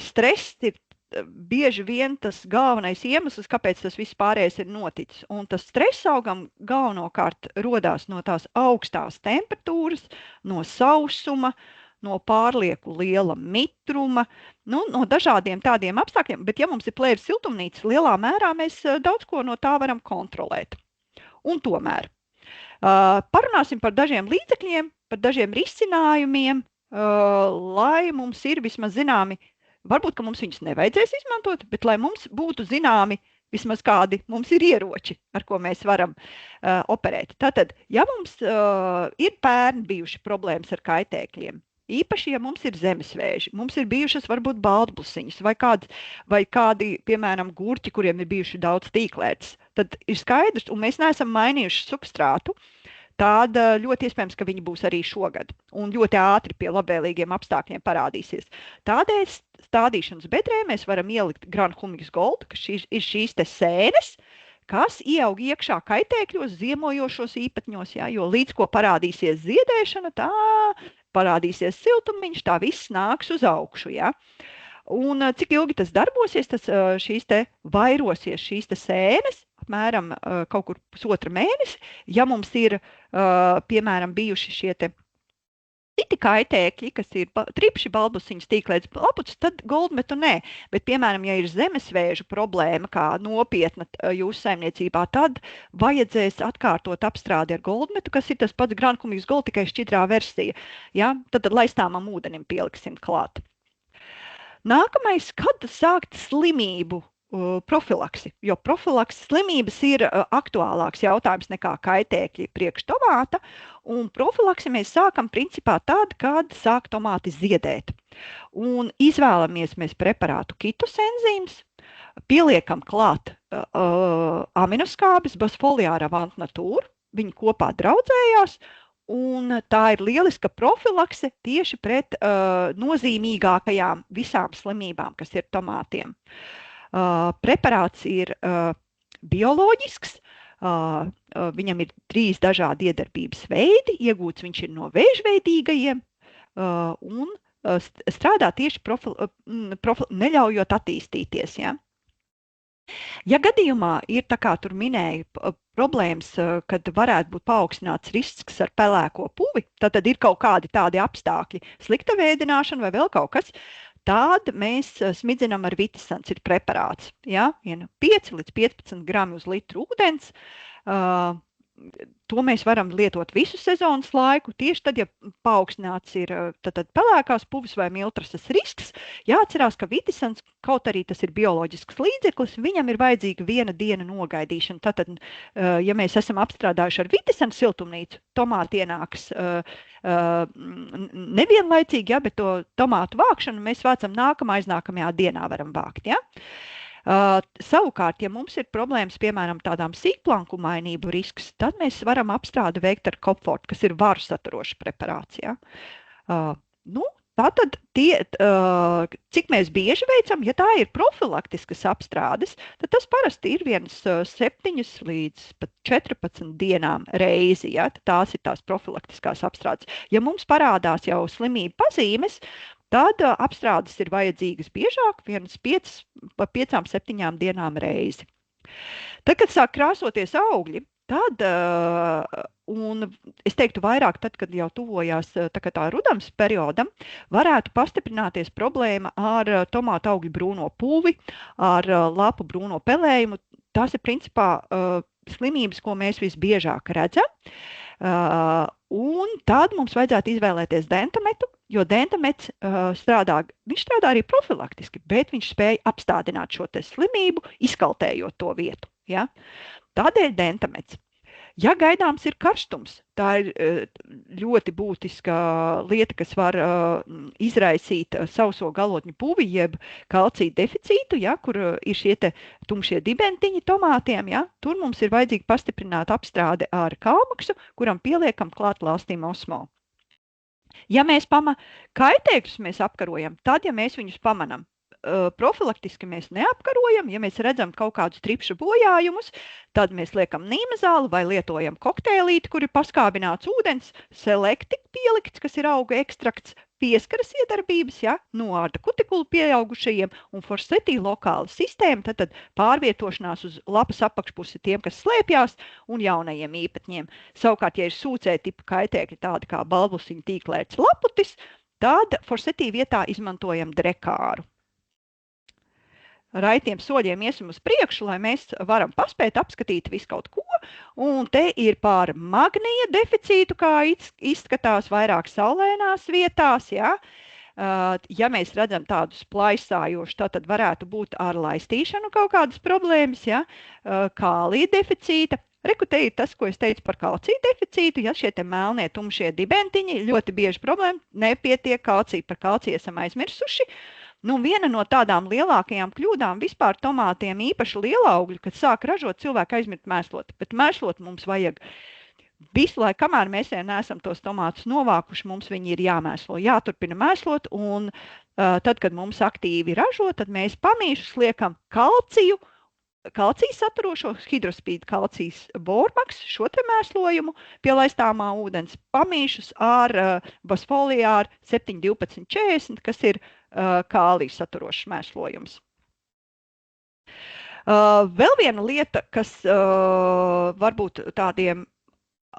Speaker 1: stress ir bieži vien tas galvenais iemesls, kāpēc tas viss pārējais ir noticis. Un tas stress augam galvenokārt rodās no tās augstās temperatūras, no sausuma, no pārlieku liela mitruma, no dažādiem tādiem apstākļiem, bet ja mums ir plēves siltumnīca, lielā mērā mēs daudz ko no tā varam kontrolēt. Un tomēr parunāsim par dažiem līdzekļiem, par dažiem risinājumiem, lai mums ir vismaz zināmi, varbūt, ka mums viņus nevajadzēs izmantot, bet lai mums būtu zināmi vismaz kādi mums ir ieroči, ar ko mēs varam operēt. Tātad, ja mums ir pērn bijuši problēmas ar kaitēkļiem, īpaši, ja mums ir zemesvēži, mums ir bijušas varbūt baltblusiņas vai kādi, piemēram, gurķi, kuriem ir bijuši daudz tīklētas, tad ir skaidrs, un mēs neesam mainījuši substrātu, tad ļoti iespējams, ka viņi būs arī šogad un ļoti ātri pie labvēlīgiem apstākļiem parādīsies. Tādēļ stādīšanas bedrē mēs varam ielikt Granhumigas Gold, kas ir šīs te sēnes, kas ieaug iekšā kaitēkļos, ziemojošos īpatņos, ja, jo līdz ko parādīsies ziedēšana, tā parādīsies siltumiņš, tā viss nāks uz augšu. Ja. Un cik ilgi tas darbosies, tas šīs te vairosies, šīs te sēnes, apmēram kaut kur 1,5 mēnesi, ja mums ir, piemēram, bijuši šie te citi kaitēkļi, kas ir tripši, balbusiņas, tīklētas lapucis, tad goldmetu nē. Bet, piemēram, ja ir zemesvēžu problēma, kā nopietna jūsu saimniecībā, tad vajadzēs atkārtot apstrādi ar goldmetu, kas ir tas pats grankulīgs gold, tikai šķidrā versija. Ja? Tad laistāmam ūdenim pieliksim klāt. Nākamais, kad sākt slimību profilaksi, jo profilakses slimības ir aktuālāks jautājums nekā kaitēkļi priekš tomāta, un profilaksi mēs sākam principā tad, kad sāk tomāti ziedēt. Un izvēlamies mēs preparātu kitus enzīmus, pieliekam klāt aminoskābes, Bosfoliāra Avant Nature, viņi kopā draudzējās, un tā ir lieliska profilakse tieši pret nozīmīgākajām visām slimībām, kas ir tomātiem. Preparāts ir bioloģisks, viņam ir 3 dažādi iedarbības veidi, iegūts viņš ir no vēžveidīgajiem un strādā tieši neļaujot attīstīties. Ja? Ja gadījumā ir, tā kā tur minēja, problēmas, kad varētu būt paaugstināts risks ar pelēko puvi, tad ir kaut kādi tādi apstākļi, slikta vēdināšana vai vēl kaut kas, tad mēs smidzinam ar Vitisans, ir preparāts, ja? 5 līdz 15 grami uz litru ūdens. To mēs varam lietot visu sezonas laiku. Tieši tad, ja paaugstināts ir tad pelēkās puvis vai miltrases risks, jāatcerās, ka Vitisans, kaut arī tas ir bioloģisks līdzeklis, viņam ir vajadzīga 1 diena nogaidīšana. Tātad, ja mēs esam apstrādājuši ar Vitisanu siltumnīcu, tomāti ienāks nevienlaicīgi, ja, bet to tomātu vākšanu mēs vācam aiznākamajā dienā varam vākt. Ja? Savukārt, ja mums ir problēmas, piemēram, tādām sīkplankumainību risks, tad mēs varam apstrādi veikt ar Kopfort, kas ir varu saturošs preparāts. Ja? Tātad, cik mēs bieži veicam, ja tā ir profilaktiskas apstrādes, tad tas parasti ir 7 līdz pat 14 dienām reizi. Ja? Tās ir tās profilaktiskās apstrādes. Ja mums parādās jau slimība pazīmes, tad apstrādes ir vajadzīgas biežāk, 5-7 dienām reizi. Tad, kad sāk krāsoties augļi, tad, un es teiktu vairāk tad, kad jau tuvojās tā rudams periodam, varētu pastiprināties problēma ar tomātu augļu brūno puvi, ar lapu brūno pelējumu. Tās ir principā slimības, ko mēs visbiežāk redzam. Un tad mums vajadzētu izvēlēties dentametu, jo dentamets strādā arī profilaktiski, bet viņš spēja apstādināt šo te slimību, izkaltējot to vietu. Ja? Tādēļ dentamets. Ja gaidāms ir karstums, tā ir ļoti būtiska lieta, kas var izraisīt sauso galotņu puvi, jeb kalcija deficītu, ja, kur ir šie te tumšie dibentiņi tomātiem. Ja, tur mums ir vajadzīga pastiprināta apstrāde ar kalmaksu, kuram pieliekam klāt lāstīm osmo. Ja mēs kaitēkļus mēs apkarojam, tad, ja mēs viņus pamanam, profilaktiski mēs neapkarojam, ja mēs redzam kaut kādus tripšu bojājumus, tad mēs liekam nīmazāli vai lietojam kokteilīti, kur ir paskābināts ūdens, selekti pielikts, kas ir auga ekstrakts, pieskaras iedarbības, ja, noārda kutikulu pieaugušajiem un forsetī lokāla sistēma, tad pārvietošanās uz lapas apakšpusi tiem, kas slēpjās, un jaunajiem īpatņiem. Savukārt, ja ir sūcē tipa kaitēkļi tādi kā balbusiņu tīklēts laputis, tad forsetī vietā izmantojam drekāru. Raitiem soļiem iesim uz priekšu, lai mēs varam paspēt apskatīt visu kaut ko. Un te ir par magnija deficītu, kā izskatās vairāk saulēnās vietās. Ja, ja mēs redzam tādus plaisājošus, tad varētu būt ar laistīšanu kaut kādas problēmas, ja, kālija deficīta. Reku te ir tas, ko es teicu par kalcija deficītu, ja šie te melnie tumšie dibentiņi, ļoti bieži problēma, nepietiek kalcija, par kalciju esam aizmirsuši. Viena no tādām lielākajām kļūdām vispār tomātiem, īpaši lielaugļu, kad sāk ražot, cilvēki aizmirst mēslot. Bet mēslot mums vajag visu laiku, kamēr mēs neesam tos tomātus novākuši, mums viņi ir jāmēslo, jāturpina mēslot. Un tad, kad mums aktīvi ražo, tad mēs pamīšus liekam kalciju saturošo hidrospīdu kalcijas bormaks, šo te mēslojumu pie laistāmā ūdens, pamīšus ar Bosfoliāru 7-12-40, kas ir kālija saturošs mēslojums. Vēl viena lieta, kas varbūt tādiem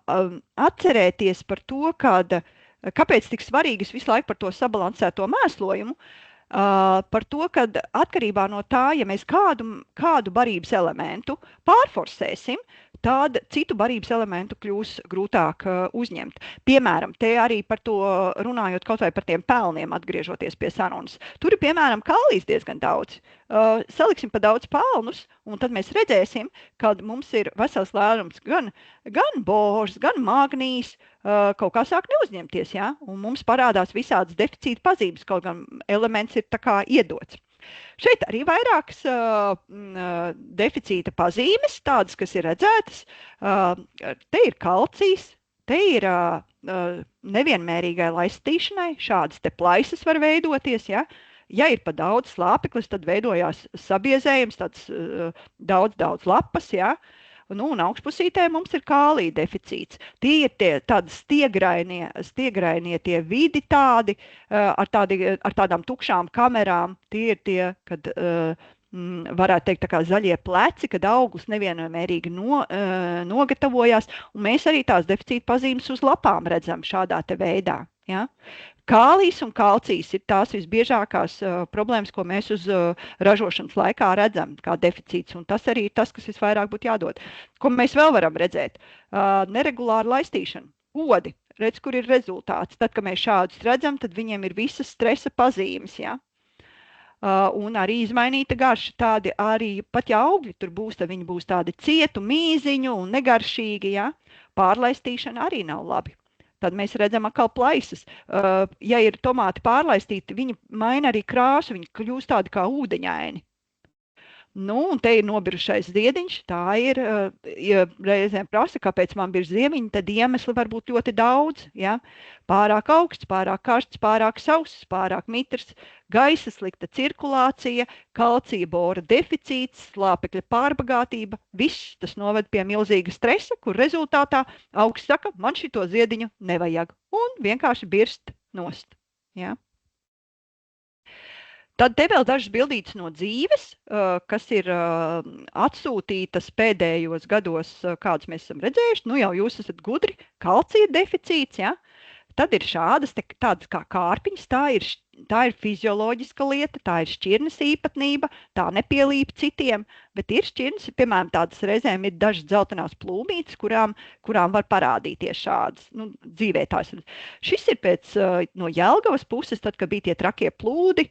Speaker 1: atcerēties par to, kad Kāpēc tik svarīgi es visu laiku par to sabalansēto mēslojumu? Par to, ka atkarībā no tā, ja mēs kādu barības elementu pārforsēsim, tad citu barības elementu kļūs grūtāk uzņemt. Piemēram, te arī par to runājot kaut vai par tiem pelniem, atgriežoties pie sarunas. Tur ir, piemēram, kalijas diezgan daudz. Saliksim pa daudz pelnus, un tad mēs redzēsim, ka mums ir vesels lērums gan bors, gan magnīs, kaut kā sāk neuzņemties, ja? Un mums parādās visādas deficīta pazīmes, kaut gan elements ir tā kā iedots. Šeit arī vairākas deficīta pazīmes, tādas, kas ir redzētas. Te ir kalcijs, te ir nevienmērīgai laistīšanai, šādas te plaisas var veidoties, ja? Ja ir pa daudz slāpeklis, tad veidojās sabiezējums, tāds daudz lapas, ja? Nu, un augšpusītē mums ir kālija deficīts. Tie ir tādi stiegrainie tie vidi tādi, ar tādām tukšām kamerām. Tie ir tie, kad varētu teikt tā kā zaļie pleci, kad auglis nevienmērīgi nogatavojās. Un mēs arī tās deficīta pazīmes uz lapām redzam šādā te veidā. Ja? Kālijs un kalcijs ir tās visbiežākās problēmas, ko mēs uz ražošanas laikā redzam, kā deficīts, un tas arī ir tas, kas visvairāk būtu jādod. Ko mēs vēl varam redzēt? Neregulāra laistīšana, odi, redz, kur ir rezultāts. Tad, kad mēs šādus redzam, tad viņiem ir visas stresa pazīmes, ja? Un arī izmainīta garša, tādi arī pat ja augļi tur būs, tad viņi būs tādi cietu, mīziņu un negaršīgi, ja? Pārlaistīšana arī nav labi. Tad mēs redzam atkal plaisas. Ja ir tomāti pārlaistīti, viņi maina arī krāsu, viņi kļūst tādi kā ūdeņaini. Nu, un te ir nobirušais ziediņš, tā ir, ja reizēm prasa, kāpēc man bir ziemiņi, tad iemesli var būt ļoti daudz, ja? Pārāk augsts, pārāk karsts, pārāk sauss, pārāk mitrs, gaisa slikta cirkulācija, kalcija bora deficīts, slāpekļa pārbagātība, viss tas noved pie milzīga stresa, kur rezultātā augsts saka, man šito ziediņu nevajag, un vienkārši birst nost, ja? Tad te vēl dažas bildītes no dzīves, kas ir atsūtītas pēdējos gados, kādas mēs esam redzējuši. Nu jau jūs esat gudri, kalcija deficīts, ja? Tad ir šādas, tādas kā kārpiņas, tā ir fizioloģiska lieta, tā ir šķirnes īpatnība, tā nepielīp citiem, bet ir šķirnes, piemēram, tādas reizēm ir dažas dzeltenās plūmītes, kurām var parādīties šādas, nu, dzīvē tās. Šis ir pēc no Jelgavas puses, tad, kad bija tie trakie plūdi,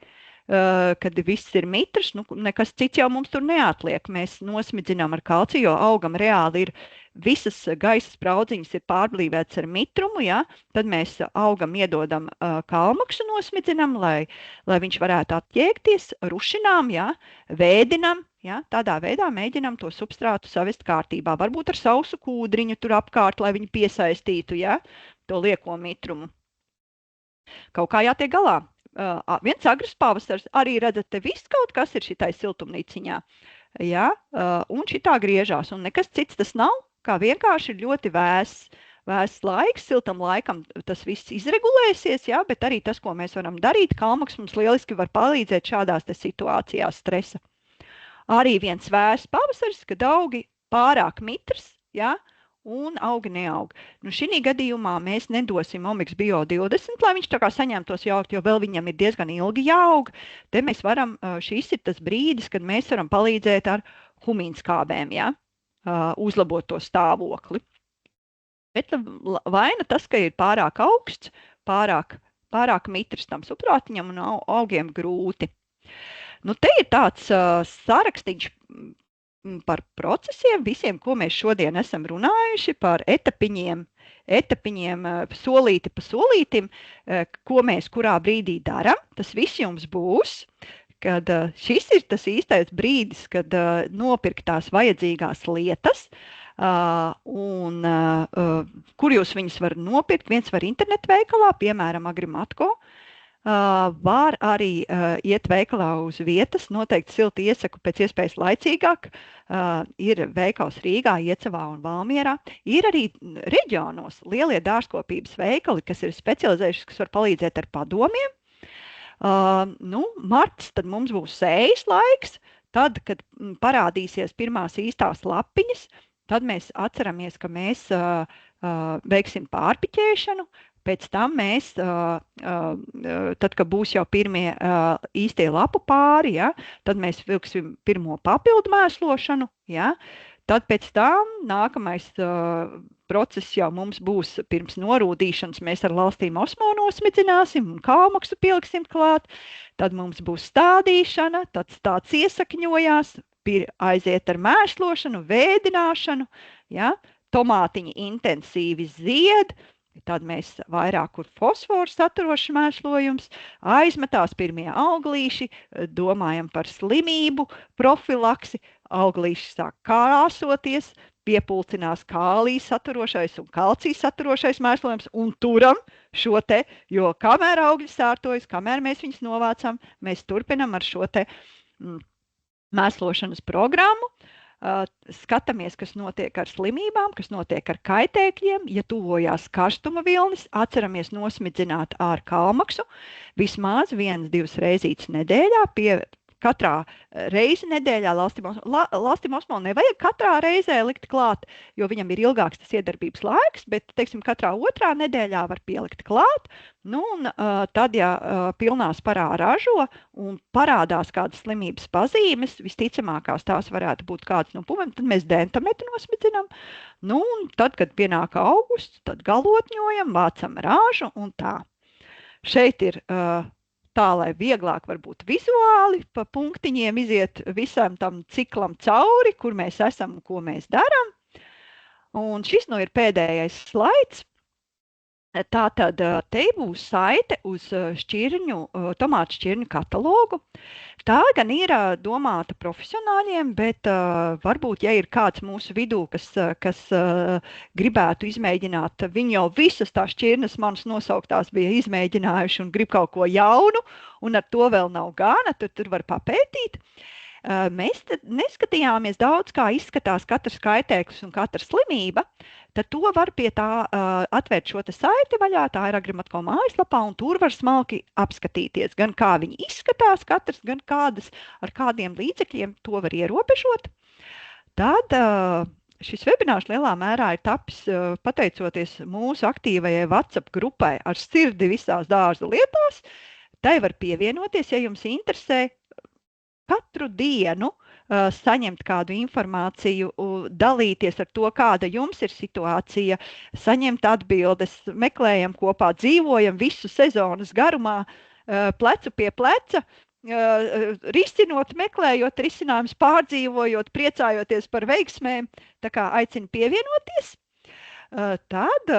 Speaker 1: kad viss ir mitrs, nu, nekas cits jau mums tur neatliek. Mēs nosmidzinām ar kalciju, jo augam reāli ir visas gaisa spraudziņas ir pārblīvētas ar mitrumu, ja? Tad mēs augam iedodam kalmaksu nosmidzinam, lai viņš varētu atjēgties, rušinām, ja? Vēdinam, ja? Tādā veidā mēģinam to substrātu savest kārtībā. Varbūt ar sausu kūdriņu tur apkārt, lai viņi piesaistītu, ja? To lieko mitrumu. Kaut kā jātiek galā. Viens agrs pavasars, arī redzat, te viss kaut kas ir šitai siltumnīciņā, ja? Un šitā griežās, un nekas cits tas nav, kā vienkārši ir ļoti vēss laiks, siltam laikam tas viss izregulēsies, ja? Bet arī tas, ko mēs varam darīt, kalmaks mums lieliski var palīdzēt šādās te situācijās stresa. Arī viens vēss pavasars, kad augi pārāk mitrs, ja? Un augi neaug. Nu, šī gadījumā mēs nedosim Omix Bio 20, lai viņš tā kā saņemtos jaukt, jo vēl viņam ir diezgan ilgi jāaug. Te mēs varam, šis ir tas brīdis, kad mēs varam palīdzēt ar humīnskābēm, ja? Uzlabot to stāvokli. Bet vaina tas, ka ir pārāk augsts, pārāk mitrs tam substrātiņam un augiem grūti. Nu, te ir tāds sarakstīņš par procesiem, visiem, ko mēs šodien esam runājuši, par etapiņiem solīti pa solītim, ko mēs kurā brīdī daram. Tas viss jums būs, kad šis ir tas īstais brīdis, kad nopirkt tās vajadzīgās lietas, un kur jūs viņas var nopirkt. Viens var internetu veikalā, piemēram, Agrimatko. Var arī iet veikalā uz vietas, noteikti silti iesaku pēc iespējas laicīgāk. Ir veikals Rīgā, Iecavā un Valmierā. Ir arī reģionos lielie dārzkopības veikali, kas ir specializējušies, kas var palīdzēt ar padomiem. Nu, marts, tad mums būs sējas laiks, tad, kad parādīsies pirmās īstās lapiņas, tad mēs atceramies, ka mēs veiksim pārpiķēšanu. Pēc tam mēs, tad, kad būs jau pirmie īstie lapu pāri, ja, tad mēs vilksim pirmo papildu mēslošanu. Ja. Tad pēc tam nākamais process jau mums būs pirms norūdīšanas. Mēs ar lastīm osmo nosmidzināsim un kalmaksu pieliksim klāt. Tad mums būs stādīšana, tad stāds iesakņojās, aiziet ar mēslošanu, vēdināšanu. Ja. Tomātiņi intensīvi zied. Tad mēs vairāk kur fosforu saturošs mēslojums, aizmetās pirmie auglīši, domājam par slimību, profilaksi, auglīši sāk krāsoties, piepulcinās kālija saturošais un kalcija saturošais mēslojums un turam šo te, jo kamēr augļi sārtojas, kamēr mēs viņus novācam, mēs turpinam ar šo te mēslošanas programmu. Skatāmies, kas notiek ar slimībām, kas notiek ar kaitēkļiem. Ja tuvojās karstuma vilnis, atceramies nosmidzināt ar kalmaksu vismaz 1-2 reizītes nedēļā. Pie katrā reizi nedēļā lastim osmo nevajag katrā reizē likt klāt, jo viņam ir ilgāks tas iedarbības laiks, bet, teiksim, katrā otrā nedēļā var pielikt klāt. Nu, un tad, ja pilnā sparā ražo un parādās kādas slimības pazīmes, visticamākās tās varētu būt kādas no puviem, tad mēs dentametu nosmidzinām. Nu, un tad, kad pienāk augusts, tad galotņojam, vācam ražu un tā. Šeit ir tā, lai vieglāk varbūt vizuāli pa punktiņiem iziet visam tam ciklam cauri, kur mēs esam un ko mēs darām. Un šis ir pēdējais slaids. Tātad te būs saite uz tomātu šķirņu katalogu. Tā gan ir domāta profesionāļiem, bet varbūt, ja ir kāds mūsu vidū, kas gribētu izmēģināt, viņi jau visas tās šķirnes manas nosauktās bija izmēģinājuši un grib kaut ko jaunu, un ar to vēl nav gana, tad tur var papētīt. Mēs neskatījāmies daudz, kā izskatās katrs kaitēklis un katra slimība, tad to var pie tā atvērt šo te saiti vaļā, tā ir Agrimatko mājaslapā, un tur var smalki apskatīties, gan kā viņi izskatās katrs, gan ar kādiem līdzekļiem to var ierobežot. Tad šis webinārs lielā mērā ir tapis pateicoties mūsu aktīvajai WhatsApp grupai ar sirdi visās dārza lietās. Tai var pievienoties, ja jums interesē. Katru dienu saņemt kādu informāciju, dalīties ar to, kāda jums ir situācija, saņemt atbildes, meklējam kopā, dzīvojam visu sezonas garumā, plecu pie pleca, risinot, meklējot risinājumus, pārdzīvojot, priecājoties par veiksmēm. Tā kā aicinu pievienoties. Tad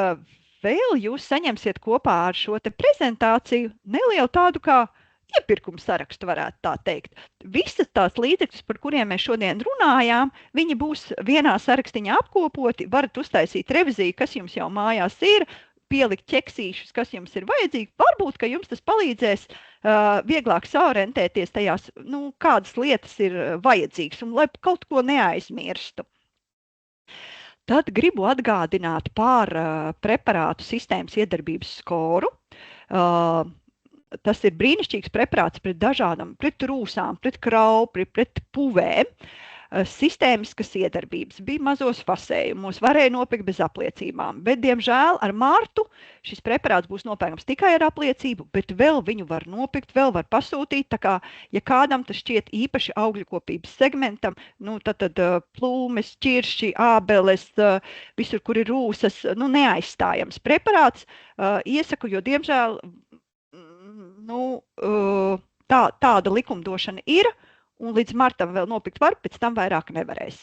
Speaker 1: vēl jūs saņemsiet kopā ar šo te prezentāciju nelielu tādu kā iepirkumu sarakstu, varētu tā teikt. Visas tās līdzekļus, par kuriem mēs šodien runājām, viņi būs vienā sarakstiņā apkopoti, varat uztaisīt reviziju, kas jums jau mājās ir, pielikt ķeksīšus, kas jums ir vajadzīgi. Varbūt, ka jums tas palīdzēs vieglāk saorientēties tajās, kādas lietas ir vajadzīgas, un lai kaut ko neaizmirstu. Tad gribu atgādināt par preparātu sistēmas iedarbības skoru. Tas ir brīnišķīgs preparāts pret dažādām, pret rūsām, pret kraupri, pret puvēm. Sistēmiskas iedarbības bija mazos fasējumos, varēja nopirkt bez apliecībām, bet, diemžēl, ar martu šis preparāts būs nopērkams tikai ar apliecību, bet vēl viņu var nopirkt, vēl var pasūtīt, tā kā, ja kādam tas šķiet īpaši augļukopības segmentam, tad plūmes, ķirši, ābeles, visur, kur ir rūsas, neaizstājams preparāts, iesaku, jo, diemžēl, tāda likumdošana ir, un līdz martam vēl nopirkt var, pēc tam vairāk nevarēs.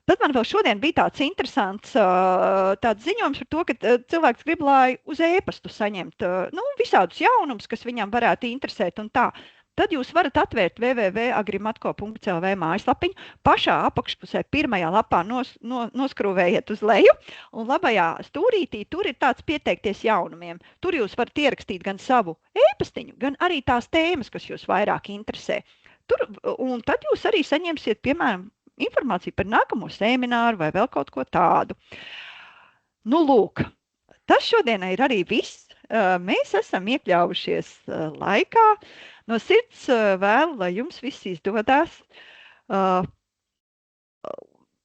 Speaker 1: Tad man vēl šodien bija tāds interesants tāds ziņojums par to, ka cilvēks grib, lai uz e-pastu saņemt visādus jaunumus, kas viņam varētu interesēt un tā. Tad jūs varat atvērt www.agrimatko.lv mājaslapiņu, pašā apakšpusē pirmajā lapā noskrūvējiet uz leju, un labajā stūrītī tur ir tāds pieteikties jaunumiem. Tur jūs varat ierakstīt gan savu e-pastiņu, gan arī tās tēmas, kas jūs vairāk interesē. Un tad jūs arī saņemsiet, piemēram, informāciju par nākamo semināru vai vēl kaut ko tādu. Lūk, tas šodienai ir arī viss. Mēs esam iekļaujušies laikā. No sirds vēlu, lai jums viss izdodās.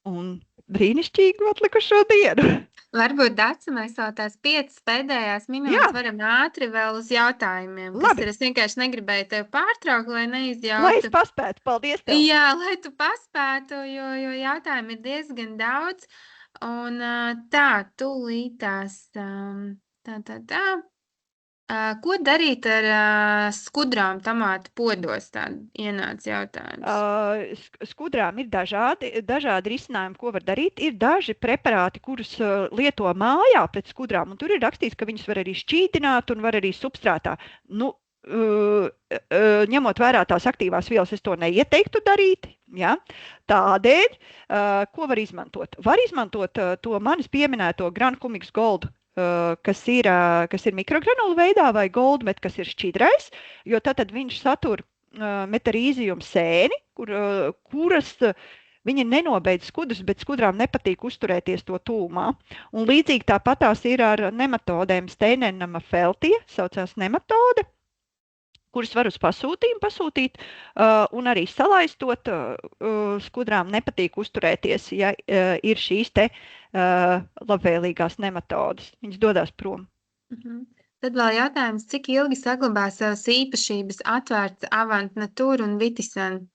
Speaker 1: Un brīnišķīgu atlikušo dienu.
Speaker 2: Varbūt, Dace, mēs vēl tās 5 pēdējās minūtes varam ātri vēl uz jautājumiem.
Speaker 1: Labi.
Speaker 2: Es vienkārši negribēju tevi pārtraukt, lai neizjautu.
Speaker 1: Lai es paspētu, paldies tev.
Speaker 2: Jā, lai tu paspētu, jo jautājumu ir diezgan daudz. Un tā, tūlītās, ko darīt ar skudrām tomātu podos? Tāda ienāca jautājums.
Speaker 1: Skudrām ir dažādi risinājumi, ko var darīt. Ir daži preparāti, kurus lieto mājā pret skudrām, un tur ir rakstīts, ka viņus var arī šķīdināt un var arī substrātā. Nu, ņemot vērā tās aktīvās vielas, es to neieteiktu darīt. Ja? Tādēļ, ko var izmantot? Var izmantot to manis pieminēto Grankumix Gold, kas ir mikrogranulu veidā, vai Goldmet, kas ir šķidrais, jo tad viņš satur metarīzijumu sēni, kuras viņi nenobeidz skudras, bet skudrām nepatīk uzturēties to tūmā. Un līdzīgi tāpatās ir ar nematodēm. Steinenama feltie saucās nematode, kuras var uz pasūtījumu pasūtīt, un arī salaistot, skudrām nepatīk uzturēties, ja ir šīs te labvēlīgās nematodes. Viņas dodās prom.
Speaker 2: Tad vēl jautājums, cik ilgi saglabā savas īpašības atvērts Avant Nature un Vitisan?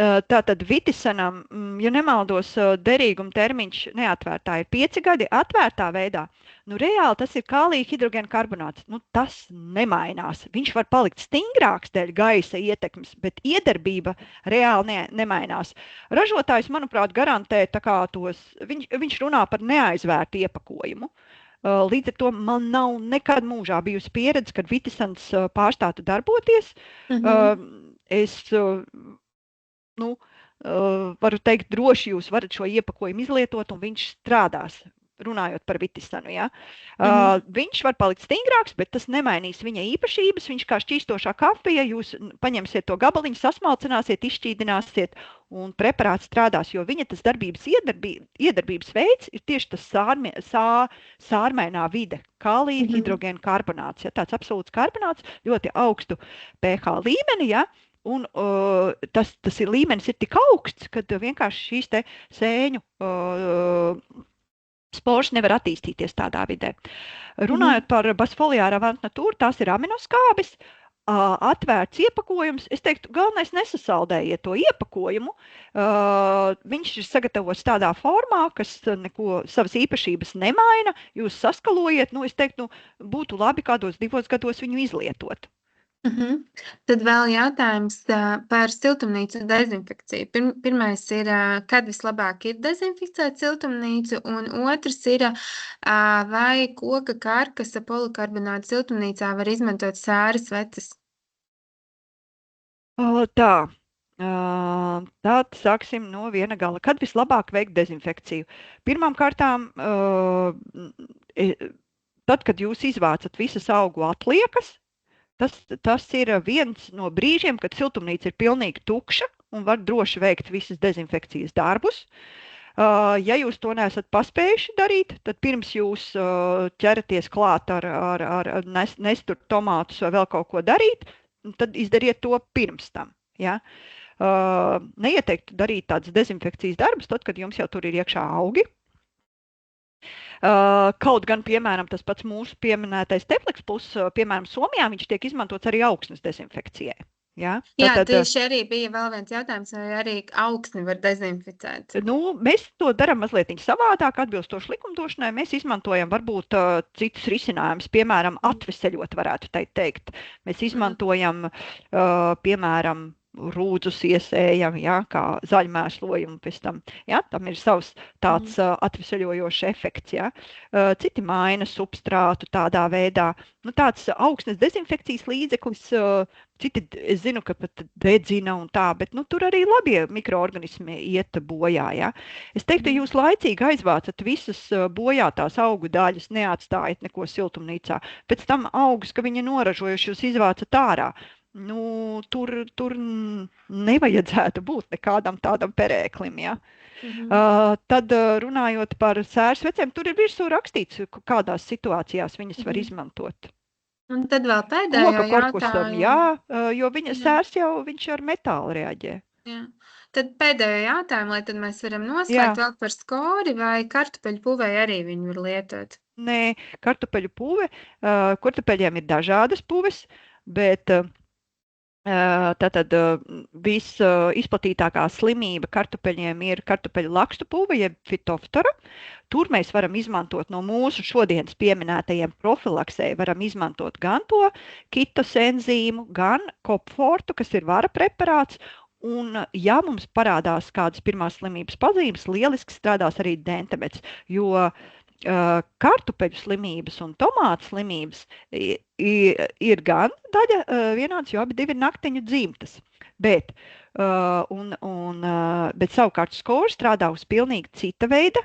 Speaker 1: Tātad Vitisanam, ja nemaldos, derīguma termiņš neatvērtā ir 5 gadi, atvērtā veidā. Nu, reāli tas ir kālija hidrogēna karbonāts. Nu, tas nemainās. Viņš var palikt stingrāks dēļ gaisa ietekmes, bet iedarbība reāli nemainās. Ražotājs, manuprāt, garantē tā kā viņš runā par neaizvērtu iepakojumu. Līdz ar to man nav nekad mūžā bijusi pieredze, kad Vitisans pārstātu darboties. Es varu teikt, droši jūs varat šo iepakojumu izlietot, un viņš strādās, runājot par Vitisanu. Ja? Viņš var palikt stingrāks, bet tas nemainīs viņa īpašības. Viņš kā šķīstošā kafija, jūs paņemsiet to gabaliņu, sasmalcināsiet, izšķīdināsiet, un preparāts strādās, jo viņa tas iedarbības veids ir tieši tas sārmēnā vide, kālija hidrogēna karbonāts. Ja? Tāds absolūts karbonāts, ļoti augstu pH līmeni, ja? Un tas līmenis ir tik augsts, ka vienkārši šīs te sēņu spors nevar attīstīties tādā vidē. Runājot par Basfoliāra Avant Nature, tās ir aminoskābes, atvērts iepakojums. Es teiktu, galvenais nesasaldējiet to iepakojumu. Viņš ir sagatavots tādā formā, kas neko savas īpašības nemaina. Jūs saskalojiet, es teiktu, būtu labi kādos 2 gados viņu izlietot.
Speaker 2: Tad vēl jautājums par siltumnīcu dezinfekciju. Pirmais ir, kad vislabāk ir dezinficēt siltumnīcu, un otrs ir, vai koka karkasa polikarbonāta siltumnīcā var izmantot sāras veces?
Speaker 1: Tā. Tad sāksim no viena gala. Kad vislabāk veikt dezinfekciju? Pirmām kārtām, tad, kad jūs izvācat visas augu atliekas, tas ir viens no brīžiem, kad siltumnīca ir pilnīgi tukša un var droši veikt visas dezinfekcijas darbus. Ja jūs to neesat paspējuši darīt, tad pirms jūs ķeraties klāt ar nestur tomātus vai vēl kaut ko darīt, tad izdariet to pirms tam. Ja? Neieteiktu darīt tādas dezinfekcijas darbus, tad, kad jums jau tur ir iekšā augi. Kaut gan, piemēram, tas pats mūsu pieminētais Teflex Plus, piemēram, Somijā, viņš tiek izmantots arī augsnes dezinfekcijai. Ja?
Speaker 2: Tieši arī bija vēl viens jautājums, vai arī augsni var dezinficēt?
Speaker 1: Mēs to darām mazliet savādāk, atbilstoši likumdošanai. Mēs izmantojam varbūt citus risinājumus, piemēram, atveseļot, varētu teikt. Mēs izmantojam, piemēram, rūdzus iesējam, ja, kā zaļmēslojumu pēc tam. Ja, tam ir savs tāds atveseļojošs efekts. Ja. Citi maina substrātu tādā veidā. Tāds augsnes dezinfekcijas līdzeklis, citi, es zinu, ka pat dedzina un tā, bet tur arī labie mikroorganismi iet bojā. Ja. Es teiktu, jūs laicīgi aizvācat visas bojātās augu daļas, neatstājat neko siltumnīcā. Pēc tam augus, ka viņi noražojuši, jūs izvācat ārā. Tur nevajadzētu būt nekādam tādam perēklim. Ja? Tad runājot par sēras vecēm, tur ir virsū rakstīts, kādās situācijās viņas var izmantot.
Speaker 2: Un tad vēl pēdējo jautājumu.
Speaker 1: Jā, jo viņa sērs jau viņš ar metālu reaģē.
Speaker 2: Jā. Tad pēdējo jautājumu, lai tad mēs varam
Speaker 1: Jā.
Speaker 2: noslēgt vēl par skori, vai kartupeļu puvei arī viņu var lietot?
Speaker 1: Nē, kartupeļu puve, kartupeļiem ir dažādas puves, bet tātad visizplatītākā slimība kartupeļiem ir kartupeļu lakstu puve, jeb fitoftora. Tur mēs varam izmantot no mūsu šodienas pieminētajiem profilaksē, varam izmantot gan to kitos enzīmu, gan kopfortu, kas ir vara preparāts. Un, ja mums parādās kādas pirmās slimības pazīmes, lieliski strādās arī dentamets, jo kartupeļu slimības un tomātu slimības ir gan daļa vienāds, jo abi divi ir nakteņu dzimtas. Bet savukārt skori strādā uz pilnīgi cita veida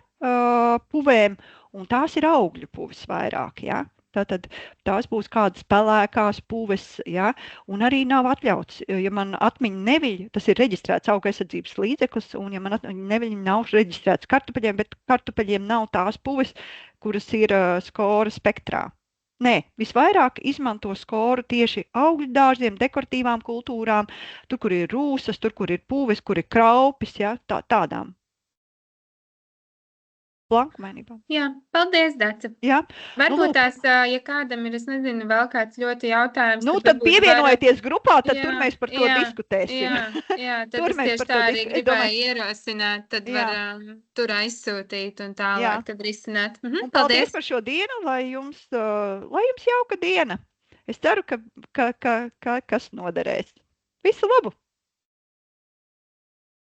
Speaker 1: puvēm, un tās ir augļu puves vairāk, ja? Tātad tās būs kādas pelēkās puves, ja? Un arī nav atļauts, ja man atmiņa neviļ, tas ir reģistrēts auga aizsardzības līdzeklis, un ja man atmiņa neviļ nav reģistrēts kartupeļiem, bet kartupeļiem nav tās puves, kuras ir skora spektrā. Nē, visvairāk izmanto skoru tieši augļu dārziem, dekoratīvām kultūrām, tur, kur ir rūsas, tur, kur ir puves, kur ir kraupis, ja? Tādām. Blankmainībām.
Speaker 2: Jā, paldies, Dace.
Speaker 1: Jā.
Speaker 2: Varbūt tās, ja kādam ir, es nezinu, vēl kāds ļoti jautājums.
Speaker 1: Tad pievienojieties grupā, tad tur mēs par to diskutēsim.
Speaker 2: Jā, tad es tieši tā arī gribēju ierosināt, tad var tur aizsūtīt un tālāk tad risināt.
Speaker 1: Paldies par šo dienu, lai jums jauka diena. Es ceru, ka kas noderēs. Visu labu!